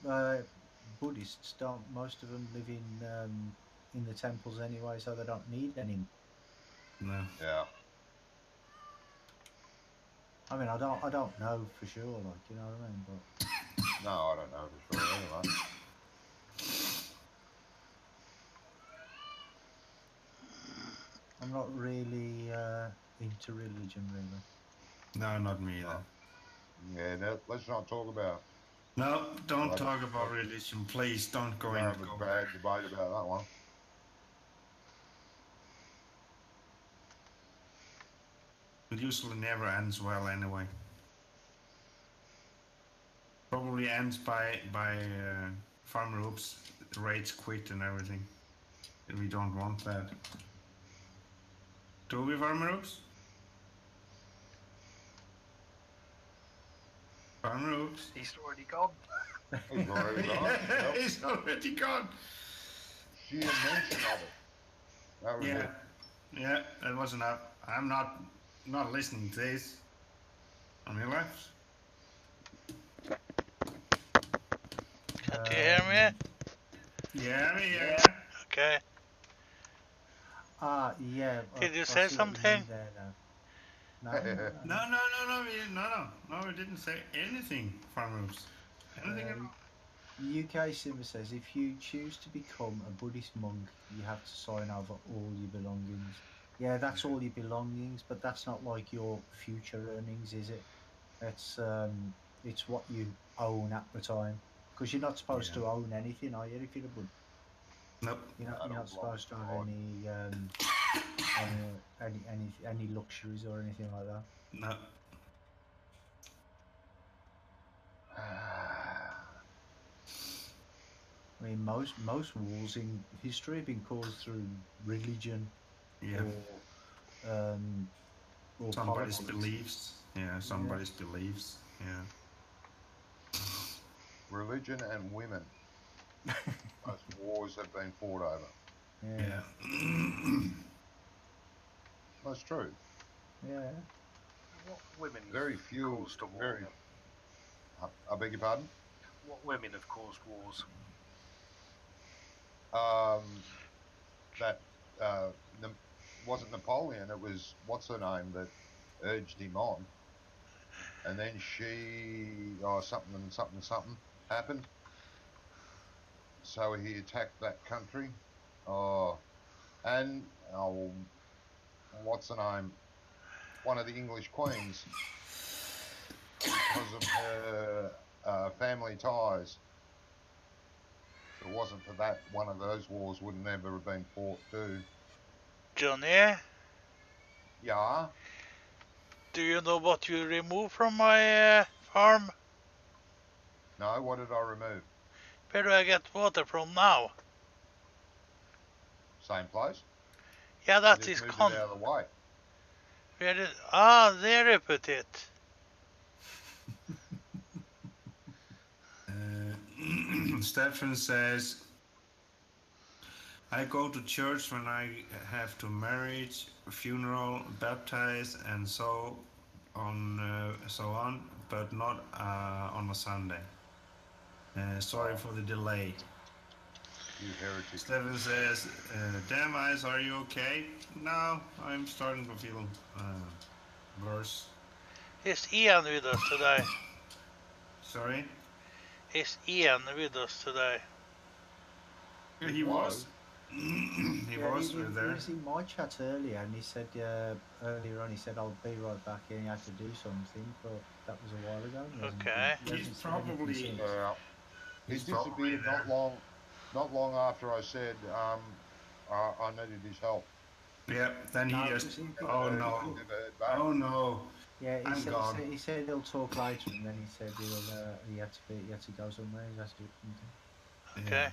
Buddhists don't most of them live in the temples anyway, so they don't need any. No. Yeah. I mean, I don't know for sure, like you know what I mean, but No, I don't know for sure anyway. I'm not really into religion, really. No, not me either. Yeah, let's not talk about No, don't Right. talk about religion, please. Don't go We're in. gonna have a bad debate about that one. It usually never ends well anyway. Probably ends by farmer oops, raids quit and everything. We don't want that. Do we, farmer oops? Farmer oops. He's already gone. He's already gone. Yep. He's already gone. Sheer mention of it. That was it. Yeah, that was enough. I'm not listening to this on your lives. Can't you hear me? Yeah, yeah. Okay. Yeah. Did you I say see what you mean something? there now. No, No, we didn't say anything, farmer oops. Anything at all. UK Simmer says if you choose to become a Buddhist monk, you have to sign over all your belongings. Yeah, that's all your belongings, but that's not like your future earnings, is it? It's what you own at the time, because you're not supposed to own anything, are you? If you're a Buddhist, Nope. you're not supposed to have any luxuries or anything like that. No. I mean, most wars in history have been caused through religion Yeah. or Somebody's politics. beliefs. Yeah, somebody's beliefs. Yeah. Religion and women. Most wars have been fought over. Yeah. That's true. Yeah. What women Very have few. caused a war? Very. I beg your pardon. What women have caused wars? That wasn't Napoleon. It was what's her name that urged him on, and then something happened. So he attacked that country. And what's her name? One of the English queens, because of her family ties. If it wasn't for that, one of those wars would never have been fought too. Johnny, Yeah. do you know what you removed from my farm? No, what did I remove? Where do I get water from now? Same place? Yeah, You that's just his moved con. it out of the way. There you put it. Stefan says, I go to church when I have to marriage, funeral, baptize, and so on, but not on a Sunday. Sorry for the delay. You heretic. Stefan says, damn eyes, are you okay? No, I'm starting to feel worse. Is Ian with us today? Sorry? Is Ian with us today? He was. He was he there. was in my chat earlier, and he said earlier on, he said I'll be right back, and he had to do something, but that was a while ago. And he hasn't Okay. he hasn't He's said anything probably since. He he's probably disappeared there. not long after I said I needed his help. Yeah, then he No, just. he Oh Never no! heard back. Oh no! Yeah, I'm gone. he said he'll talk later, and then he said he had to go somewhere. He has to do something. Okay. Yeah.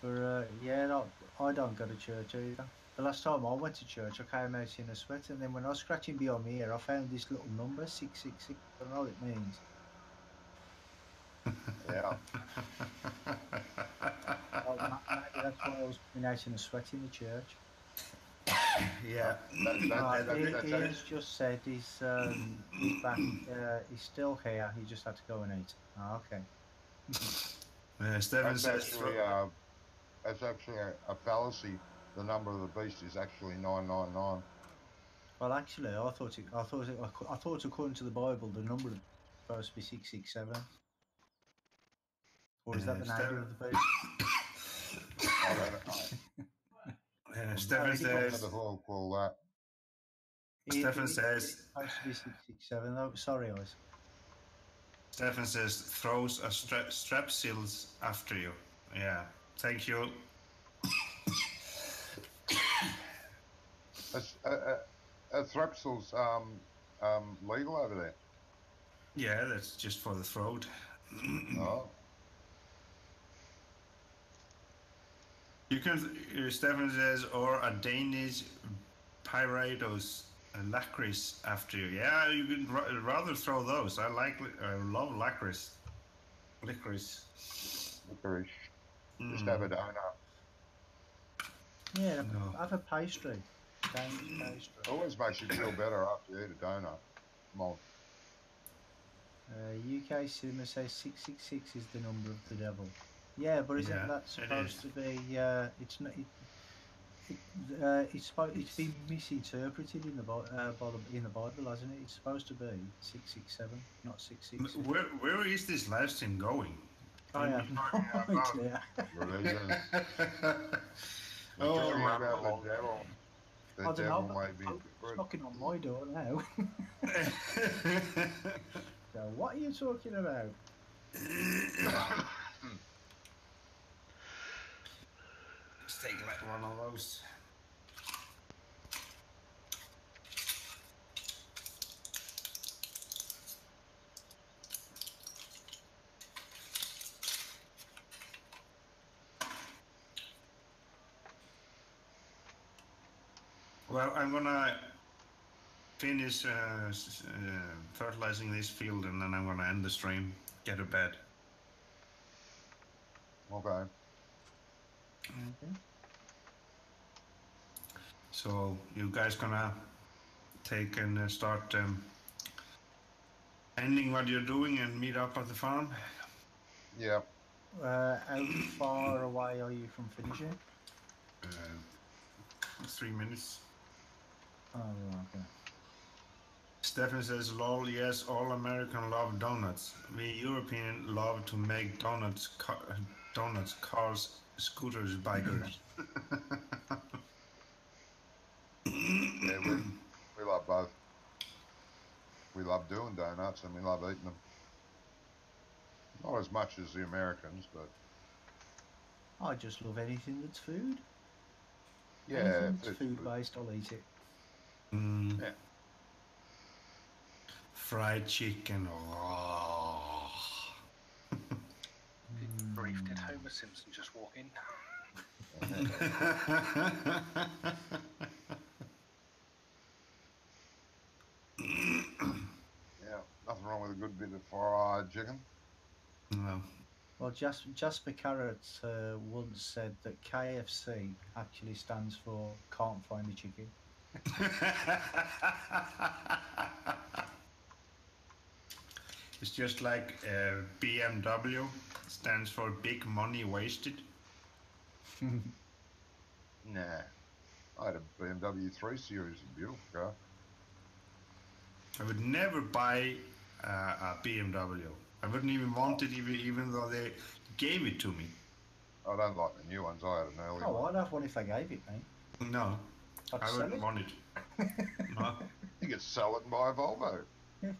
But yeah, no, I don't go to church either. The last time I went to church, I came out in a sweat, and then when I was scratching behind my ear, I found this little number 666. I don't know what it means. Yeah. Oh, maybe that's why I was coming out in a sweat in the church. Yeah. Ian's just said he's back. He's still here. He just had to go and eat. Oh, okay. Stephen That's says. actually a fallacy. The number of the beast is actually 999. Well, actually, I thought according to the Bible, the number is supposed to be 667. Or is that the number of the beast? I don't know. Stephen says. That. Stephen It's says. supposed to be 667. Oh, sorry, guys. Stephen says throws a strepsils after you. Yeah. Thank you. Threpsil's legal over there. Yeah, that's just for the throat. Oh. You can, Stefan says, or a Danish pyritos licorice after you. Yeah, you could rather throw those. I love licorice. Licorice. Just have a donut. Yeah, No. have a pastry. Danish pastry. Always makes you feel better after you eat a donut. Come on. UK Cinema says 666 is the number of the devil. Yeah, but isn't that supposed to be? It's not. It's been misinterpreted in the Bible, hasn't it? It's supposed to be 667, not 666. Where is this live stream going? I have no idea. Oh, about the devil. The devil may be knocking on my door now. So what are you talking about? Let's take like one of those. Well, I'm gonna finish fertilizing this field, and then I'm gonna end the stream, get to bed. Okay. So you guys gonna take and start ending what you're doing and meet up at the farm? Yeah. How far away are you from finishing? 3 minutes. Oh, okay. Stefan says, lol, yes, all American love donuts. We European love to make donuts, cars, scooters, bikers. Yeah, we love both. We love doing donuts and we love eating them. Not as much as the Americans, but... I just love anything that's food. Yeah, anything that's food-based, I'll eat it. Yeah. Fried chicken. Oh. Brief, did Homer Simpson just walk in? Yeah, nothing wrong with a good bit of fried chicken. No. Well, Jasper Carrot once said that KFC actually stands for "Can't Find the Chicken." It's just like BMW stands for big money wasted. Nah, I had a BMW 3 Series, a beautiful car. I would never buy a BMW. I wouldn't even want it, even though they gave it to me. I don't like the new ones. I had an early Oh, one. I'd have one if they gave it me. No, I'd I sell wouldn't it. want it. No. You could sell it and buy a Volvo. Yeah,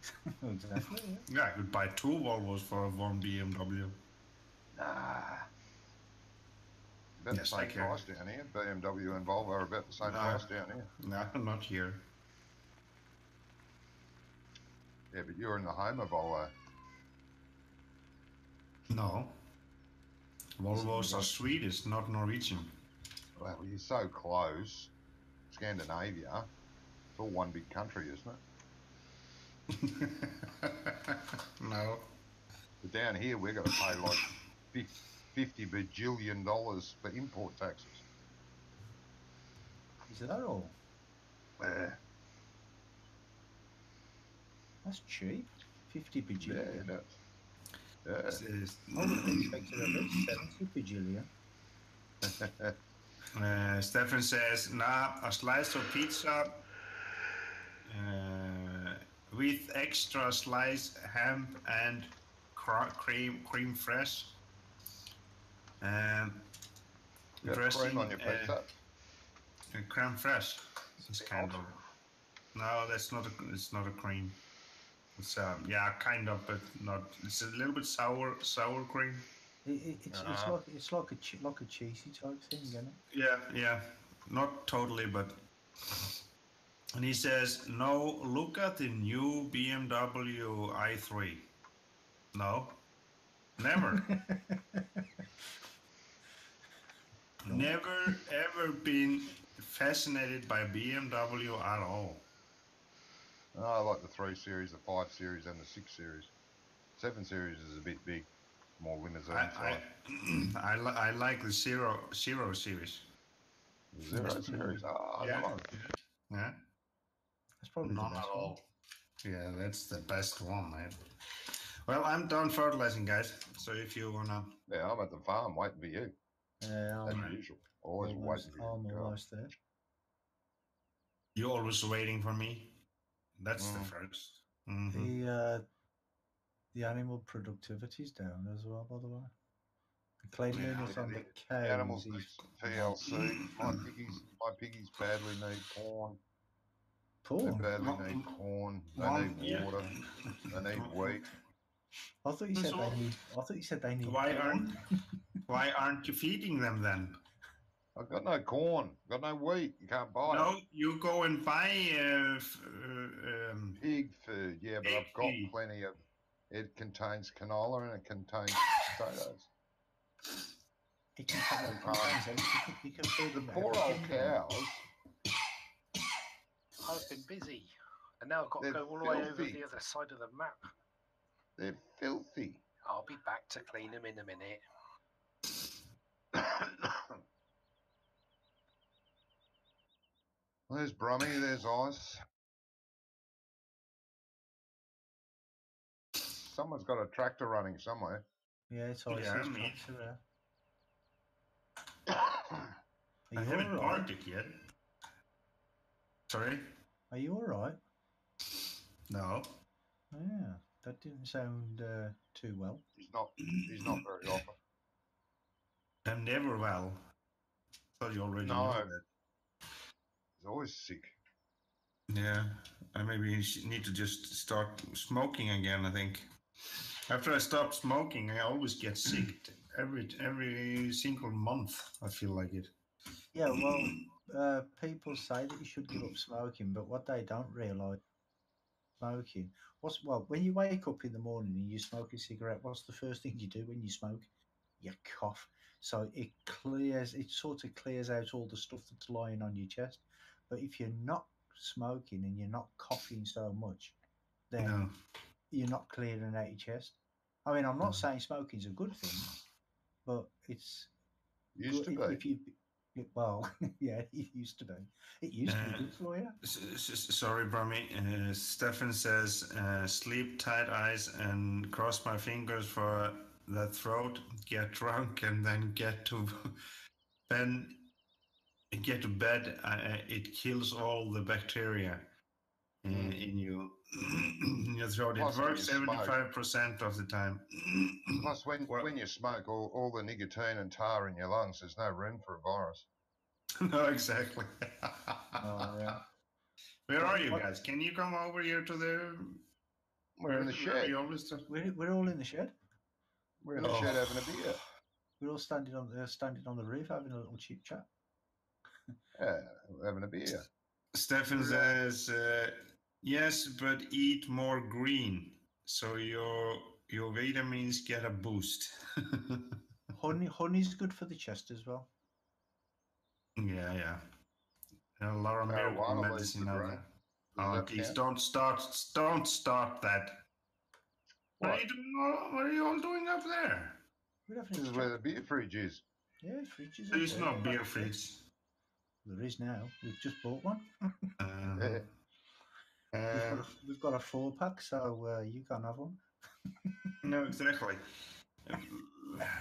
exactly. Yeah. Yeah, I could buy 2 Volvos for one BMW. Nah. About Yes, the I same can. price down here. BMW and Volvo are about the same price down here. No, not here. Yeah, but you're in the home of Volvo. No. Volvos are Swedish, not Norwegian. Well, you're so close. Scandinavia. It's all one big country, isn't it? No. But down here, we've got to pay like $50 bajillion for import taxes. Is that all? Yeah, That's cheap. 50 yeah, bajillion. it is. Yeah. I would have expected at least 70 bajillion. Stefan says, nah, a slice of pizza with extra slice ham and cream fresh. You got Dressing cream on your pizza? creme fresh. It's bit kind odd. of no, that's not a. It's not a cream. It's yeah, kind of, but not. It's a little bit sour cream. It's like a cheesy type thing, isn't it? Yeah, not totally, but. And he says, no, look at the new BMW i3. No, never. Never ever been fascinated by BMW at all. Oh, I like the 3 Series, the 5 Series, and the 6 Series. 7 Series is a bit big, more limousine size. I like the zero series. The 0 Series, Yeah. nice. Yeah, That's probably not the best at all. one. Yeah, that's the best one, man. Well, I'm done fertilizing, guys. So if you wanna, Yeah, I'm at the farm waiting for you. Yeah, As I'm usual. Always waiting for you. almost there. you're always waiting for me. That's the first. Mhm. The animal productivity's down as well, by the way. The cleanliness on the The cows animals need is some TLC. My piggies badly need corn. They porn. badly need corn. They need water. They need wheat. I thought you said they need. I thought you said they need. Why aren't you feeding them then? I've got no corn. I've got no wheat. You can't buy No, it. you go and buy Pig food, yeah, but I've got plenty of. It contains canola and it contains potatoes. It contains everything. You can feed The them poor old cows. I've been busy, and now I've got to They're go all the way over filthy. the other side of the map. They're filthy. I'll be back to clean them in a minute. There's Brummy, there's Ice. Someone's got a tractor running somewhere. Yeah, it's all Yeah, says me. tractor there. I Are you haven't all parked right? it yet. Sorry? Are you all right? No. Yeah, that didn't sound too well. He's not very often. I'm never well. Thought you already No. know that. He's always sick. Yeah, I maybe need to just start smoking again. I think after I stop smoking, I always get sick every single month. I feel like it. Yeah, well, people say that you should give up smoking, but what they don't realise, smoking. When you wake up in the morning and you smoke a cigarette, what's the first thing you do when you smoke? you cough. So it sort of clears out all the stuff that's lying on your chest. But if you're not smoking and you're not coughing so much, then No. you're not clearing out your chest. I mean, I'm not saying smoking's a good thing, but it's Used good to be. if you. Well, yeah, it used to be. It used to be good for you. Sorry, Brummy. Stefan says, sleep, tight eyes, and cross my fingers for the throat. Get drunk, and then get to then get to bed. It kills all the bacteria in you in your throat. It Plus, when works you smoke, 75% of the time. plus when you smoke, all the nicotine and tar in your lungs, there's no room for a virus. No, exactly. Oh yeah. Where are you guys? Can you come over here to the? We're in the shed. We're all in the shed. We're in the shed having a beer. We're all standing on the roof having a little chit chat. Yeah, having a beer. Stefan says, yes, but eat more green, so your vitamins get a boost. Honey's good for the chest as well. Yeah. A lot of miracle Marijuana leads to medicine out green. there. Does that Please count? don't start that. What are you doing? What are you all doing up there? This is where the beer fridge is. Yeah, fridge is. There's no beer fridge. There is now. We've just bought one. Yeah. We've got a 4-pack, so you can have one. No, exactly.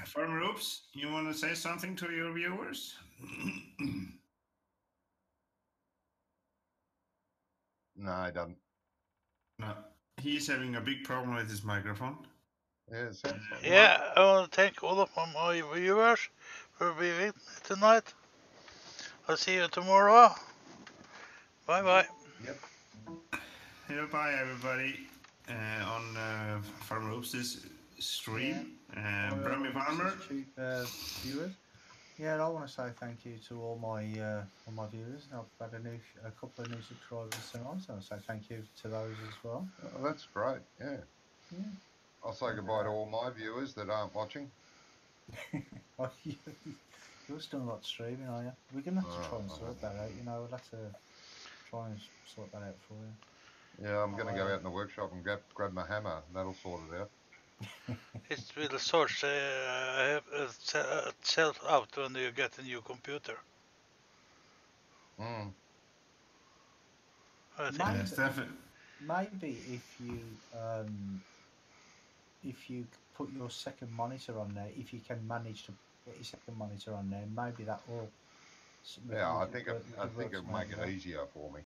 Farmer Oops, you want to say something to your viewers? No, I don't. No, he's having a big problem with his microphone. Yeah, it sounds like Yeah, I want to thank all of my viewers for being with me tonight. I'll see you tomorrow. Bye bye. Yep. Yeah, bye everybody on Farmer Oops' stream. Brummy Farmer. Viewers. Yeah, I want to say thank you to all my viewers. I've had a couple of new subscribers tonight, so I say thank you to those as well. Oh, that's great. Yeah. I'll say goodbye to all my viewers that aren't watching. You're still not streaming, are you? We're gonna have to try and sort that out. We'll have to try and sort that out for you. Yeah, I'm going to go out in the workshop and grab my hammer. That'll sort it out. It will sort itself out when you get a new computer. Maybe if you put your second monitor on there, if you can manage to put your second monitor on there, maybe that will. Yeah, I think it'll make it easier for me.